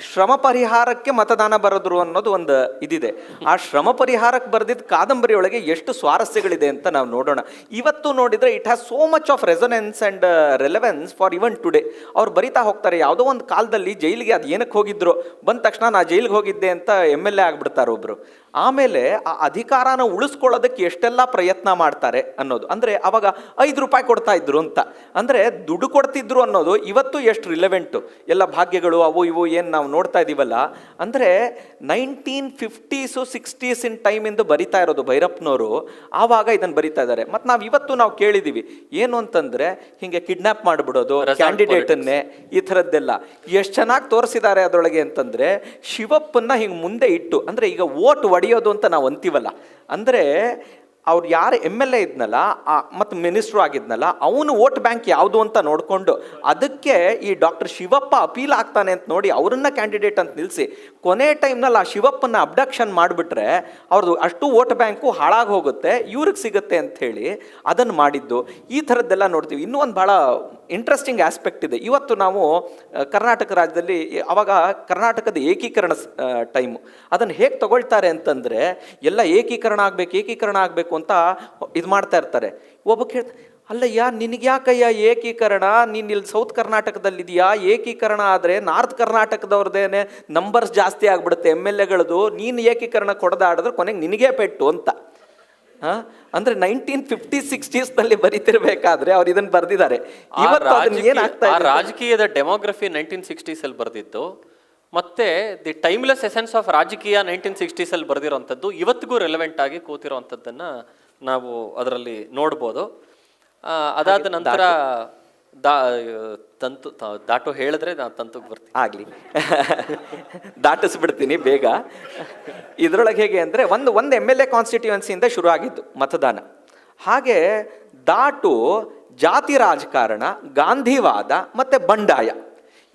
ಶ್ರಮ ಪರಿಹಾರಕ್ಕೆ ಮತದಾನ ಬರೆದ್ರು ಅನ್ನೋದು ಒಂದು ಇದಿದೆ. ಆ ಶ್ರಮ ಪರಿಹಾರಕ್ಕೆ ಬರೆದಿದ್ದ ಕಾದಂಬರಿ ಒಳಗೆ ಎಷ್ಟು ಸ್ವಾರಸ್ಯಗಳಿದೆ ಅಂತ ನಾವು ನೋಡೋಣ. ಇವತ್ತು ನೋಡಿದರೆ it has so much of resonance and relevance for even today. ಅವ್ರು ಬರಿತಾ ಹೋಗ್ತಾರೆ, ಯಾವುದೋ ಒಂದು ಕಾಲದಲ್ಲಿ ಜೈಲಿಗೆ ಅದು ಏನಕ್ಕೆ ಹೋಗಿದ್ರು, ಬಂದ ತಕ್ಷಣ ನಾ ಜೈಲಿಗೆ ಹೋಗಿದ್ದೆ ಅಂತ MLA ಆಗಿಬಿಡ್ತಾರೆ ಒಬ್ಬರು. ಆಮೇಲೆ ಆ ಅಧಿಕಾರನ ಉಳಿಸ್ಕೊಳ್ಳೋದಕ್ಕೆ ಎಷ್ಟೆಲ್ಲ ಪ್ರಯತ್ನ ಮಾಡ್ತಾರೆ ಅನ್ನೋದು. ಅಂದರೆ ಅವಾಗ 5 ರೂಪಾಯಿ ಕೊಡ್ತಾ ಇದ್ರು ಅಂತ, ಅಂದರೆ ದುಡ್ಡು ಕೊಡ್ತಿದ್ರು ಅನ್ನೋದು ಇವತ್ತು ಎಷ್ಟು ರಿಲೆವೆಂಟು. ಎಲ್ಲ ಭಾಗ್ಯಗಳು ಅವು ಇವು ಏನು ನಾವು ನೋಡ್ತಾ ಇದ್ದೀವಲ್ಲ, ಅಂದರೆ 1950s 60s ಟೈಮಿಂದ ಬರಿತಾ ಇರೋದು ಭೈರಪ್ಪನವರು. ಆವಾಗ ಇದನ್ನು ಬರಿತಾ ಇದ್ದಾರೆ. ಮತ್ತು ನಾವು ಕೇಳಿದ್ದೀವಿ ಏನು ಅಂತಂದರೆ, ಹೀಗೆ ಕಿಡ್ನ್ಯಾಪ್ ಮಾಡಿಬಿಡೋದು ಕ್ಯಾಂಡಿಡೇಟನ್ನೇ, ಈ ಥರದ್ದೆಲ್ಲ ಎಷ್ಟು ಚೆನ್ನಾಗಿ ತೋರಿಸಿದ್ದಾರೆ ಅದರೊಳಗೆ ಅಂತಂದರೆ, ಶಿವಪ್ಪನ್ನ ಹಿಂಗೆ ಮುಂದೆ ಇಟ್ಟು, ಅಂದರೆ ಈಗ ವೋಟ್ ಹೊಡೆಯೋದು ಅಂತ ನಾವು ಅಂತೀವಲ್ಲ, ಅಂದರೆ ಅವ್ರು ಯಾರು MLA ಇದ್ನಲ್ಲ ಮತ್ತು ಮಿನಿಸ್ಟ್ರು ಆಗಿದ್ನಲ್ಲ, ಅವನು ವೋಟ್ ಬ್ಯಾಂಕ್ ಯಾವುದು ಅಂತ ನೋಡಿಕೊಂಡು ಅದಕ್ಕೆ ಈ ಡಾಕ್ಟರ್ ಶಿವಪ್ಪ ಅಪೀಲ್ ಆಗ್ತಾನೆ ಅಂತ ನೋಡಿ ಅವರನ್ನ ಕ್ಯಾಂಡಿಡೇಟ್ ಅಂತ ನಿಲ್ಲಿಸಿ, ಕೊನೆ ಟೈಮ್ನಲ್ಲಿ ಆ ಶಿವಪ್ಪನ ಅಬ್ಡಕ್ಷನ್ ಮಾಡಿಬಿಟ್ರೆ ಅವ್ರದ್ದು ಅಷ್ಟು ವೋಟ್ ಬ್ಯಾಂಕು ಹಾಳಾಗಿ ಹೋಗುತ್ತೆ, ಇವ್ರಿಗೆ ಸಿಗುತ್ತೆ ಅಂಥೇಳಿ ಅದನ್ನು ಮಾಡಿದ್ದು. ಈ ಥರದ್ದೆಲ್ಲ ನೋಡ್ತೀವಿ. ಇನ್ನೂ ಒಂದು ಭಾಳ ಇಂಟ್ರೆಸ್ಟಿಂಗ್ ಆಸ್ಪೆಕ್ಟ್ ಇದೆ. ಇವತ್ತು ನಾವು ಕರ್ನಾಟಕ ರಾಜ್ಯದಲ್ಲಿ, ಅವಾಗ ಕರ್ನಾಟಕದ ಏಕೀಕರಣ ಟೈಮು, ಅದನ್ನು ಹೇಗೆ ತಗೊಳ್ತಾರೆ ಅಂತಂದರೆ, ಎಲ್ಲ ಏಕೀಕರಣ ಆಗಬೇಕು ಅಂತ ಇದು ಮಾಡ್ತಾ ಇರ್ತಾರೆ. ಒಬ್ಬ ಕೇಳ್ತಾರೆ, ಅಲ್ಲಯ್ಯ ನಿನಗೆ ಯಾಕಯ್ಯ ಏಕೀಕರಣ, ನೀನು ಇಲ್ಲಿ ಸೌತ್ ಕರ್ನಾಟಕದಲ್ಲಿದೆಯಾ, ಏಕೀಕರಣ ಆದರೆ ನಾರ್ತ್ ಕರ್ನಾಟಕದವ್ರದ್ದೇನೆ ನಂಬರ್ಸ್ ಜಾಸ್ತಿ ಆಗಿಬಿಡುತ್ತೆ MLAಗಳದು, ನೀನು ಏಕೀಕರಣ ಕೊಡದಾಡಿದ್ರೆ ಕೊನೆಗೆ ನಿನಗೇ ಪೆಟ್ಟು ಅಂತ. ಅಂದ್ರೆ 1950s 60s ಬರೀತಿರ್ಬೇಕಾದ್ರೆ ಅವ್ರು ಇದನ್ನು ಬರ್ದಿದ್ದಾರೆ. ಇವತ್ತು ಏನಾಗ್ತಾ ಇದೆ, ರಾಜಕೀಯದ ಡೆಮೋಗ್ರಫಿ 1960s ಬರೆದಿದ್ದು, ಮತ್ತೆ ದಿ ಟೈಮ್ಲೆಸ್ ಎಸೆನ್ಸ್ ಆಫ್ ರಾಜಕೀಯ 1960s ಬರೆದಿರೋಂಥದ್ದು ಇವತ್ತಿಗೂ ರೆಲೆವೆಂಟ್ ಆಗಿ ಕೂತಿರೋವಂಥದ್ದನ್ನು ನಾವು ಅದರಲ್ಲಿ ನೋಡ್ಬೋದು. ಅದಾದ ನಂತರ ದಾಟು ಹೇಳಿದ್ರೆ ನಾನು ತಂತುಗೆ ಬರ್ತೀನಿ. ಆಗಲಿ, ದಾಟಿಸ್ಬಿಡ್ತೀನಿ ಬೇಗ. ಇದರೊಳಗೆ ಹೇಗೆ ಅಂದರೆ, ಒಂದು MLA ಕಾನ್ಸ್ಟಿಟ್ಯೂಯನ್ಸಿಯಿಂದ ಶುರು ಆಗಿದ್ದು ಮತದಾನ. ಹಾಗೆ ದಾಟು ಜಾತಿ ರಾಜಕಾರಣ, ಗಾಂಧಿವಾದ ಮತ್ತು ಬಂಡಾಯ,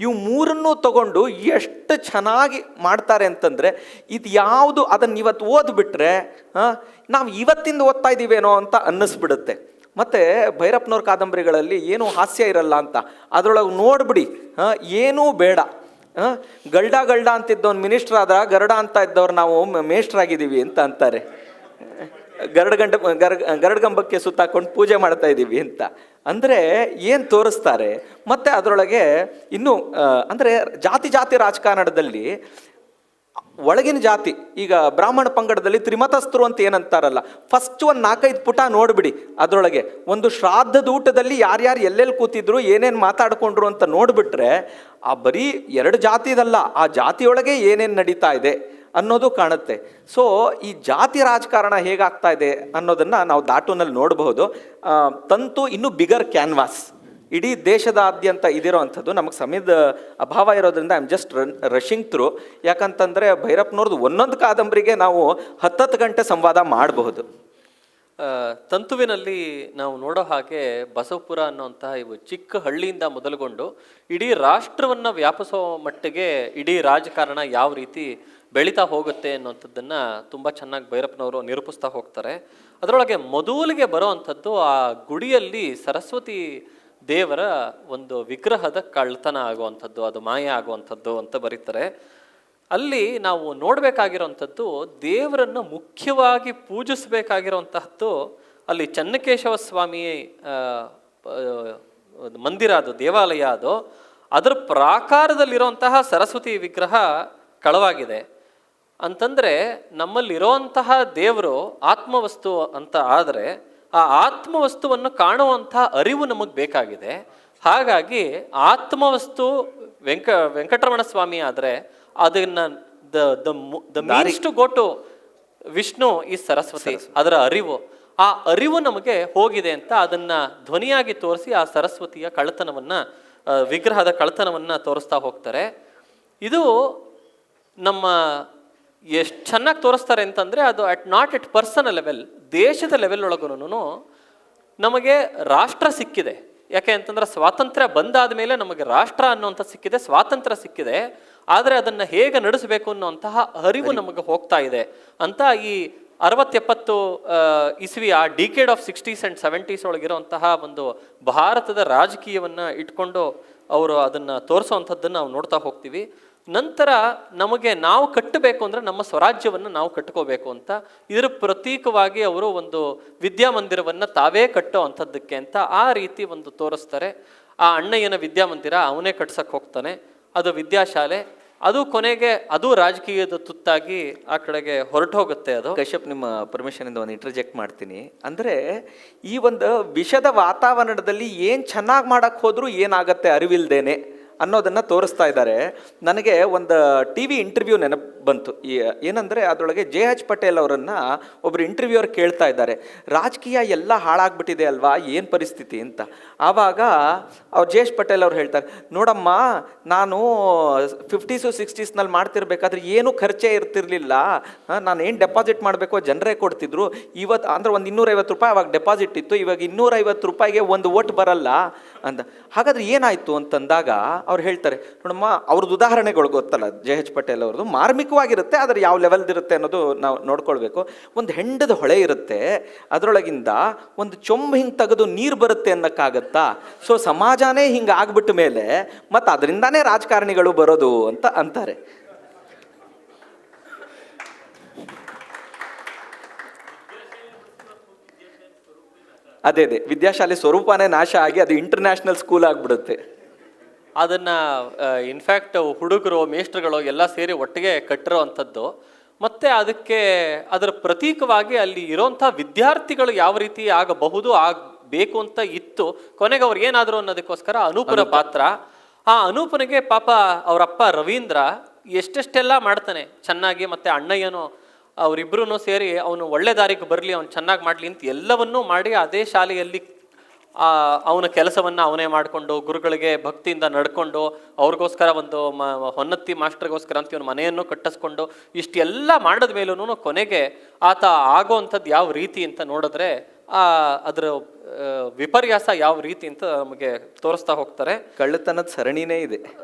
ಇವು ಮೂರನ್ನೂ ತಗೊಂಡು ಎಷ್ಟು ಚೆನ್ನಾಗಿ ಮಾಡ್ತಾರೆ ಅಂತಂದರೆ, ಇದು ಯಾವುದು ಅದನ್ನು ಇವತ್ತು ಓದ್ಬಿಟ್ರೆ ನಾವು ಇವತ್ತಿಂದ ಓದ್ತಾ ಇದ್ದೀವೇನೋ ಅಂತ ಅನ್ನಿಸ್ಬಿಡುತ್ತೆ. ಮತ್ತು ಭೈರಪ್ಪನವ್ರ ಕಾದಂಬರಿಗಳಲ್ಲಿ ಏನೂ ಹಾಸ್ಯ ಇರಲ್ಲ ಅಂತ, ಅದರೊಳಗೆ ನೋಡ್ಬಿಡಿ, ಏನೂ ಬೇಡ, ಗಲ್ಡ ಗಲ್ಡ ಅಂತಿದ್ದವನು ಮಿನಿಸ್ಟರ್ ಆದ, ಗರುಡ ಅಂತ ಇದ್ದವ್ರು ನಾವು ಮೇಷ್ಟ್ರಾಗಿದ್ದೀವಿ ಅಂತ ಅಂತಾರೆ. ಗರಡ್ಗಂಬಕ್ಕೆ ಸುತ್ತಾಕೊಂಡು ಪೂಜೆ ಮಾಡ್ತಾ ಇದ್ದೀವಿ ಅಂತ. ಅಂದರೆ ಏನು ತೋರಿಸ್ತಾರೆ. ಮತ್ತು ಅದರೊಳಗೆ ಇನ್ನೂ ಅಂದರೆ ಜಾತಿ ಜಾತಿ ರಾಜಕಾರಣದಲ್ಲಿ ಒಳಗಿನ ಜಾತಿ, ಈಗ ಬ್ರಾಹ್ಮಣ ಪಂಗಡದಲ್ಲಿ ತ್ರಿಮತಸ್ಥರು ಅಂತ ಏನಂತಾರಲ್ಲ, ಫಸ್ಟ್ ಒಂದು 4-5 ಪುಟ ನೋಡಿಬಿಡಿ. ಅದರೊಳಗೆ ಒಂದು ಶ್ರಾದ್ದದ ಊಟದಲ್ಲಿ ಯಾರ್ಯಾರು ಎಲ್ಲೆಲ್ಲಿ ಕೂತಿದ್ರು, ಏನೇನು ಮಾತಾಡಿಕೊಂಡ್ರು ಅಂತ ನೋಡಿಬಿಟ್ರೆ ಆ ಬರೀ 2 ಜಾತಿದಲ್ಲ, ಆ ಜಾತಿಯೊಳಗೆ ಏನೇನು ನಡೀತಾ ಇದೆ ಅನ್ನೋದು ಕಾಣುತ್ತೆ. ಸೊ ಈ ಜಾತಿ ರಾಜಕಾರಣ ಹೇಗಾಗ್ತಾ ಇದೆ ಅನ್ನೋದನ್ನು ನಾವು ದಾಟುನಲ್ಲಿ ನೋಡಬಹುದು. ತಂತು ಇನ್ನೂ ಬಿಗರ್ ಕ್ಯಾನ್ವಾಸ್ ಇಡೀ ದೇಶದಾದ್ಯಂತ ಇದಿರೋ ಅಂಥದ್ದು. ನಮಗೆ ಸಮಯದ ಅಭಾವ ಇರೋದ್ರಿಂದ I am just rushing through. ಯಾಕಂತಂದರೆ ಭೈರಪ್ಪನವ್ರದ್ದು ಒಂದೊಂದು ಕಾದಂಬರಿಗೆ ನಾವು 10 ಗಂಟೆ ಸಂವಾದ ಮಾಡಬಹುದು. ತಂತುವಿನಲ್ಲಿ ನಾವು ನೋಡೋ ಹಾಗೆ ಬಸವಪುರ ಅನ್ನುವಂತಹ ಇವು ಚಿಕ್ಕ ಹಳ್ಳಿಯಿಂದ ಮೊದಲುಗೊಂಡು ಇಡೀ ರಾಷ್ಟ್ರವನ್ನು ವ್ಯಾಪಿಸೋ ಮಟ್ಟಿಗೆ ಇಡೀ ರಾಜಕಾರಣ ಯಾವ ರೀತಿ ಬೆಳೀತಾ ಹೋಗುತ್ತೆ ಅನ್ನುವಂಥದ್ದನ್ನು ತುಂಬ ಚೆನ್ನಾಗಿ ಭೈರಪ್ಪನವರು ನಿರೂಪಿಸ್ತಾ ಹೋಗ್ತಾರೆ. ಅದರೊಳಗೆ ಮೊದಲಿಗೆ ಬರೋ ಅಂಥದ್ದು ಆ ಗುಡಿಯಲ್ಲಿ ಸರಸ್ವತಿ ದೇವರ ಒಂದು ವಿಗ್ರಹದ ಕಳ್ತನ ಆಗುವಂಥದ್ದು, ಅದು ಮಾಯ ಆಗುವಂಥದ್ದು ಅಂತ ಬರೀತಾರೆ. ಅಲ್ಲಿ ನಾವು ನೋಡಬೇಕಾಗಿರೋವಂಥದ್ದು ದೇವರನ್ನು ಮುಖ್ಯವಾಗಿ ಪೂಜಿಸಬೇಕಾಗಿರೋಂತಹದ್ದು ಅಲ್ಲಿ ಚೆನ್ನಕೇಶವ ಸ್ವಾಮಿ ಮಂದಿರ, ಅದು ದೇವಾಲಯ, ಅದು ಅದರ ಪ್ರಾಕಾರದಲ್ಲಿರುವಂತಹ ಸರಸ್ವತಿ ವಿಗ್ರಹ ಕಳವಾಗಿದೆ ಅಂತಂದರೆ ನಮ್ಮಲ್ಲಿರೋಂತಹ ದೇವರು ಆತ್ಮವಸ್ತು ಅಂತ ಆದರೆ ಆ ಆತ್ಮವಸ್ತುವನ್ನು ಕಾಣುವಂಥ ಅರಿವು ನಮಗೆ ಬೇಕಾಗಿದೆ. ಹಾಗಾಗಿ ಆತ್ಮವಸ್ತು ವೆಂಕಟರಮಣ ಸ್ವಾಮಿ ಆದರೆ ಅದನ್ನು the means to go to Vishnu ಈ ಸರಸ್ವತಿ, ಅದರ ಅರಿವು, ಆ ಅರಿವು ನಮಗೆ ಹೋಗಿದೆ ಅಂತ ಅದನ್ನು ಧ್ವನಿಯಾಗಿ ತೋರಿಸಿ ಆ ಸರಸ್ವತಿಯ ಕಳ್ಳತನವನ್ನು, ವಿಗ್ರಹದ ಕಳ್ಳತನವನ್ನು ತೋರಿಸ್ತಾ ಹೋಗ್ತಾರೆ. ಇದು ನಮ್ಮ ಎಷ್ಟು ಚೆನ್ನಾಗಿ ತೋರಿಸ್ತಾರೆ ಅಂತಂದರೆ ಅದು ನಾಟ್ ಎಟ್ ಪರ್ಸನಲ್ ಲೆವೆಲ್, ದೇಶದ ಲೆವೆಲ್ ಒಳಗೂ ನಮಗೆ ರಾಷ್ಟ್ರ ಸಿಕ್ಕಿದೆ. ಯಾಕೆ ಅಂತಂದ್ರೆ ಸ್ವಾತಂತ್ರ್ಯ ಬಂದಾದ ಮೇಲೆ ನಮಗೆ ರಾಷ್ಟ್ರ ಅನ್ನುವಂಥ ಸಿಕ್ಕಿದೆ, ಸ್ವಾತಂತ್ರ್ಯ ಸಿಕ್ಕಿದೆ. ಆದರೆ ಅದನ್ನು ಹೇಗೆ ನಡೆಸಬೇಕು ಅನ್ನುವಂತಹ ಅರಿವು ನಮಗೆ ಹೋಗ್ತಾ ಇದೆ ಅಂತ ಈ 60-70 ಇಸ್ವಿ, ಆ decade of 60s and 70s ಒಳಗಿರುವಂತಹ ಒಂದು ಭಾರತದ ರಾಜಕೀಯವನ್ನು ಇಟ್ಕೊಂಡು ಅವರು ಅದನ್ನು ತೋರಿಸೋವಂಥದ್ದನ್ನು ನಾವು ನೋಡ್ತಾ ಹೋಗ್ತೀವಿ. ನಂತರ ನಮಗೆ ನಾವು ಕಟ್ಟಬೇಕು ಅಂದರೆ ನಮ್ಮ ಸ್ವರಾಜ್ಯವನ್ನು ನಾವು ಕಟ್ಕೋಬೇಕು ಅಂತ ಇದರ ಪ್ರತೀಕವಾಗಿ ಅವರು ಒಂದು ವಿದ್ಯಾಮಂದಿರವನ್ನು ತಾವೇ ಕಟ್ಟೋ ಅಂಥದ್ದಕ್ಕೆ ಅಂತ ಆ ರೀತಿ ಒಂದು ತೋರಿಸ್ತಾರೆ. ಆ ಅಣ್ಣಯ್ಯನ ವಿದ್ಯಾಮಂದಿರ ಅವನೇ ಕಟ್ಸಕ್ಕೆ ಹೋಗ್ತಾನೆ, ಅದು ವಿದ್ಯಾಶಾಲೆ, ಅದು ಕೊನೆಗೆ ಅದು ರಾಜಕೀಯದ ತುತ್ತಾಗಿ ಆ ಕಡೆಗೆ ಹೊರಟು ಹೋಗುತ್ತೆ. ಅದು ಕಶ್ಯಪ್, ನಿಮ್ಮ ಪರ್ಮಿಷನಿಂದ ಒಂದು ಇಂಟರ್ಜೆಕ್ಟ್ ಮಾಡ್ತೀನಿ. ಅಂದರೆ ಈ ಒಂದು ವಿಷದ ವಾತಾವರಣದಲ್ಲಿ ಏನು ಚೆನ್ನಾಗಿ ಮಾಡೋಕ್ಕೆ ಹೋದರೂ ಏನಾಗತ್ತೆ ಅರಿವಿಲ್ದೇನೆ ಅನ್ನೋದನ್ನು ತೋರಿಸ್ತಾ ಇದ್ದಾರೆ. ನನಗೆ ಒಂದು ಟಿ ವಿ ಇಂಟರ್ವ್ಯೂ ನೆನಪು ಬಂತು. ಏನಂದರೆ ಅದರೊಳಗೆ JH ಪಟೇಲ್ ಅವರನ್ನು ಒಬ್ಬರು ಇಂಟರ್ವ್ಯೂವರ್ ಕೇಳ್ತಾ ಇದ್ದಾರೆ, ರಾಜಕೀಯ ಎಲ್ಲ ಹಾಳಾಗ್ಬಿಟ್ಟಿದೆ ಅಲ್ವಾ, ಏನು ಪರಿಸ್ಥಿತಿ ಅಂತ. ಆವಾಗ ಅವ್ರು JH ಪಟೇಲ್ ಅವ್ರು ಹೇಳ್ತಾರೆ, ನೋಡಮ್ಮ, ನಾನು 50s 60s ಮಾಡ್ತಿರ್ಬೇಕಾದ್ರೆ ಏನೂ ಖರ್ಚೇ ಇರ್ತಿರ್ಲಿಲ್ಲ, ನಾನು ಏನು ಡೆಪಾಸಿಟ್ ಮಾಡಬೇಕೋ ಜನರೇ ಕೊಡ್ತಿದ್ರು. ಇವತ್ತು ಅಂದರೆ ಒಂದು 250 ರೂಪಾಯಿ ಅವಾಗ ಡೆಪಾಸಿಟ್ ಇತ್ತು, ಇವಾಗ 250 ರೂಪಾಯಿಗೆ ಒಂದು ಓಟ್ ಬರಲ್ಲ ಅಂತ. ಹಾಗಾದ್ರೆ ಏನಾಯಿತು ಅಂತಂದಾಗ ಅವ್ರು ಹೇಳ್ತಾರೆ, ನೋಡಮ್ಮ, ಅವ್ರದ್ದು ಉದಾಹರಣೆಗಳು ಗೊತ್ತಲ್ಲ JH ಪಟೇಲ್ ಅವ್ರದ್ದು, ಮಾರ್ಮಿಕವಾಗಿರುತ್ತೆ, ಆದರೆ ಯಾವ ಲೆವೆಲ್ದಿರುತ್ತೆ ಅನ್ನೋದು ನಾವು ನೋಡ್ಕೊಳ್ಬೇಕು. ಒಂದು ಹೆಂಡದ ಹೊಳೆ ಇರುತ್ತೆ, ಅದರೊಳಗಿಂದ ಒಂದು ಚೊಂಬು ಹಿಂಗೆ ತೆಗೆದು ನೀರು ಬರುತ್ತೆ ಅನ್ನೋಕ್ಕಾಗತ್ತಾ? ಸೊ ಸಮಾಜನೇ ಹಿಂಗೆ ಆಗ್ಬಿಟ್ಟ ಮೇಲೆ ಮತ್ತು ಅದರಿಂದಾನೇ ರಾಜಕಾರಣಿಗಳು ಬರೋದು ಅಂತ ಅಂತಾರೆ. ಅದೇ ವಿದ್ಯಾಶಾಲೆ ಸ್ವರೂಪನೇ ನಾಶ ಆಗಿ ಅದು ಇಂಟರ್ನ್ಯಾಷನಲ್ ಸ್ಕೂಲ್ ಆಗಿಬಿಡುತ್ತೆ. ಅದನ್ನು ಇನ್ಫ್ಯಾಕ್ಟ್ ಹುಡುಗರು, ಮೇಷ್ಟ್ರುಗಳು ಎಲ್ಲ ಸೇರಿ ಒಟ್ಟಿಗೆ ಕಟ್ಟಿರೋ ಅಂಥದ್ದು. ಮತ್ತು ಅದಕ್ಕೆ ಅದರ ಪ್ರತೀಕವಾಗಿ ಅಲ್ಲಿ ಇರೋಂಥ ವಿದ್ಯಾರ್ಥಿಗಳು ಯಾವ ರೀತಿ ಆಗಬಹುದು, ಆಗಬೇಕು ಅಂತ ಇತ್ತು. ಕೊನೆಗೆ ಅವ್ರು ಏನಾದರೂ ಅನ್ನೋದಕ್ಕೋಸ್ಕರ ಅನೂಪನ ಪಾತ್ರ. ಆ ಅನೂಪನಿಗೆ ಪಾಪ ಅವರಪ್ಪ ರವೀಂದ್ರ ಎಷ್ಟೆಷ್ಟೆಲ್ಲ ಮಾಡ್ತಾನೆ ಚೆನ್ನಾಗಿ, ಮತ್ತು ಅಣ್ಣಯ್ಯನು ಅವರಿಬ್ಬರೂ ಸೇರಿ ಅವನು ಒಳ್ಳೆ ದಾರಿಗೆ ಬರಲಿ, ಅವ್ನು ಚೆನ್ನಾಗಿ ಮಾಡಲಿ ಅಂತ ಎಲ್ಲವನ್ನೂ ಮಾಡಿ ಅದೇ ಶಾಲೆಯಲ್ಲಿ ಅವನ ಕೆಲಸವನ್ನು ಅವನೇ ಮಾಡಿಕೊಂಡು ಗುರುಗಳಿಗೆ ಭಕ್ತಿಯಿಂದ ನಡ್ಕೊಂಡು ಅವ್ರಿಗೋಸ್ಕರ ಒಂದು ಹೊನ್ನತ್ತಿ ಮಾಸ್ಟರ್ಗೋಸ್ಕರ ಅಂತ ಇವನು ಮನೆಯನ್ನು ಕಟ್ಟಿಸ್ಕೊಂಡು ಇಷ್ಟೆಲ್ಲ ಮಾಡಿದ ಮೇಲೂ ಕೊನೆಗೆ ಆತ ಆಗೋ ಅಂಥದ್ದು ಯಾವ ರೀತಿ ಅಂತ ನೋಡಿದ್ರೆ ಅದರ ವಿಪರ್ಯಾಸ ಯಾವ ರೀತಿ ಅಂತ ನಮಗೆ ತೋರಿಸ್ತಾ ಹೋಗ್ತಾರೆ. ಕಳ್ಳತನದ ಸರಣಿನೇ ಇದೆ,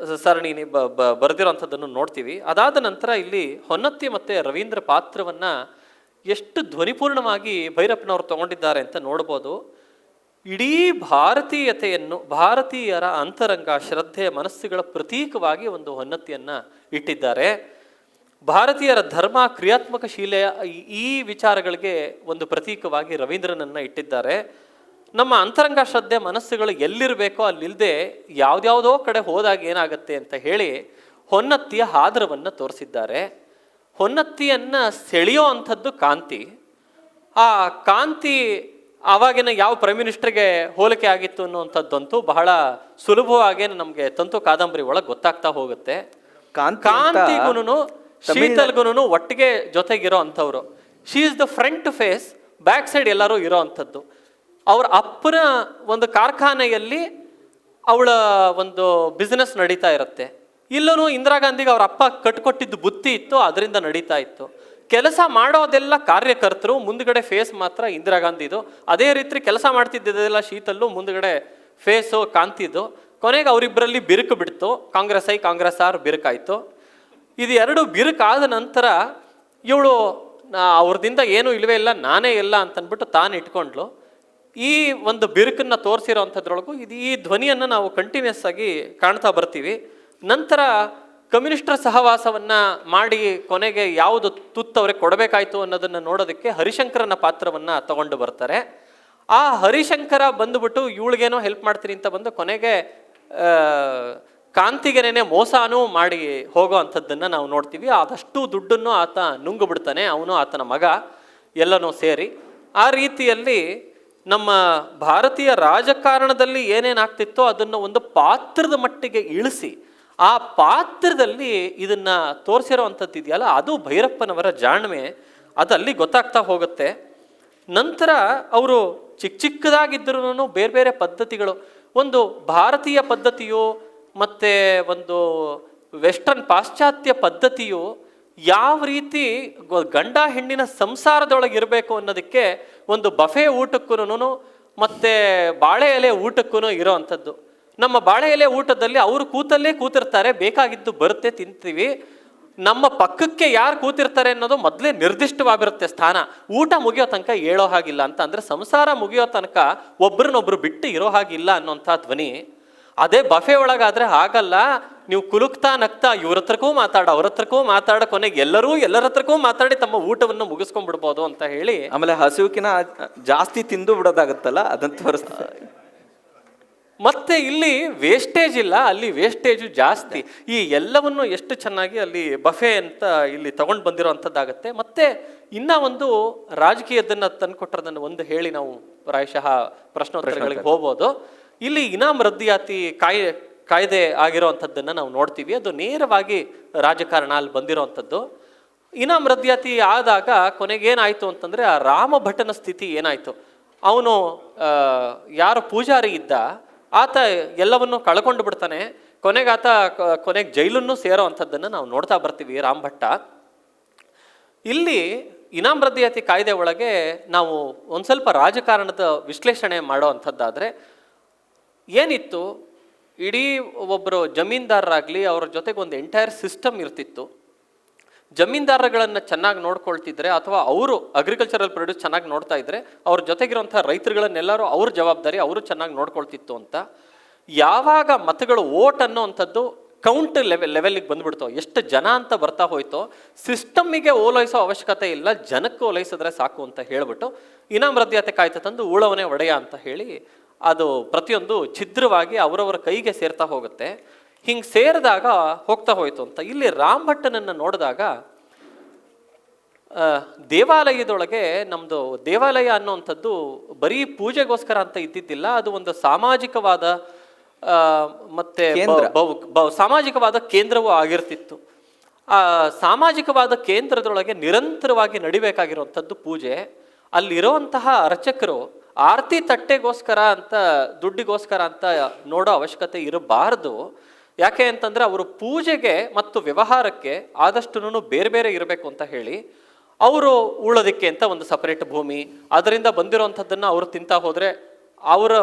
ಸರಣಿನೇ ಬರೆದಿರೋಂಥದ್ದನ್ನು ನೋಡ್ತೀವಿ. ಅದಾದ ನಂತರ ಇಲ್ಲಿ ಹೊನ್ನತ್ತಿ ಮತ್ತು ರವೀಂದ್ರ ಪಾತ್ರವನ್ನು ಎಷ್ಟು ಧ್ವನಿಪೂರ್ಣವಾಗಿ ಭೈರಪ್ಪನವರು ತಗೊಂಡಿದ್ದಾರೆ ಅಂತ ನೋಡ್ಬೋದು. ಇಡೀ ಭಾರತೀಯತೆಯನ್ನು, ಭಾರತೀಯರ ಅಂತರಂಗ ಶ್ರದ್ಧೆ ಮನಸ್ಸುಗಳ ಪ್ರತೀಕವಾಗಿ ಒಂದು ಹೊನ್ನತಿಯನ್ನು ಇಟ್ಟಿದ್ದಾರೆ. ಭಾರತೀಯರ ಧರ್ಮ ಕ್ರಿಯಾತ್ಮಕ ಶೀಲೆಯ ಈ ವಿಚಾರಗಳಿಗೆ ಒಂದು ಪ್ರತೀಕವಾಗಿ ರವೀಂದ್ರನನ್ನು ಇಟ್ಟಿದ್ದಾರೆ. ನಮ್ಮ ಅಂತರಂಗ ಶ್ರದ್ಧೆ ಮನಸ್ಸುಗಳು ಎಲ್ಲಿರಬೇಕೋ ಅಲ್ಲಿಲ್ಲದೆ ಯಾವುದ್ಯಾವುದೋ ಕಡೆ ಹೋದಾಗ ಏನಾಗುತ್ತೆ ಅಂತ ಹೇಳಿ ಹೊನ್ನತ್ತಿಯ ಆದರವನ್ನು ತೋರಿಸಿದ್ದಾರೆ. ಹೊನ್ನತ್ತಿಯನ್ನು ಸೆಳೆಯೋ ಅಂಥದ್ದು ಕಾಂತಿ. ಆ ಕಾಂತಿ ಆವಾಗಿನ ಯಾವ ಪ್ರೈಮ್ ಮಿನಿಸ್ಟರ್ಗೆ ಹೋಲಿಕೆ ಆಗಿತ್ತು ಅನ್ನುವಂಥದ್ದಂತೂ ಬಹಳ ಸುಲಭವಾಗಿ ನಮಗೆ ತಂತು ಕಾದಂಬರಿ ಒಳಗೆ ಗೊತ್ತಾಗ್ತಾ ಹೋಗುತ್ತೆ. ಕಾಂತಿಗೂ ಶೀತಲ್ಗುನು ಒಟ್ಟಿಗೆ ಜೊತೆಗಿರೋ ಅಂಥವ್ರು. She is the front face, back side ಎಲ್ಲರೂ ಇರೋ ಅಂಥದ್ದು. ಅವ್ರ ಅಪ್ಪನ ಒಂದು ಕಾರ್ಖಾನೆಯಲ್ಲಿ ಅವಳ ಒಂದು ಬಿಸ್ನೆಸ್ ನಡೀತಾ ಇರುತ್ತೆ. ಇಲ್ಲೂ ಇಂದಿರಾ ಗಾಂಧಿಗೆ ಅವ್ರ ಅಪ್ಪ ಕಟ್ಕೊಟ್ಟಿದ್ದು ಬುತ್ತಿ ಇತ್ತು, ಅದರಿಂದ ನಡೀತಾ ಇತ್ತು. ಕೆಲಸ ಮಾಡೋದೆಲ್ಲ ಕಾರ್ಯಕರ್ತರು, ಮುಂದ್ಗಡೆ ಫೇಸ್ ಮಾತ್ರ ಇಂದಿರಾ ಗಾಂಧಿದು. ಅದೇ ರೀತಿ ಕೆಲಸ ಮಾಡ್ತಿದ್ದೆಲ್ಲ ಶೀತಲ್ಲು, ಮುಂದ್ಗಡೆ ಫೇಸು ಕಾಂತಿದು. ಕೊನೆಗೆ ಅವರಿಬ್ಬರಲ್ಲಿ ಬಿರುಕು ಬಿಡ್ತು. ಕಾಂಗ್ರೆಸ್ ಐ ಕಾಂಗ್ರೆಸ್ ಆರ್ ಬಿರುಕಾಯ್ತು. ಇದು ಎರಡು ಬಿರುಕಾದ ನಂತರ ಇವಳು ಅವ್ರದಿಂದ ಏನೂ ಇಲ್ಲವೇ ಇಲ್ಲ, ನಾನೇ ಇಲ್ಲ ಅಂತನ್ಬಿಟ್ಟು ತಾನು ಇಟ್ಕೊಂಡ್ಲು. ಈ ಒಂದು ಬಿರುಕನ್ನು ತೋರಿಸಿರೋ ಅಂಥದ್ರೊಳಗೂ ಈ ಧ್ವನಿಯನ್ನು ನಾವು ಕಂಟಿನ್ಯೂಸ್ ಆಗಿ ಕಾಣ್ತಾ ಬರ್ತೀವಿ. ನಂತರ ಕಮ್ಯುನಿಸ್ಟರ ಸಹವಾಸವನ್ನು ಮಾಡಿ ಕೊನೆಗೆ ಯಾವುದು ತುತ್ತು ಅವ್ರಿಗೆ ಕೊಡಬೇಕಾಯ್ತು ಅನ್ನೋದನ್ನು ನೋಡೋದಕ್ಕೆ ಹರಿಶಂಕರನ ಪಾತ್ರವನ್ನು ತಗೊಂಡು ಬರ್ತಾರೆ. ಆ ಹರಿಶಂಕರ ಬಂದುಬಿಟ್ಟು ಇವಳಿಗೇನೋ ಹೆಲ್ಪ್ ಮಾಡ್ತೀನಿ ಅಂತ ಬಂದು ಕೊನೆಗೆ ಕಾಂತಿಗೆನೇ ಮೋಸನೂ ಮಾಡಿ ಹೋಗೋ ಅಂಥದ್ದನ್ನು ನಾವು ನೋಡ್ತೀವಿ. ಆದಷ್ಟು ದುಡ್ಡನ್ನು ಆತ ನುಂಗು ಬಿಡ್ತಾನೆ, ಅವನು ಆತನ ಮಗ ಎಲ್ಲನೂ ಸೇರಿ. ಆ ರೀತಿಯಲ್ಲಿ ನಮ್ಮ ಭಾರತೀಯ ರಾಜಕಾರಣದಲ್ಲಿ ಏನೇನಾಗ್ತಿತ್ತೋ ಅದನ್ನು ಒಂದು ಪಾತ್ರದ ಮಟ್ಟಿಗೆ ಇಳಿಸಿ ಆ ಪಾತ್ರದಲ್ಲಿ ಇದನ್ನ ತೋರಿಸಿರೋ ಅಂಥದ್ದು ಇದೆಯಲ್ಲ, ಅದು ಭೈರಪ್ಪನವರ ಜಾಣ್ಮೆ. ಅದು ಅಲ್ಲಿ ಗೊತ್ತಾಗ್ತಾ ಹೋಗುತ್ತೆ. ನಂತರ ಅವರು ಚಿಕ್ಕದಾಗಿದ್ದರೂ ಬೇರೆ ಬೇರೆ ಪದ್ಧತಿಗಳು, ಒಂದು ಭಾರತೀಯ ಪದ್ಧತಿಯು ಮತ್ತು ಒಂದು ವೆಸ್ಟರ್ನ್ ಪಾಶ್ಚಾತ್ಯ ಪದ್ಧತಿಯು ಯಾವ ರೀತಿ ಗಂಡ ಹೆಣ್ಣಿನ ಸಂಸಾರದೊಳಗೆ ಇರಬೇಕು ಅನ್ನೋದಕ್ಕೆ ಒಂದು ಬಫೆ ಊಟಕ್ಕೂ ಮತ್ತು ಬಾಳೆ ಎಲೆ ಊಟಕ್ಕೂ ಇರೋ ಅಂಥದ್ದು. ನಮ್ಮ ಬಾಳೆ ಎಲೆ ಊಟದಲ್ಲಿ ಅವರು ಕೂತಲ್ಲೇ ಕೂತಿರ್ತಾರೆ, ಬೇಕಾಗಿದ್ದು ಬರುತ್ತೆ, ತಿಂತೀವಿ. ನಮ್ಮ ಪಕ್ಕಕ್ಕೆ ಯಾರು ಕೂತಿರ್ತಾರೆ ಅನ್ನೋದು ಮೊದಲೇ ನಿರ್ದಿಷ್ಟವಾಗಿರುತ್ತೆ ಸ್ಥಾನ. ಊಟ ಮುಗಿಯೋ ತನಕ ಹೇಳೋ ಹಾಗಿಲ್ಲ ಅಂತ, ಅಂದರೆ ಸಂಸಾರ ಮುಗಿಯೋ ತನಕ ಒಬ್ರನ್ನೊಬ್ರು ಬಿಟ್ಟು ಇರೋ ಹಾಗಿಲ್ಲ ಅನ್ನೋಂಥ ಧ್ವನಿ. ಅದೇ ಬಫೆ ಒಳಗಾದ್ರೆ ಹಾಗಲ್ಲ, ನೀವು ಕುಲುಕ್ತಾ ನಗ್ತಾ ಇವ್ರ ಹತ್ರಕ್ಕೂ ಅವ್ರ ಹತ್ರಕ್ಕೂ ಮಾತಾಡ, ಕೊನೆಗೆ ಎಲ್ಲರ ಹತ್ರಕ್ಕೂ ಮಾತಾಡಿ ತಮ್ಮ ಊಟವನ್ನು ಮುಗಿಸ್ಕೊಂಡ್ಬಿಡ್ಬೋದು ಅಂತ ಹೇಳಿ. ಆಮೇಲೆ ಹಸುವಿನ ಜಾಸ್ತಿ ತಿಂದು ಬಿಡೋದಾಗುತ್ತಲ್ಲ, ಅದನ್ನ ತೋರಿಸ್ತಾರೆ. ಮತ್ತೆ ಇಲ್ಲಿ ವೇಸ್ಟೇಜ್ ಇಲ್ಲ, ಅಲ್ಲಿ ವೇಸ್ಟೇಜು ಜಾಸ್ತಿ. ಈ ಎಲ್ಲವನ್ನು ಎಷ್ಟು ಚೆನ್ನಾಗಿ ಅಲ್ಲಿ ಬಫೆ ಅಂತ ಇಲ್ಲಿ ತಗೊಂಡು ಬಂದಿರೋ ಅಂಥದ್ದಾಗತ್ತೆ. ಮತ್ತೆ ಇನ್ನ ಒಂದು ರಾಜಕೀಯದನ್ನ ತಂದುಕೊಟ್ಟರದನ್ನು ಒಂದು ಹೇಳಿ ನಾವು ಪ್ರಾಯಶಃ ಪ್ರಶ್ನೋತ್ತರಗಳಿಗೆ ಹೋಗ್ಬೋದು. ಇಲ್ಲಿ ಇನಾಮ್ ರದ್ದಿಯಾತಿ ಕಾಯ್ದೆ ಆಗಿರೋ ಅಂಥದ್ದನ್ನು ನಾವು ನೋಡ್ತೀವಿ. ಅದು ನೇರವಾಗಿ ರಾಜಕಾರಣ ಅಲ್ಲಿ ಬಂದಿರೋ ಅಂಥದ್ದು. ಇನಾಮ್ ರದ್ದಿಯಾತಿ ಆದಾಗ ಕೊನೆಗೇನಾಯಿತು ಅಂತಂದರೆ ಆ ರಾಮಭಟನ ಸ್ಥಿತಿ ಏನಾಯಿತು. ಅವನು ಯಾರು ಪೂಜಾರಿ ಇದ್ದ ಆತ ಎಲ್ಲವನ್ನು ಕಳ್ಕೊಂಡು ಬಿಡ್ತಾನೆ. ಕೊನೆಗೆ ಜೈಲನ್ನು ಸೇರೋ ಅಂಥದ್ದನ್ನು ನಾವು ನೋಡ್ತಾ ಬರ್ತೀವಿ ರಾಮಭಟ್ಟ. ಇಲ್ಲಿ ಇನಾಮ್ ರದ್ದಿಯಾತಿ ಕಾಯ್ದೆ ಒಳಗೆ ನಾವು ಒಂದು ಸ್ವಲ್ಪ ರಾಜಕಾರಣದ ವಿಶ್ಲೇಷಣೆ ಮಾಡೋ ಅಂಥದ್ದಾದರೆ ಏನಿತ್ತು, ಇಡೀ ಒಬ್ಬರು ಜಮೀನ್ದಾರರಾಗಲಿ ಅವ್ರ ಜೊತೆಗೆ ಒಂದು ಎಂಟೈರ್ ಸಿಸ್ಟಮ್ ಇರ್ತಿತ್ತು. ಜಮೀನ್ದಾರಗಳನ್ನು ಚೆನ್ನಾಗಿ ನೋಡ್ಕೊಳ್ತಿದ್ರೆ ಅಥವಾ ಅವರು ಅಗ್ರಿಕಲ್ಚರಲ್ ಪ್ರೊಡ್ಯೂಸ್ ಚೆನ್ನಾಗಿ ನೋಡ್ತಾ ಇದ್ರೆ ಅವ್ರ ಜೊತೆಗಿರೋಂಥ ರೈತರುಗಳನ್ನೆಲ್ಲರೂ ಅವ್ರ ಜವಾಬ್ದಾರಿ, ಅವರು ಚೆನ್ನಾಗಿ ನೋಡ್ಕೊಳ್ತಿತ್ತು ಅಂತ. ಯಾವಾಗ ಮತಗಳು ಓಟ್ ಅನ್ನೋ ಅಂಥದ್ದು ಕೌಂಟ್ ಲೆವೆಲ್ಗೆ ಬಂದ್ಬಿಡ್ತೋ, ಎಷ್ಟು ಜನ ಅಂತ ಬರ್ತಾ ಹೋಯ್ತೋ, ಸಿಸ್ಟಮ್ಮಿಗೆ ಓಲೈಸೋ ಅವಶ್ಯಕತೆ ಇಲ್ಲ, ಜನಕ್ಕೆ ಓಲೈಸಿದ್ರೆ ಸಾಕು ಅಂತ ಹೇಳ್ಬಿಟ್ಟು ಇನಾಮ್ ರದ್ದಿಯಾತಿ ಕಾಯ್ದೆ ತಂದು ಉಳವನೇ ಒಡೆಯ ಅಂತ ಹೇಳಿ ಅದು ಪ್ರತಿಯೊಂದು ಛಿದ್ರವಾಗಿ ಅವರವರ ಕೈಗೆ ಸೇರ್ತಾ ಹೋಗುತ್ತೆ. ಹಿಂಗೆ ಸೇರಿದಾಗ ಹೋಗ್ತಾ ಹೋಯ್ತು ಅಂತ. ಇಲ್ಲಿ ರಾಮಭಟ್ಟನನ್ನು ನೋಡಿದಾಗ ದೇವಾಲಯದೊಳಗೆ ನಮ್ಮದು ದೇವಾಲಯ ಅನ್ನೋವಂಥದ್ದು ಬರೀ ಪೂಜೆಗೋಸ್ಕರ ಅಂತ ಇದ್ದಿದ್ದಿಲ್ಲ, ಅದು ಒಂದು ಸಾಮಾಜಿಕವಾದ ಮತ್ತೆ ಸಾಮಾಜಿಕವಾದ ಕೇಂದ್ರವೂ ಆಗಿರ್ತಿತ್ತು. ಆ ಸಾಮಾಜಿಕವಾದ ಕೇಂದ್ರದೊಳಗೆ ನಿರಂತರವಾಗಿ ನಡಿಬೇಕಾಗಿರುವಂಥದ್ದು ಪೂಜೆ. ಅಲ್ಲಿರೋಂತಹ ಅರ್ಚಕರು ಆರತಿ ತಟ್ಟೆಗೋಸ್ಕರ ಅಂತ ದುಡ್ಡಿಗೋಸ್ಕರ ಅಂತ ನೋಡೋ ಅವಶ್ಯಕತೆ ಇರಬಾರ್ದು. ಯಾಕೆ ಅಂತಂದರೆ ಅವರು ಪೂಜೆಗೆ ಮತ್ತು ವ್ಯವಹಾರಕ್ಕೆ ಆದಷ್ಟು ಬೇರೆ ಬೇರೆ ಇರಬೇಕು ಅಂತ ಹೇಳಿ ಅವರು ಉಳೋದಕ್ಕೆ ಅಂತ ಒಂದು ಸಪರೇಟ್ ಭೂಮಿ, ಅದರಿಂದ ಬಂದಿರೋವಂಥದ್ದನ್ನು ಅವರು ತಿಂತಾ ಹೋದರೆ ಅವರ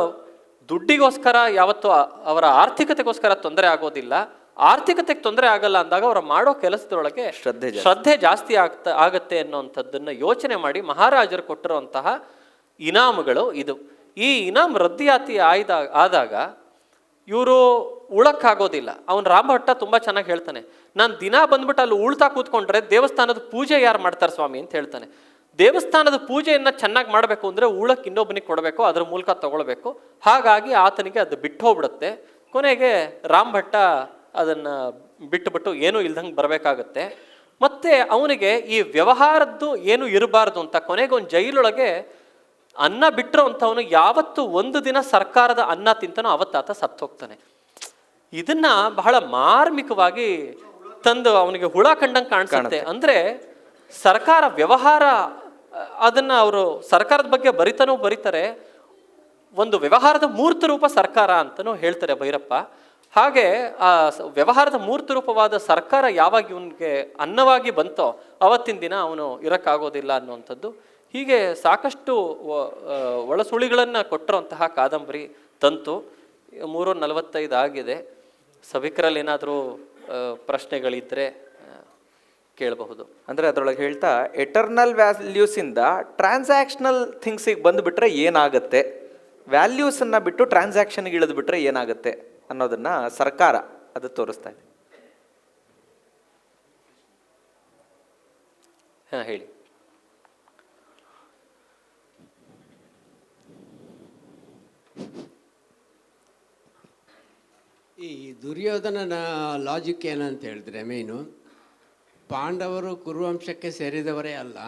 ದುಡ್ಡಿಗೋಸ್ಕರ ಯಾವತ್ತೂ ಅವರ ಆರ್ಥಿಕತೆಗೋಸ್ಕರ ತೊಂದರೆ ಆಗೋದಿಲ್ಲ. ಆರ್ಥಿಕತೆಗೆ ತೊಂದರೆ ಆಗಲ್ಲ ಅಂದಾಗ ಅವರ ಮಾಡೋ ಕೆಲಸದೊಳಗೆ ಶ್ರದ್ಧೆ ಜಾಸ್ತಿ ಆಗತ್ತೆ ಅನ್ನೋವಂಥದ್ದನ್ನು ಯೋಚನೆ ಮಾಡಿ ಮಹಾರಾಜರು ಕೊಟ್ಟಿರುವಂತಹ ಇನಾಮುಗಳು ಇದು. ಈ ಇನಾಮ್ ರದ್ದಿಯಾತಿ ಆದಾಗ ಇವರು ಉಳಕ್ಕಾಗೋದಿಲ್ಲ. ಅವನು ರಾಮಭಟ್ಟ ತುಂಬ ಚೆನ್ನಾಗಿ ಹೇಳ್ತಾನೆ, ನಾನು ದಿನ ಬಂದ್ಬಿಟ್ಟು ಅಲ್ಲಿ ಉಳ್ತಾ ಕೂತ್ಕೊಂಡ್ರೆ ದೇವಸ್ಥಾನದ ಪೂಜೆ ಯಾರು ಮಾಡ್ತಾರೆ ಸ್ವಾಮಿ ಅಂತ ಹೇಳ್ತಾನೆ. ದೇವಸ್ಥಾನದ ಪೂಜೆಯನ್ನು ಚೆನ್ನಾಗಿ ಮಾಡಬೇಕು ಅಂದರೆ ಉಳಕ್ಕೆ ಇನ್ನೊಬ್ಬನಿಗೆ ಕೊಡಬೇಕು, ಅದರ ಮೂಲಕ ತಗೊಳ್ಬೇಕು. ಹಾಗಾಗಿ ಆತನಿಗೆ ಅದು ಬಿಟ್ಟು ಹೋಗ್ಬಿಡುತ್ತೆ. ಕೊನೆಗೆ ರಾಮಭಟ್ಟ ಅದನ್ನು ಬಿಟ್ಟುಬಿಟ್ಟು ಏನೂ ಇಲ್ದಂಗೆ ಬರಬೇಕಾಗತ್ತೆ. ಮತ್ತು ಅವನಿಗೆ ಈ ವ್ಯವಹಾರದ್ದು ಏನು ಇರಬಾರ್ದು ಅಂತ ಕೊನೆಗೆ ಒಂದು ಜೈಲೊಳಗೆ ಅನ್ನ ಬಿಟ್ಟರು ಅಂತವನು ಯಾವತ್ತು ಒಂದು ದಿನ ಸರ್ಕಾರದ ಅನ್ನ ತಿಂತಾನೋ ಅವತ್ತಾತ ಸತ್ತು ಹೋಗ್ತಾನೆ. ಇದನ್ನ ಬಹಳ ಮಾರ್ಮಿಕವಾಗಿ ತಂದು ಅವನಿಗೆ ಹುಳ ಕಂಡಂಗೆ ಕಾಣಿಸುತ್ತೆ. ಅಂದರೆ ಸರ್ಕಾರ ವ್ಯವಹಾರ ಅದನ್ನು ಅವರು ಸರ್ಕಾರದ ಬಗ್ಗೆ ಬರಿತಾರೆ. ಒಂದು ವ್ಯವಹಾರದ ಮೂರ್ತ ರೂಪ ಸರ್ಕಾರ ಅಂತಲೂ ಹೇಳ್ತಾರೆ ಭೈರಪ್ಪ. ಹಾಗೆ ಆ ವ್ಯವಹಾರದ ಮೂರ್ತ ರೂಪವಾದ ಸರ್ಕಾರ ಯಾವಾಗ ಇವನಿಗೆ ಅನ್ನವಾಗಿ ಬಂತೋ ಅವತ್ತಿನ ದಿನ ಅವನು ಇರೋಕ್ಕಾಗೋದಿಲ್ಲ ಅನ್ನುವಂಥದ್ದು. ಹೀಗೆ ಸಾಕಷ್ಟು ಒಳಸುಳಿಗಳನ್ನು ಕೊಟ್ಟಿರುವಂತಹ ಕಾದಂಬರಿ ತಂತು. 3:45 ಆಗಿದೆ. ಸಭಿಕರಲ್ಲಿ ಏನಾದರೂ ಪ್ರಶ್ನೆಗಳಿದ್ದರೆ ಕೇಳಬಹುದು. ಅಂದರೆ ಅದರೊಳಗೆ ಹೇಳ್ತಾ ಎಟರ್ನಲ್ ವ್ಯಾಲ್ಯೂಸಿಂದ ಟ್ರಾನ್ಸಾಕ್ಷನಲ್ ಥಿಂಗ್ಸಿಗೆ ಬಂದುಬಿಟ್ರೆ ಏನಾಗುತ್ತೆ, ವ್ಯಾಲ್ಯೂಸನ್ನು ಬಿಟ್ಟು ಟ್ರಾನ್ಸಾಕ್ಷನ್ಗೆ ಇಳಿದು ಬಿಟ್ರೆ ಏನಾಗುತ್ತೆ ಅನ್ನೋದನ್ನು ಸರ್ಕಾರ ಅದು ತೋರಿಸ್ತಾ ಇದೆ. ಹಾಂ, ಹೇಳಿ. ಈ ದುರ್ಯೋಧನನ ಲಾಜಿಕ್ ಏನಂತ ಹೇಳಿದ್ರೆ, ಮೇನು ಪಾಂಡವರು ಕುರುವಂಶಕ್ಕೆ ಸೇರಿದವರೇ ಅಲ್ಲ,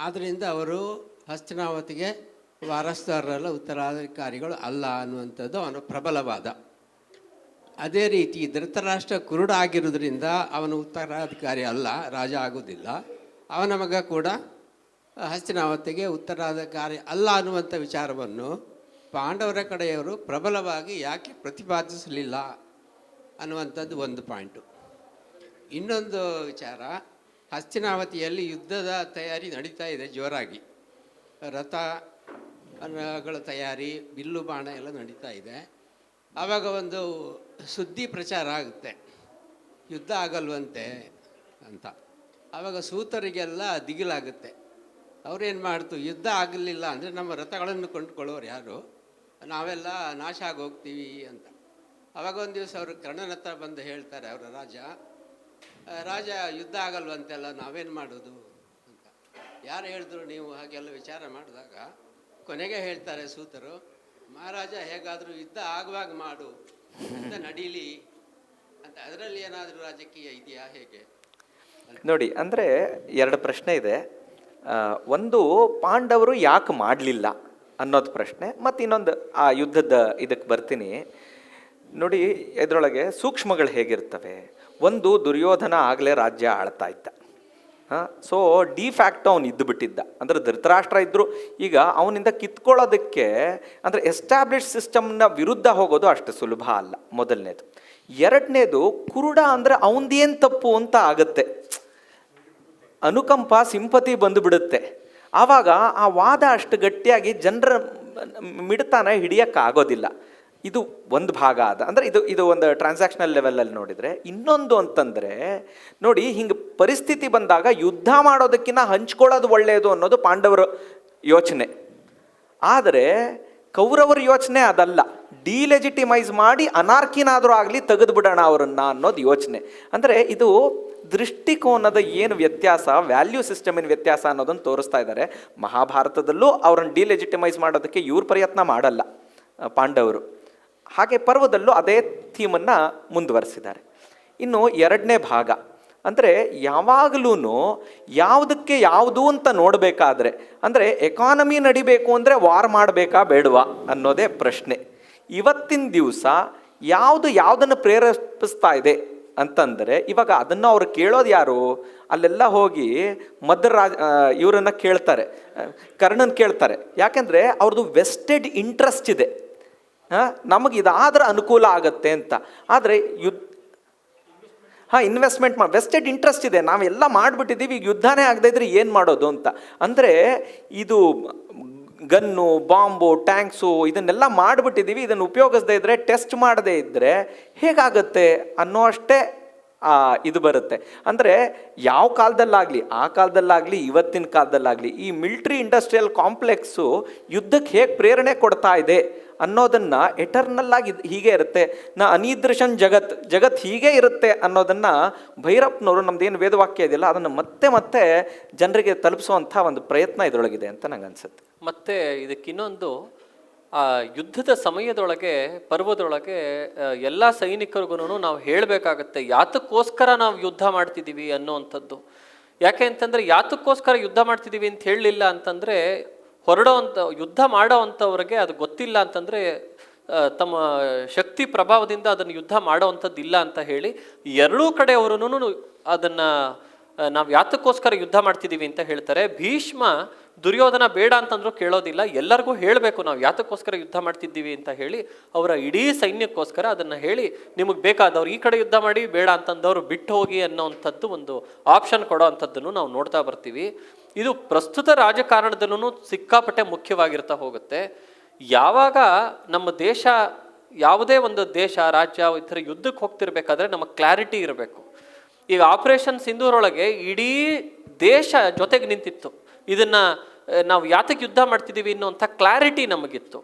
ಆದ್ದರಿಂದ ಅವರು ಹಸ್ತಿನಾವತಿಗೆ ವಾರಸ್ದಾರರಲ್ಲ, ಉತ್ತರಾಧಿಕಾರಿಗಳು ಅಲ್ಲ ಅನ್ನುವಂಥದ್ದು ಅವನ ಪ್ರಬಲವಾದ. ಅದೇ ರೀತಿ ಧೃತರಾಷ್ಟ್ರ ಕುರುಡ ಆಗಿರೋದ್ರಿಂದ ಅವನು ಉತ್ತರಾಧಿಕಾರಿ ಅಲ್ಲ, ರಾಜ ಆಗೋದಿಲ್ಲ. ಅವನ ಮಗ ಕೂಡ ಹಸ್ತಿನಾವತಿಗೆ ಉತ್ತರಾಧಿಕಾರಿ ಅಲ್ಲ ಅನ್ನುವಂಥ ವಿಚಾರವನ್ನು ಪಾಂಡವರ ಕಡೆಯವರು ಪ್ರಬಲವಾಗಿ ಯಾಕೆ ಪ್ರತಿಪಾದಿಸಲಿಲ್ಲ ಅನ್ನುವಂಥದ್ದು ಒಂದು ಪಾಯಿಂಟು. ಇನ್ನೊಂದು ವಿಚಾರ, ಹಸ್ತಿನಾವತಿಯಲ್ಲಿ ಯುದ್ಧದ ತಯಾರಿ ನಡೀತಾ ಇದೆ ಜೋರಾಗಿ. ರಥಗಳ ತಯಾರಿ, ಬಿಲ್ಲು ಬಾಣ ಎಲ್ಲ ನಡೀತಾ ಇದೆ. ಆವಾಗ ಒಂದು ಸುದ್ದಿ ಪ್ರಚಾರ ಆಗುತ್ತೆ, ಯುದ್ಧ ಆಗಲ್ವಂತೆ ಅಂತ. ಆವಾಗ ಸೂತರಿಗೆಲ್ಲ ದಿಗಿಲಾಗುತ್ತೆ. ಅವ್ರೇನು ಮಾಡ್ತು, ಯುದ್ಧ ಆಗಲಿಲ್ಲ ಅಂದರೆ ನಮ್ಮ ರಥಗಳನ್ನು ಕೊಂಡುಕೊಳ್ಳೋರು ಯಾರು, ನಾವೆಲ್ಲ ನಾಶ ಆಗೋಗ್ತೀವಿ ಅಂತ. ಆವಾಗ ಒಂದು ದಿವಸ ಅವರು ಕರ್ಣನ ಹತ್ರ ಬಂದು ಹೇಳ್ತಾರೆ, ಅವರ ರಾಜ ಯುದ್ಧ ಆಗಲ್ವಂತೆಲ್ಲ, ನಾವೇನು ಮಾಡೋದು ಅಂತ. ಯಾರು ಹೇಳಿದ್ರು ನೀವು ಹಾಗೆಲ್ಲ ವಿಚಾರ ಮಾಡಿದಾಗ ಕೊನೆಗೆ ಹೇಳ್ತಾರೆ ಸೂತರು, ಮಹಾರಾಜ ಹೇಗಾದರೂ ಯುದ್ಧ ಆಗುವಾಗ ಮಾಡು, ಯುದ್ಧ ನಡೀಲಿ ಅಂತ. ಅದರಲ್ಲಿ ಏನಾದರೂ ರಾಜಕೀಯ ಇದೆಯಾ ಹೇಗೆ ನೋಡಿ. ಅಂದರೆ 2 ಪ್ರಶ್ನೆ ಇದೆ. ಒಂದು, ಪಾಂಡವರು ಯಾಕೆ ಮಾಡಲಿಲ್ಲ ಅನ್ನೋದು ಪ್ರಶ್ನೆ, ಮತ್ತು ಇನ್ನೊಂದು ಆ ಯುದ್ಧದ ಇದಕ್ಕೆ ಬರ್ತೀನಿ ನೋಡಿ. ಇದರೊಳಗೆ ಸೂಕ್ಷ್ಮಗಳು ಹೇಗಿರ್ತವೆ. ಒಂದು, ದುರ್ಯೋಧನ ಆಗಲೇ ರಾಜ್ಯ ಆಳ್ತಾ ಇದ್ದ. ಸೊ ಡಿಫ್ಯಾಕ್ಟೋ ಅವನು ಇದ್ದು ಬಿಟ್ಟಿದ್ದ. ಅಂದರೆ ಧೃತರಾಷ್ಟ್ರ ಇದ್ದರು. ಈಗ ಅವನಿಂದ ಕಿತ್ಕೊಳ್ಳೋದಕ್ಕೆ ಅಂದರೆ ಎಸ್ಟಾಬ್ಲಿಷ್ ಸಿಸ್ಟಮ್ನ ವಿರುದ್ಧ ಹೋಗೋದು ಅಷ್ಟು ಸುಲಭ ಅಲ್ಲ, ಮೊದಲನೇದು. ಎರಡನೇದು, ಕುರುಡ ಅಂದರೆ ಅವನದೇನು ತಪ್ಪು ಅಂತ ಆಗುತ್ತೆ, ಅನುಕಂಪ ಸಿಂಪತಿ ಬಂದುಬಿಡುತ್ತೆ. ಆವಾಗ ಆ ವಾದ ಅಷ್ಟು ಗಟ್ಟಿಯಾಗಿ ಜನರ ಮಿಡ್ತಾನ ಹಿಡಿಯೋಕ್ಕಾಗೋದಿಲ್ಲ. ಇದು ಒಂದು ಭಾಗ ಆದ. ಅಂದರೆ ಇದು ಒಂದು ಟ್ರಾನ್ಸಾಕ್ಷನಲ್ ಲೆವೆಲಲ್ಲಿ ನೋಡಿದರೆ. ಇನ್ನೊಂದು ಅಂತಂದರೆ ನೋಡಿ, ಹಿಂಗೆ ಪರಿಸ್ಥಿತಿ ಬಂದಾಗ ಯುದ್ಧ ಮಾಡೋದಕ್ಕಿಂತ ಹಂಚ್ಕೊಳ್ಳೋದು ಒಳ್ಳೆಯದು ಅನ್ನೋದು ಪಾಂಡವರ ಯೋಚನೆ. ಆದರೆ ಕೌರವರ ಯೋಚನೆ ಅದಲ್ಲ. ಡಿಲೆಜಿಟಿಮೈಸ್ ಮಾಡಿ ಅನಾರ್ಕಿನಾದರೂ ಆಗಲಿ ತೆಗೆದು ಬಿಡೋಣ ಅವರನ್ನು ಅನ್ನೋದು ಯೋಚನೆ. ಅಂದರೆ ಇದು ದೃಷ್ಟಿಕೋನದ ಏನು ವ್ಯತ್ಯಾಸ, ವ್ಯಾಲ್ಯೂ ಸಿಸ್ಟಮಿನ ವ್ಯತ್ಯಾಸ ಅನ್ನೋದನ್ನು ತೋರಿಸ್ತಾ ಇದ್ದಾರೆ. ಮಹಾಭಾರತದಲ್ಲೂ ಅವ್ರನ್ನ ಡಿಲೆಜಿಟಿಮೈಸ್ ಮಾಡೋದಕ್ಕೆ ಇವ್ರ ಪ್ರಯತ್ನ ಮಾಡಲ್ಲ ಪಾಂಡವರು. ಹಾಗೆ ಪರ್ವದಲ್ಲೂ ಅದೇ ಥೀಮನ್ನು ಮುಂದುವರಿಸಿದ್ದಾರೆ. ಇನ್ನು 2ನೇ ಭಾಗ ಅಂದರೆ ಯಾವಾಗಲೂ ಯಾವುದಕ್ಕೆ ಯಾವುದು ಅಂತ ನೋಡಬೇಕಾದ್ರೆ, ಅಂದರೆ ಎಕಾನಮಿ ನಡಿಬೇಕು ಅಂದರೆ ವಾರ್ ಮಾಡಬೇಕಾ ಬೇಡವಾ ಅನ್ನೋದೇ ಪ್ರಶ್ನೆ. ಇವತ್ತಿನ ದಿವಸ ಯಾವುದನ್ನು ಪ್ರೇರೇಪಿಸ್ತಾ ಇದೆ ಅಂತಂದರೆ, ಇವಾಗ ಅದನ್ನು ಅವ್ರು ಕೇಳೋದು ಯಾರು? ಅಲ್ಲೆಲ್ಲ ಹೋಗಿ ಇವರನ್ನು ಕೇಳ್ತಾರೆ, ಕರ್ಣನ್ ಕೇಳ್ತಾರೆ. ಯಾಕೆಂದರೆ ಅವ್ರದ್ದು ವೆಸ್ಟೆಡ್ ಇಂಟ್ರೆಸ್ಟ್ ಇದೆ. ನಮಗೆ ಇದಾದ್ರೆ ಅನುಕೂಲ ಆಗತ್ತೆ ಅಂತ. ಆದರೆ ಇನ್ವೆಸ್ಟ್ಮೆಂಟ್ ವೆಸ್ಟೆಡ್ ಇಂಟ್ರೆಸ್ಟ್ ಇದೆ, ನಾವೆಲ್ಲ ಮಾಡಿಬಿಟ್ಟಿದ್ದೀವಿ, ಈಗ ಯುದ್ಧನೇ ಆಗದೇ ಇದ್ರೆ ಏನು ಮಾಡೋದು ಅಂತ. ಅಂದರೆ ಇದು ಗನ್ನು, ಬಾಂಬು, ಟ್ಯಾಂಕ್ಸು ಇದನ್ನೆಲ್ಲ ಮಾಡಿಬಿಟ್ಟಿದ್ದೀವಿ, ಇದನ್ನು ಉಪಯೋಗಿಸದೇ ಇದ್ದರೆ, ಟೆಸ್ಟ್ ಮಾಡದೇ ಇದ್ದರೆ ಹೇಗಾಗತ್ತೆ ಅನ್ನೋ ಅಷ್ಟೇ ಇದು ಬರುತ್ತೆ. ಅಂದರೆ ಯಾವ ಕಾಲದಲ್ಲಾಗಲಿ, ಆ ಕಾಲದಲ್ಲಾಗಲಿ ಇವತ್ತಿನ ಕಾಲದಲ್ಲಾಗಲಿ ಈ ಮಿಲ್ಟ್ರಿ ಇಂಡಸ್ಟ್ರಿಯಲ್ ಕಾಂಪ್ಲೆಕ್ಸು ಯುದ್ಧಕ್ಕೆ ಹೇಗೆ ಪ್ರೇರಣೆ ಕೊಡ್ತಾ ಇದೆ ಅನ್ನೋದನ್ನು ಎಟರ್ನಲ್ ಆಗಿ ಹೀಗೆ ಇರುತ್ತೆ, ಅನಿದೃಶನ್ ಜಗತ್ ಹೀಗೆ ಇರುತ್ತೆ ಅನ್ನೋದನ್ನು ಭೈರಪ್ಪನವರು ನಮ್ದೇನು ವೇದವಾಕ್ಯ ಇದೆಯಲ್ಲ ಅದನ್ನು ಮತ್ತೆ ಮತ್ತೆ ಜನರಿಗೆ ತಲುಪಿಸುವಂಥ ಒಂದು ಪ್ರಯತ್ನ ಇದರೊಳಗಿದೆ ಅಂತ ನಂಗೆ ಅನ್ಸುತ್ತೆ. ಮತ್ತು ಇದಕ್ಕಿನ್ನೊಂದು, ಆ ಯುದ್ಧದ ಸಮಯದೊಳಗೆ, ಪರ್ವದೊಳಗೆ ಎಲ್ಲ ಸೈನಿಕರಿಗೂ ನಾವು ಹೇಳಬೇಕಾಗತ್ತೆ ಯಾತಕ್ಕೋಸ್ಕರ ನಾವು ಯುದ್ಧ ಮಾಡ್ತಿದ್ದೀವಿ ಅನ್ನೋವಂಥದ್ದು. ಯಾಕೆ ಅಂತಂದರೆ ಯಾತಕ್ಕೋಸ್ಕರ ಯುದ್ಧ ಮಾಡ್ತಿದ್ದೀವಿ ಅಂತ ಹೇಳಲಿಲ್ಲ ಅಂತಂದರೆ ಯುದ್ಧ ಮಾಡೋ ಅಂಥವ್ರಿಗೆ ಅದು ಗೊತ್ತಿಲ್ಲ ಅಂತಂದರೆ ತಮ್ಮ ಶಕ್ತಿ ಪ್ರಭಾವದಿಂದ ಅದನ್ನು ಯುದ್ಧ ಮಾಡೋ ಅಂಥದ್ದು ಇಲ್ಲ ಅಂತ ಹೇಳಿ ಎರಡೂ ಕಡೆಯವರೂ ಅದನ್ನು ನಾವು ಯಾತಕ್ಕೋಸ್ಕರ ಯುದ್ಧ ಮಾಡ್ತಿದ್ದೀವಿ ಅಂತ ಹೇಳ್ತಾರೆ. ಭೀಷ್ಮ ದುರ್ಯೋಧನ ಬೇಡ ಅಂತಂದ್ರೂ ಕೇಳೋದಿಲ್ಲ, ಎಲ್ಲರಿಗೂ ಹೇಳಬೇಕು ನಾವು ಯಾತಕ್ಕೋಸ್ಕರ ಯುದ್ಧ ಮಾಡ್ತಿದ್ದೀವಿ ಅಂತ ಹೇಳಿ ಅವರ ಇಡೀ ಸೈನ್ಯಕ್ಕೋಸ್ಕರ ಅದನ್ನು ಹೇಳಿ ನಿಮಗೆ ಬೇಕಾದವ್ರು ಈ ಕಡೆ ಯುದ್ಧ ಮಾಡಿ, ಬೇಡ ಅಂತಂದವರು ಬಿಟ್ಟು ಹೋಗಿ ಅನ್ನೋವಂಥದ್ದು ಒಂದು ಆಪ್ಷನ್ ಕೊಡೋ ಅಂಥದ್ದನ್ನು ನಾವು ನೋಡ್ತಾ ಬರ್ತೀವಿ. ಇದು ಪ್ರಸ್ತುತ ರಾಜಕಾರಣದಲ್ಲೂ ಸಿಕ್ಕಾಪಟ್ಟೆ ಮುಖ್ಯವಾಗಿರ್ತಾ ಹೋಗುತ್ತೆ. ಯಾವಾಗ ನಮ್ಮ ದೇಶ, ಯಾವುದೇ ಒಂದು ದೇಶ, ರಾಜ್ಯ ಈ ಥರ ಯುದ್ಧಕ್ಕೆ ಹೋಗ್ತಿರ್ಬೇಕಾದ್ರೆ ನಮಗೆ ಕ್ಲಾರಿಟಿ ಇರಬೇಕು. ಈಗ ಆಪರೇಷನ್ ಸಿಂಧೂರೊಳಗೆ ಇಡೀ ದೇಶ ಜೊತೆಗೆ ನಿಂತಿತ್ತು, ಇದನ್ನು ನಾವು ಯಾತಕ್ಕೆ ಯುದ್ಧ ಮಾಡ್ತಿದ್ದೀವಿ ಅನ್ನೋಂಥ ಕ್ಲಾರಿಟಿ ನಮಗಿತ್ತು.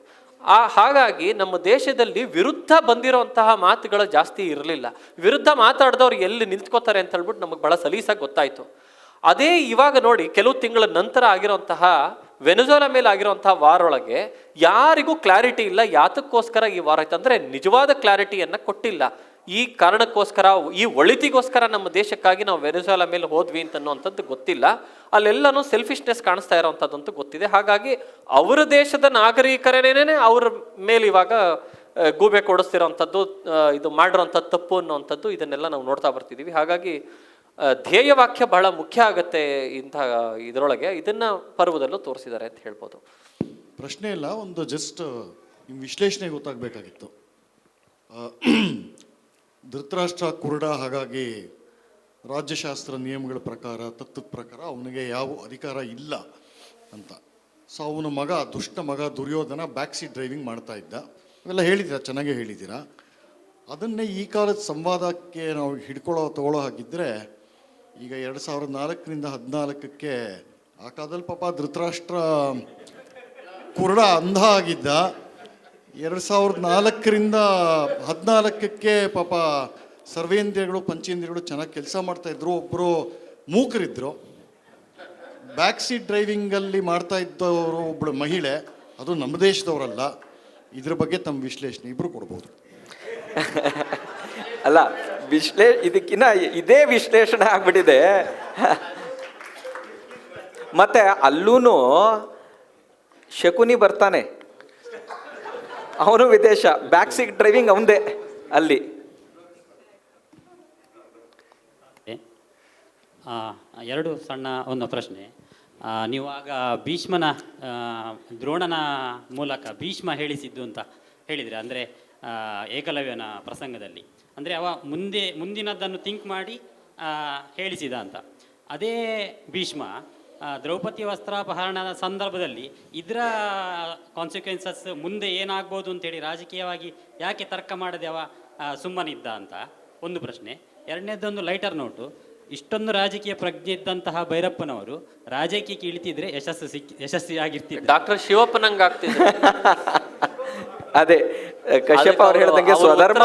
ಹಾಗಾಗಿ ನಮ್ಮ ದೇಶದಲ್ಲಿ ವಿರುದ್ಧ ಬಂದಿರೋಂತಹ ಮಾತುಗಳು ಜಾಸ್ತಿ ಇರಲಿಲ್ಲ. ವಿರುದ್ಧ ಮಾತಾಡಿದವ್ರು ಎಲ್ಲಿ ನಿಂತ್ಕೋತಾರೆ ಅಂತ ಹೇಳ್ಬಿಟ್ಟು ನಮಗೆ ಭಾಳ ಸಲೀಸಾಗಿ ಗೊತ್ತಾಯಿತು. ಅದೇ ಇವಾಗ ನೋಡಿ, ಕೆಲವು ತಿಂಗಳ ನಂತರ ಆಗಿರೋಂತಹ ವೆನೆಜುವೆಲಾ ಮೇಲೆ ಆಗಿರೋಂತಹ ವಾರೊಳಗೆ ಯಾರಿಗೂ ಕ್ಲಾರಿಟಿ ಇಲ್ಲ ಯಾತಕ್ಕೋಸ್ಕರ ಈ ವಾರ ಆಯ್ತು, ಅಂದರೆ ನಿಜವಾದ ಕ್ಲಾರಿಟಿಯನ್ನು ಕೊಟ್ಟಿಲ್ಲ. ಈ ಕಾರಣಕ್ಕೋಸ್ಕರ, ಈ ಒಳಿತಿಗೋಸ್ಕರ ನಮ್ಮ ದೇಶಕ್ಕಾಗಿ ನಾವು ವೆನೆಜುವೆಲಾ ಮೇಲೆ ಹೋದ್ವಿ ಅಂತನ್ನುವಂಥದ್ದು ಗೊತ್ತಿಲ್ಲ. ಅಲ್ಲೆಲ್ಲನೂ ಸೆಲ್ಫಿಶ್ನೆಸ್ ಕಾಣಿಸ್ತಾ ಇರೋವಂಥದ್ದಂತೂ ಗೊತ್ತಿದೆ. ಹಾಗಾಗಿ ಅವರ ದೇಶದ ನಾಗರಿಕರೇನೇ ಅವ್ರ ಮೇಲೆ ಇವಾಗ ಗೂಬೆ ಕೊಡಿಸ್ತಿರೋವಂಥದ್ದು, ಇದು ಮಾಡಿರೋಂಥದ್ದು ತಪ್ಪು ಅನ್ನೋವಂಥದ್ದು, ಇದನ್ನೆಲ್ಲ ನಾವು ನೋಡ್ತಾ ಬರ್ತಿದ್ದೀವಿ. ಹಾಗಾಗಿ ಧ್ಯೇಯವಾಕ್ಯ ಬಹಳ ಮುಖ್ಯ ಆಗುತ್ತೆ ಇಂಥ ಇದರೊಳಗೆ. ಇದನ್ನು ಪರ್ವದಲ್ಲೂ ತೋರಿಸಿದ್ದಾರೆ ಅಂತ ಹೇಳ್ಬೋದು. ಪ್ರಶ್ನೆ ಇಲ್ಲ, ಒಂದು ಜಸ್ಟ್ ನಿಮ್ಮ ವಿಶ್ಲೇಷಣೆ ಗೊತ್ತಾಗಬೇಕಾಗಿತ್ತು. ಧೃತರಾಷ್ಟ್ರ ಕುರುಡ, ಹಾಗಾಗಿ ರಾಜ್ಯಶಾಸ್ತ್ರ ನಿಯಮಗಳ ಪ್ರಕಾರ, ತತ್ವದ ಪ್ರಕಾರ ಅವನಿಗೆ ಯಾವ ಅಧಿಕಾರ ಇಲ್ಲ ಅಂತ. ಸೊ ಅವನ ಮಗ, ದುಷ್ಟ ಮಗ ದುರ್ಯೋಧನ ಬ್ಯಾಕ್ ಸೀಟ್ ಡ್ರೈವಿಂಗ್ ಮಾಡ್ತಾ ಇದ್ದ. ಅವೆಲ್ಲ ಹೇಳಿದ್ದೀರಾ, ಚೆನ್ನಾಗೇ ಹೇಳಿದ್ದೀರಾ. ಅದನ್ನೇ ಈ ಕಾಲದ ಸಂವಾದಕ್ಕೆ ನಾವು ತಗೊಳ್ಳೋ ಹಾಗಿದ್ದರೆ, ಈಗ 2004ರಿಂದ 2014ಕ್ಕೆ ಆ ಕಾಲದಲ್ಲಿ ಪಾಪ ಧೃತರಾಷ್ಟ್ರ ಕುರುಡ ಅಂಧ ಆಗಿದ್ದ. 2004ರಿಂದ 2014ಕ್ಕೆ ಪಾಪ ಸರ್ವೇಂದ್ರಿಯಗಳು, ಪಂಚೇಂದ್ರಿಯಗಳು ಚೆನ್ನಾಗಿ ಕೆಲಸ ಮಾಡ್ತಾಯಿದ್ರು. ಒಬ್ಬರು ಮೂಕರಿದ್ದರು. ಬ್ಯಾಕ್ ಸೀಟ್ ಡ್ರೈವಿಂಗಲ್ಲಿ ಮಾಡ್ತಾ ಇದ್ದವರು ಒಬ್ಬಳು ಮಹಿಳೆ, ಅದು ನಮ್ಮ ದೇಶದವರಲ್ಲ. ಇದ್ರ ಬಗ್ಗೆ ತಮ್ಮ ವಿಶ್ಲೇಷಣೆ ಇಬ್ಬರು ಕೊಡ್ಬೋದು. ಅಲ್ಲ, ಇದಕ್ಕಿನ್ನ ಇದೇ ವಿಶ್ಲೇಷಣೆ ಆಗ್ಬಿಟ್ಟಿದೆ. ಮತ್ತೆ ಅಲ್ಲೂ ಶಕುನಿ ಬರ್ತಾನೆ, ಅವನು ವಿದೇಶ, ಬ್ಯಾಕ್ ಸೀಟ್ ಡ್ರೈವಿಂಗ್ ಅವಂದೇ ಅಲ್ಲಿ. ಎರಡು ಸಣ್ಣ ಒಂದು ಪ್ರಶ್ನೆ. ನೀವು ಆಗ ಭೀಷ್ಮನ, ದ್ರೋಣನ ಮೂಲಕ ಭೀಷ್ಮ ಹೇಳಿಸಿದ್ದು ಅಂತ ಹೇಳಿದರೆ, ಅಂದರೆ ಏಕಲವ್ಯನ ಪ್ರಸಂಗದಲ್ಲಿ, ಅಂದರೆ ಅವ ಮುಂದಿನದನ್ನು ಥಿಂಕ್ ಮಾಡಿ ಹೇಳಿಸಿದ ಅಂತ. ಅದೇ ಭೀಷ್ಮ ದ್ರೌಪದಿ ವಸ್ತ್ರಾಪಹರಣದ ಸಂದರ್ಭದಲ್ಲಿ ಇದರ ಕಾನ್ಸಿಕ್ವೆನ್ಸಸ್ ಮುಂದೆ ಏನಾಗ್ಬೋದು ಅಂತೇಳಿ ರಾಜಕೀಯವಾಗಿ ಯಾಕೆ ತರ್ಕ ಮಾಡದೆ ಅವ ಸುಮ್ಮನಿದ್ದ ಅಂತ ಒಂದು ಪ್ರಶ್ನೆ. ಎರಡನೇದೊಂದು ಲೈಟರ್ ನೋಟು, ಇಷ್ಟೊಂದು ರಾಜಕೀಯ ಪ್ರಜ್ಞೆ ಇದ್ದಂತಹ ಭೈರಪ್ಪನವರು ರಾಜಕೀಯಕ್ಕೆ ಇಳಿತಿದ್ರೆ ಯಶಸ್ವಿಯಾಗಿರ್ತಿದ್ರು. ಡಾಕ್ಟರ್ ಶಿವಪ್ಪನಂಗೆ ಆಗ್ತಿದ್ರು. ಅದೇ ಕಶ್ಯಪ ಅವ್ರು ಹೇಳ್ದಂಗೆ ಸ್ವಧರ್ಮ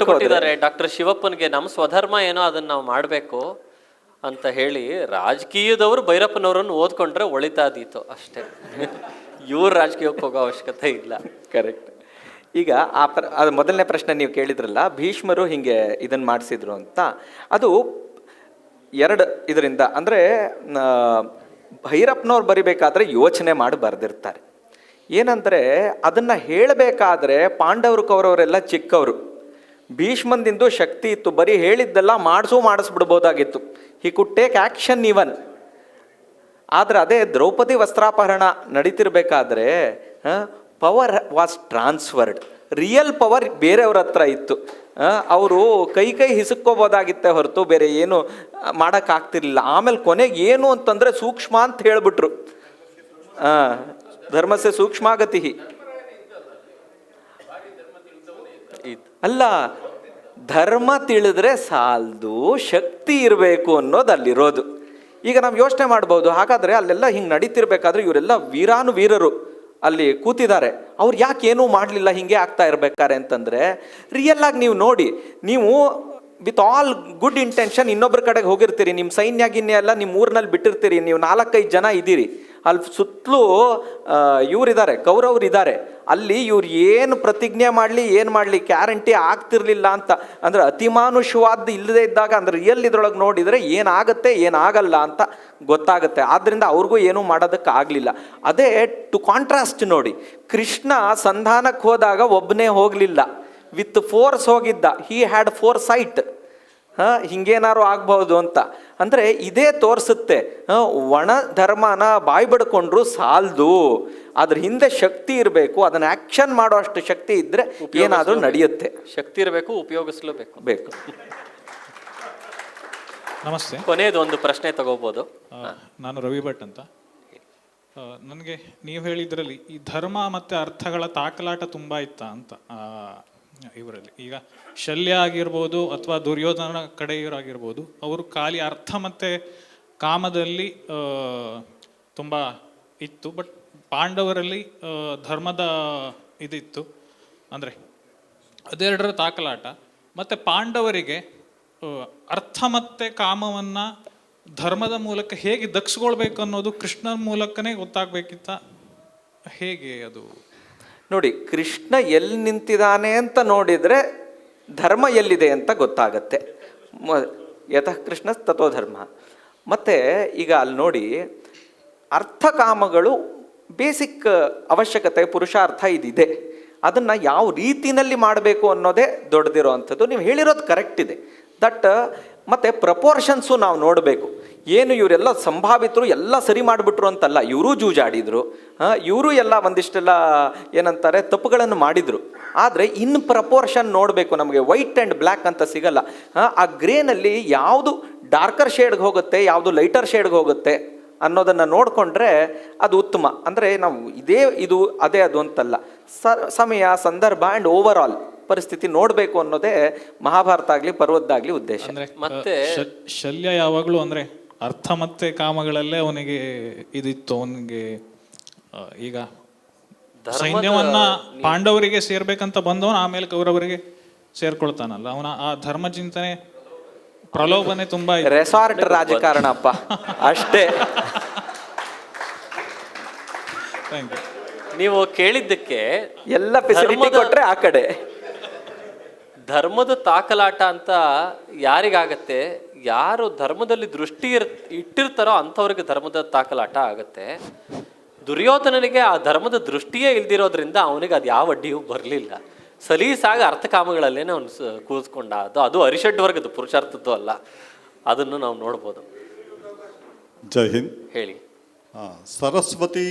ಕೊಟ್ಟಿದ್ದಾರೆ ಡಾಕ್ಟರ್ ಶಿವಪ್ಪನ್ಗೆ. ನಮ್ಮ ಸ್ವಧರ್ಮ ಏನೋ ಅದನ್ನ ನಾವು ಮಾಡಬೇಕು ಅಂತ ಹೇಳಿ ರಾಜಕೀಯದವರು ಭೈರಪ್ಪನವರನ್ನು ಓದ್ಕೊಂಡ್ರೆ ಒಳಿತಾದೀತು ಅಷ್ಟೇ. ಇವ್ರು ರಾಜಕೀಯಕ್ಕೆ ಹೋಗೋ ಅವಶ್ಯಕತೆ ಇಲ್ಲ. ಕರೆಕ್ಟ್. ಈಗ ಅದು ಮೊದಲನೇ ಪ್ರಶ್ನೆ ನೀವು ಕೇಳಿದ್ರಲ್ಲ, ಭೀಷ್ಮರು ಹಿಂಗೆ ಇದನ್ನು ಮಾಡಿಸಿದ್ರು ಅಂತ. ಅದು ಎರಡು ಇದರಿಂದ, ಅಂದರೆ ಭೈರಪ್ಪನವ್ರು ಬರಿಬೇಕಾದ್ರೆ ಯೋಚನೆ ಮಾಡಿ ಬರೆದಿರ್ತಾರೆ. ಏನಂದರೆ ಅದನ್ನು ಹೇಳಬೇಕಾದ್ರೆ ಪಾಂಡವರು ಕೌರವರೆಲ್ಲ ಚಿಕ್ಕವರು, ಭೀಷ್ಮಂದಿಂದು ಶಕ್ತಿ ಇತ್ತು, ಬರೀ ಹೇಳಿದ್ದೆಲ್ಲ ಮಾಡಿಸ್ಬಿಡ್ಬೋದಾಗಿತ್ತು. He could take action even. ಆದರೆ ಅದೇ ದ್ರೌಪದಿ ವಸ್ತ್ರಾಪಹರಣ ನಡೀತಿರ್ಬೇಕಾದ್ರೆ power was transferred. Real power ಬೇರೆಯವ್ರ ಹತ್ರ ಇತ್ತು. ಅವರು ಕೈ ಹಿಸುಕ್ಕೋಬೋದಾಗಿತ್ತೆ ಹೊರತು ಬೇರೆ ಏನು ಮಾಡೋಕ್ಕಾಗ್ತಿರ್ಲಿಲ್ಲ. ಆಮೇಲೆ ಕೊನೆಗೆ ಏನು ಅಂತಂದರೆ ಸೂಕ್ಷ್ಮ ಅಂತ ಹೇಳಿಬಿಟ್ರು. ಧರ್ಮಸ್ಯ ಸೂಕ್ಷ್ಮಾಗತಿ ಅಲ್ಲ, ಧರ್ಮ ತಿಳಿದ್ರೆ ಸಾಲದು, ಶಕ್ತಿ ಇರಬೇಕು ಅನ್ನೋದು ಅಲ್ಲಿರೋದು. ಈಗ ನಾವು ಯೋಚನೆ ಮಾಡ್ಬೋದು, ಹಾಗಾದರೆ ಅಲ್ಲೆಲ್ಲ ಹಿಂಗೆ ನಡೀತಿರ್ಬೇಕಾದ್ರೆ ಇವರೆಲ್ಲ ವೀರರು ಅಲ್ಲಿ ಕೂತಿದ್ದಾರೆ, ಅವ್ರು ಯಾಕೆ ಏನೂ ಮಾಡಲಿಲ್ಲ, ಹಿಂಗೆ ಆಗ್ತಾ ಇರ್ಬೇಕಾರೆ ಅಂತಂದರೆ, ರಿಯಲ್ ಆಗಿ ನೀವು ನೋಡಿ, ನೀವು ವಿತ್ ಆಲ್ ಗುಡ್ ಇಂಟೆನ್ಷನ್ ಇನ್ನೊಬ್ಬರ ಕಡೆಗೆ ಹೋಗಿರ್ತೀರಿ, ನಿಮ್ಮ ಸೈನ್ಯ ಗಿನ್ಯ ಎಲ್ಲ ನಿಮ್ಮ ಊರಿನಲ್ಲಿ ಬಿಟ್ಟಿರ್ತೀರಿ, ನೀವು 4-5 ಜನ ಇದ್ದೀರಿ, ಅಲ್ಲಿ ಸುತ್ತಲೂ ಇವರಿದ್ದಾರೆ, ಕೌರವರಿದ್ದಾರೆ, ಅಲ್ಲಿ ಇವ್ರು ಏನು ಪ್ರತಿಜ್ಞೆ ಮಾಡಲಿ ಏನು ಮಾಡಲಿ ಗ್ಯಾರಂಟಿ ಆಗ್ತಿರ್ಲಿಲ್ಲ ಅಂತ. ಅಂದರೆ ಅತಿಮಾನುಷವಾದ ಇಲ್ಲದೆ ಇದ್ದಾಗ, ಅಂದರೆ ರಿಯಲ್ ಇದ್ರೊಳಗೆ ನೋಡಿದರೆ ಏನಾಗುತ್ತೆ ಏನಾಗಲ್ಲ ಅಂತ ಗೊತ್ತಾಗುತ್ತೆ. ಆದ್ದರಿಂದ ಅವ್ರಿಗೂ ಏನೂ ಮಾಡೋದಕ್ಕೆ ಆಗಲಿಲ್ಲ. ಅದೇ ಟು ಕಾಂಟ್ರಾಸ್ಟ್ ನೋಡಿ, ಕೃಷ್ಣ ಸಂಧಾನಕ್ಕೆ ಹೋದಾಗ ಒಬ್ಬನೇ ಹೋಗಲಿಲ್ಲ, ವಿತ್ ಫೋರ್ಸ್ ಹೋಗಿದ್ದ. ಹಿ ಹ್ಯಾಡ್ ಫೋರ್ ಸೈಟ್, ಹಿಂಗೇನಾರು ಆಗ್ಬಹುದು ಅಂತ. ಅಂದರೆ ಇದೇ ತೋರಿಸುತ್ತೆ, ಒಣ ಧರ್ಮನ ಬಾಯಿ ಬಿಡ್ಕೊಂಡ್ರು ಸಾಲದು, ಅದ್ರ ಹಿಂದೆ ಶಕ್ತಿ ಇರಬೇಕು, ಅದನ್ನು ಆ್ಯಕ್ಷನ್ ಮಾಡೋ ಅಷ್ಟು ಶಕ್ತಿ ಇದ್ದರೆ ಏನಾದರೂ ನಡೆಯುತ್ತೆ. ಶಕ್ತಿ ಇರಬೇಕು, ಉಪಯೋಗಿಸಲೇಬೇಕು. ಬೇಕು. ನಮಸ್ತೆ. ಕೊನೆಯದು ಒಂದು ಪ್ರಶ್ನೆ ತಗೋಬೋದು. ನಾನು ರವಿ ಭಟ್ ಅಂತ. ನನಗೆ ನೀವು ಹೇಳಿದ್ರಲ್ಲಿ ಈ ಧರ್ಮ ಮತ್ತು ಅರ್ಥಗಳ ತಾಕಲಾಟ ತುಂಬ ಇತ್ತ ಅಂತ ಇವರಲ್ಲಿ. ಈಗ ಶಲ್ಯ ಆಗಿರ್ಬೋದು ಅಥವಾ ದುರ್ಯೋಧನ ಕಡೆಯವರಾಗಿರ್ಬೋದು, ಅವರು ಖಾಲಿ ಅರ್ಥ ಮತ್ತು ಕಾಮದಲ್ಲಿ ತುಂಬ ಇತ್ತು. ಬಟ್ ಪಾಂಡವರಲ್ಲಿ ಧರ್ಮದ ಇದಿತ್ತು, ಅಂದರೆ ಅದೆರಡರ ತಾಕಲಾಟ. ಮತ್ತು ಪಾಂಡವರಿಗೆ ಅರ್ಥ ಮತ್ತು ಕಾಮವನ್ನು ಧರ್ಮದ ಮೂಲಕ ಹೇಗೆ ದಕ್ಸ್ಕೊಳ್ಬೇಕು ಅನ್ನೋದು ಕೃಷ್ಣನ ಮೂಲಕನೇ ಗೊತ್ತಾಗಬೇಕಿತ್ತ, ಹೇಗೆ ಅದು? ನೋಡಿ, ಕೃಷ್ಣ ಎಲ್ಲಿ ನಿಂತಿದ್ದಾನೆ ಅಂತ ನೋಡಿದರೆ ಧರ್ಮ ಎಲ್ಲಿದೆ ಅಂತ ಗೊತ್ತಾಗತ್ತೆ. ಯತಃ ಕೃಷ್ಣ ತಥೋ ಧರ್ಮ. ಮತ್ತು ಈಗ ಅಲ್ಲಿ ನೋಡಿ, ಅರ್ಥಕಾಮಗಳು ಬೇಸಿಕ್ ಅವಶ್ಯಕತೆ, ಪುರುಷಾರ್ಥ ಇದಿದೆ. ಅದನ್ನು ಯಾವ ರೀತಿಯಲ್ಲಿ ಮಾಡಬೇಕು ಅನ್ನೋದೇ ದೊಡ್ಡದಿರೋ ಅಂಥದ್ದು. ನೀವು ಹೇಳಿರೋದು ಕರೆಕ್ಟ್ ಇದೆ. ದಟ್ ಮತ್ತು ಪ್ರಪೋರ್ಷನ್ಸು ನಾವು ನೋಡಬೇಕು. ಏನು ಇವರೆಲ್ಲ ಸಂಭಾವಿತರು ಎಲ್ಲ ಸರಿ ಮಾಡಿಬಿಟ್ರು ಅಂತಲ್ಲ, ಇವರೂ ಜೂಜಾಡಿದರು, ಇವರು ಎಲ್ಲ ಒಂದಿಷ್ಟೆಲ್ಲ ಏನಂತಾರೆ ತಪ್ಪುಗಳನ್ನು ಮಾಡಿದರು. ಆದರೆ ಇನ್ ಪ್ರಪೋರ್ಷನ್ ನೋಡಬೇಕು. ನಮಗೆ ವೈಟ್ ಆ್ಯಂಡ್ ಬ್ಲ್ಯಾಕ್ ಅಂತ ಸಿಗಲ್ಲ. ಆ ಗ್ರೇನಲ್ಲಿ ಯಾವುದು ಡಾರ್ಕರ್ ಶೇಡ್ಗೆ ಹೋಗುತ್ತೆ, ಯಾವುದು ಲೈಟರ್ ಶೇಡ್ಗೆ ಹೋಗುತ್ತೆ ಅನ್ನೋದನ್ನು ನೋಡಿಕೊಂಡ್ರೆ ಅದು ಉತ್ತಮ. ಅಂದರೆ ನಾವು ಇದು ಅದೇ ಅದು ಅಂತಲ್ಲ, ಸಮಯ, ಸಂದರ್ಭ ಆ್ಯಂಡ್ ಓವರ್ ಆಲ್ ಪರಿಸ್ಥಿತಿ ನೋಡಬೇಕು ಅನ್ನೋದೇ ಮಹಾಭಾರತ ಆಗಲಿ ಪರ್ವದ್ದಾಗಲಿ ಉದ್ದೇಶ. ಮತ್ತೆ ಶಲ್ಯ ಯಾವಾಗಲೂ ಅಂದರೆ ಅರ್ಥ ಮತ್ತೆ ಕಾಮಗಳಲ್ಲೇ ಅವನಿಗೆ ಇದಿತ್ತು. ಅವನಿಗೆ ಈಗ ಸೈನ್ಯವನ್ನ ಪಾಂಡವರಿಗೆ ಸೇರ್ಬೇಕಂತ ಬಂದವನು ಆಮೇಲೆ ಕೌರವರಿಗೆ ಸೇರ್ಕೊಳ್ತಾನಲ್ಲ, ಅವನ ಆ ಧರ್ಮ ಚಿಂತನೆ ಪ್ರಲೋಭನೆ ತುಂಬಾ ರೆಸಾರ್ಟ್ ರಾಜಕಾರಣಪ್ಪ ಅಷ್ಟೇ. Thank you. ನೀವು ಕೇಳಿದ್ದಕ್ಕೆ ಎಲ್ಲ ಫೆಸಿಲಿಟಿ ಕೊಟ್ರೆ ಆ ಕಡೆ ಧರ್ಮದ ತಾಕಲಾಟ ಅಂತ ಯಾರಿಗಾಗತ್ತೆ, ಯಾರು ಧರ್ಮದಲ್ಲಿ ದೃಷ್ಟಿ ಇಟ್ಟಿರ್ತಾರೋ ಅಂಥವ್ರಿಗೆ ಧರ್ಮದ ತಾಕಲಾಟ ಆಗತ್ತೆ. ದುರ್ಯೋಧನನಿಗೆ ಆ ಧರ್ಮದ ದೃಷ್ಟಿಯೇ ಇಲ್ದಿರೋದ್ರಿಂದ ಅವನಿಗೆ ಅದು ಯಾವ ಅಡ್ಡಿಯೂ ಬರಲಿಲ್ಲ. ಸಲೀಸಾಗಿ ಅರ್ಥಕಾಮಗಳಲ್ಲೇ ಅವನು ಕೂತ್ಕೊಂಡ. ಅದು ಅರಿಷಡ್ ವರ್ಗದ, ಪುರುಷಾರ್ಥದ್ದು ಅಲ್ಲ. ಅದನ್ನು ನಾವು ನೋಡ್ಬೋದು. ಜೈ ಹಿಂದ್. ಹೇಳಿ. ಸರಸ್ವತಿ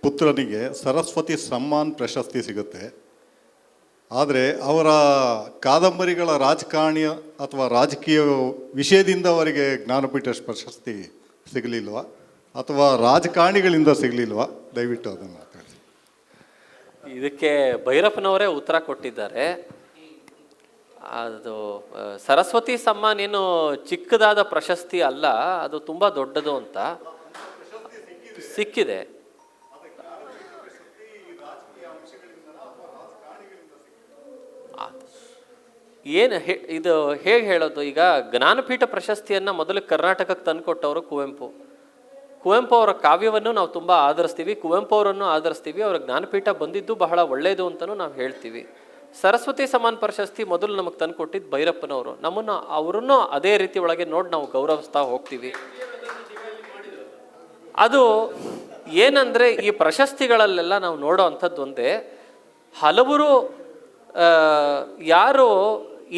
ಪುತ್ರನಿಗೆ ಸರಸ್ವತಿ ಸಮ್ಮಾನ್ ಪ್ರಶಸ್ತಿ ಸಿಗುತ್ತೆ. ಆದರೆ ಅವರ ಕಾದಂಬರಿಗಳ ರಾಜಕಾರಣಿಯ ಅಥವಾ ರಾಜಕೀಯ ವಿಷಯದಿಂದ ಅವರಿಗೆ ಜ್ಞಾನಪೀಠ ಪ್ರಶಸ್ತಿ ಸಿಗಲಿಲ್ವಾ ಅಥವಾ ರಾಜಕಾರಣಿಗಳಿಂದ ಸಿಗಲಿಲ್ವಾ? ದಯವಿಟ್ಟು ಅದನ್ನು ತಿಳಿಸಿ. ಇದಕ್ಕೆ ಭೈರಪ್ಪನವರೇ ಉತ್ತರ ಕೊಟ್ಟಿದ್ದಾರೆ. ಅದು ಸರಸ್ವತಿ ಸಮ್ಮಾನ್ ಏನು ಚಿಕ್ಕದಾದ ಪ್ರಶಸ್ತಿ ಅಲ್ಲ, ಅದು ತುಂಬ ದೊಡ್ಡದು ಅಂತ ಸಿಕ್ಕಿದೆ. ಏನು ಇದು ಹೇಗೆ ಹೇಳೋದು? ಈಗ ಜ್ಞಾನಪೀಠ ಪ್ರಶಸ್ತಿಯನ್ನು ಮೊದಲು ಕರ್ನಾಟಕಕ್ಕೆ ತಂದುಕೊಟ್ಟವರು ಕುವೆಂಪು. ಕುವೆಂಪು ಅವರ ಕಾವ್ಯವನ್ನು ನಾವು ತುಂಬ ಆಧರಿಸ್ತೀವಿ, ಕುವೆಂಪು ಅವರನ್ನು ಆಧರಿಸ್ತೀವಿ. ಅವರ ಜ್ಞಾನಪೀಠ ಬಂದಿದ್ದು ಬಹಳ ಒಳ್ಳೆಯದು ಅಂತಲೂ ನಾವು ಹೇಳ್ತೀವಿ. ಸರಸ್ವತಿ ಸಮ್ಮಾನ್ ಪ್ರಶಸ್ತಿ ಮೊದಲು ನಮಗೆ ತಂದುಕೊಟ್ಟಿದ್ದು ಭೈರಪ್ಪನವರು. ನಮ್ಮನ್ನು ಅವರನ್ನು ಅದೇ ರೀತಿ ಒಳಗೆ ನೋಡಿ ನಾವು ಗೌರವಿಸ್ತಾ ಹೋಗ್ತೀವಿ. ಅದು ಏನಂದರೆ, ಈ ಪ್ರಶಸ್ತಿಗಳಲ್ಲೆಲ್ಲ ನಾವು ನೋಡೋ ಅಂಥದ್ದು ಒಂದೇ, ಹಲವರು ಯಾರು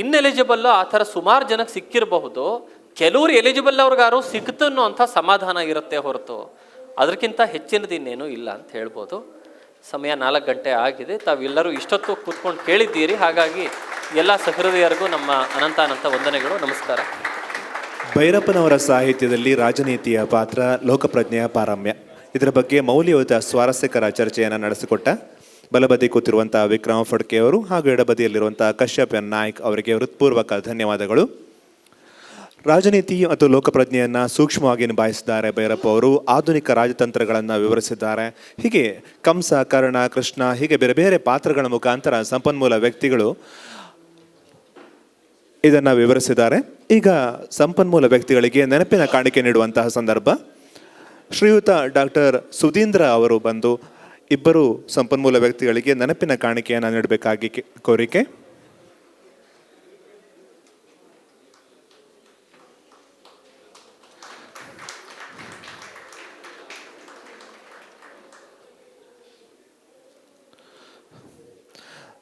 ಇನ್ಎಲಿಜಿಬಲ್ಲು ಆ ಥರ ಸುಮಾರು ಜನಕ್ಕೆ ಸಿಕ್ಕಿರಬಹುದು, ಕೆಲವರು ಎಲಿಜಿಬಲ್ ಅವ್ರಿಗಾರು ಸಿಕ್ತು ಅನ್ನೋ ಅಂಥ ಸಮಾಧಾನ ಇರುತ್ತೆ ಹೊರತು ಅದಕ್ಕಿಂತ ಹೆಚ್ಚಿನದು ಇನ್ನೇನು ಇಲ್ಲ ಅಂತ ಹೇಳ್ಬೋದು. ಸಮಯ 4 ಗಂಟೆ ಆಗಿದೆ. ತಾವೆಲ್ಲರೂ ಇಷ್ಟೊತ್ತು ಕೂತ್ಕೊಂಡು ಕೇಳಿದ್ದೀರಿ. ಹಾಗಾಗಿ ಎಲ್ಲ ಸಹೃದಯರಿಗೂ ನಮ್ಮ ಅನಂತ ವಂದನೆಗಳು. ನಮಸ್ಕಾರ. ಭೈರಪ್ಪನವರ ಸಾಹಿತ್ಯದಲ್ಲಿ ರಾಜನೀತಿಯ ಪಾತ್ರ, ಲೋಕಪ್ರಜ್ಞೆಯ ಪಾರಮ್ಯ, ಇದರ ಬಗ್ಗೆ ಮೌಲ್ಯಯುತ ಸ್ವಾರಸ್ಯಕರ ಚರ್ಚೆಯನ್ನು ನಡೆಸಿಕೊಟ್ಟ ಬಲಬದಿ ಕೂತಿರುವಂಥ ವಿಕ್ರಮ ಫಡ್ಕೆ ಅವರು ಹಾಗೂ ಎಡಬದಿಯಲ್ಲಿರುವಂಥ ಕಶ್ಯಪ್ ಎನ್ ನಾಯ್ಕ್ ಅವರಿಗೆ ಹೃತ್ಪೂರ್ವಕ ಧನ್ಯವಾದಗಳು. ರಾಜನೀತಿ ಮತ್ತು ಲೋಕಪ್ರಜ್ಞೆಯನ್ನು ಸೂಕ್ಷ್ಮವಾಗಿ ನಿಭಾಯಿಸಿದ್ದಾರೆ ಭೈರಪ್ಪ ಅವರು. ಆಧುನಿಕ ರಾಜತಂತ್ರಗಳನ್ನು ವಿವರಿಸಿದ್ದಾರೆ. ಹೀಗೆ ಕಂಸ, ಕರ್ಣ, ಕೃಷ್ಣ ಹೀಗೆ ಬೇರೆ ಬೇರೆ ಪಾತ್ರಗಳ ಮುಖಾಂತರ ಸಂಪನ್ಮೂಲ ವ್ಯಕ್ತಿಗಳು ಇದನ್ನು ವಿವರಿಸಿದ್ದಾರೆ. ಈಗ ಸಂಪನ್ಮೂಲ ವ್ಯಕ್ತಿಗಳಿಗೆ ನೆನಪಿನ ಕಾಣಿಕೆ ನೀಡುವಂತಹ ಸಂದರ್ಭ. ಶ್ರೀಯುತ ಡಾಕ್ಟರ್ ಸುಧೀಂದ್ರ ಅವರು ಬಂದು ಇಬ್ಬರು ಸಂಪನ್ಮೂಲ ವ್ಯಕ್ತಿಗಳಿಗೆ ನೆನಪಿನ ಕಾಣಿಕೆಯನ್ನು ನೀಡಬೇಕಾಗಿ ಕೋರಿಕೆ.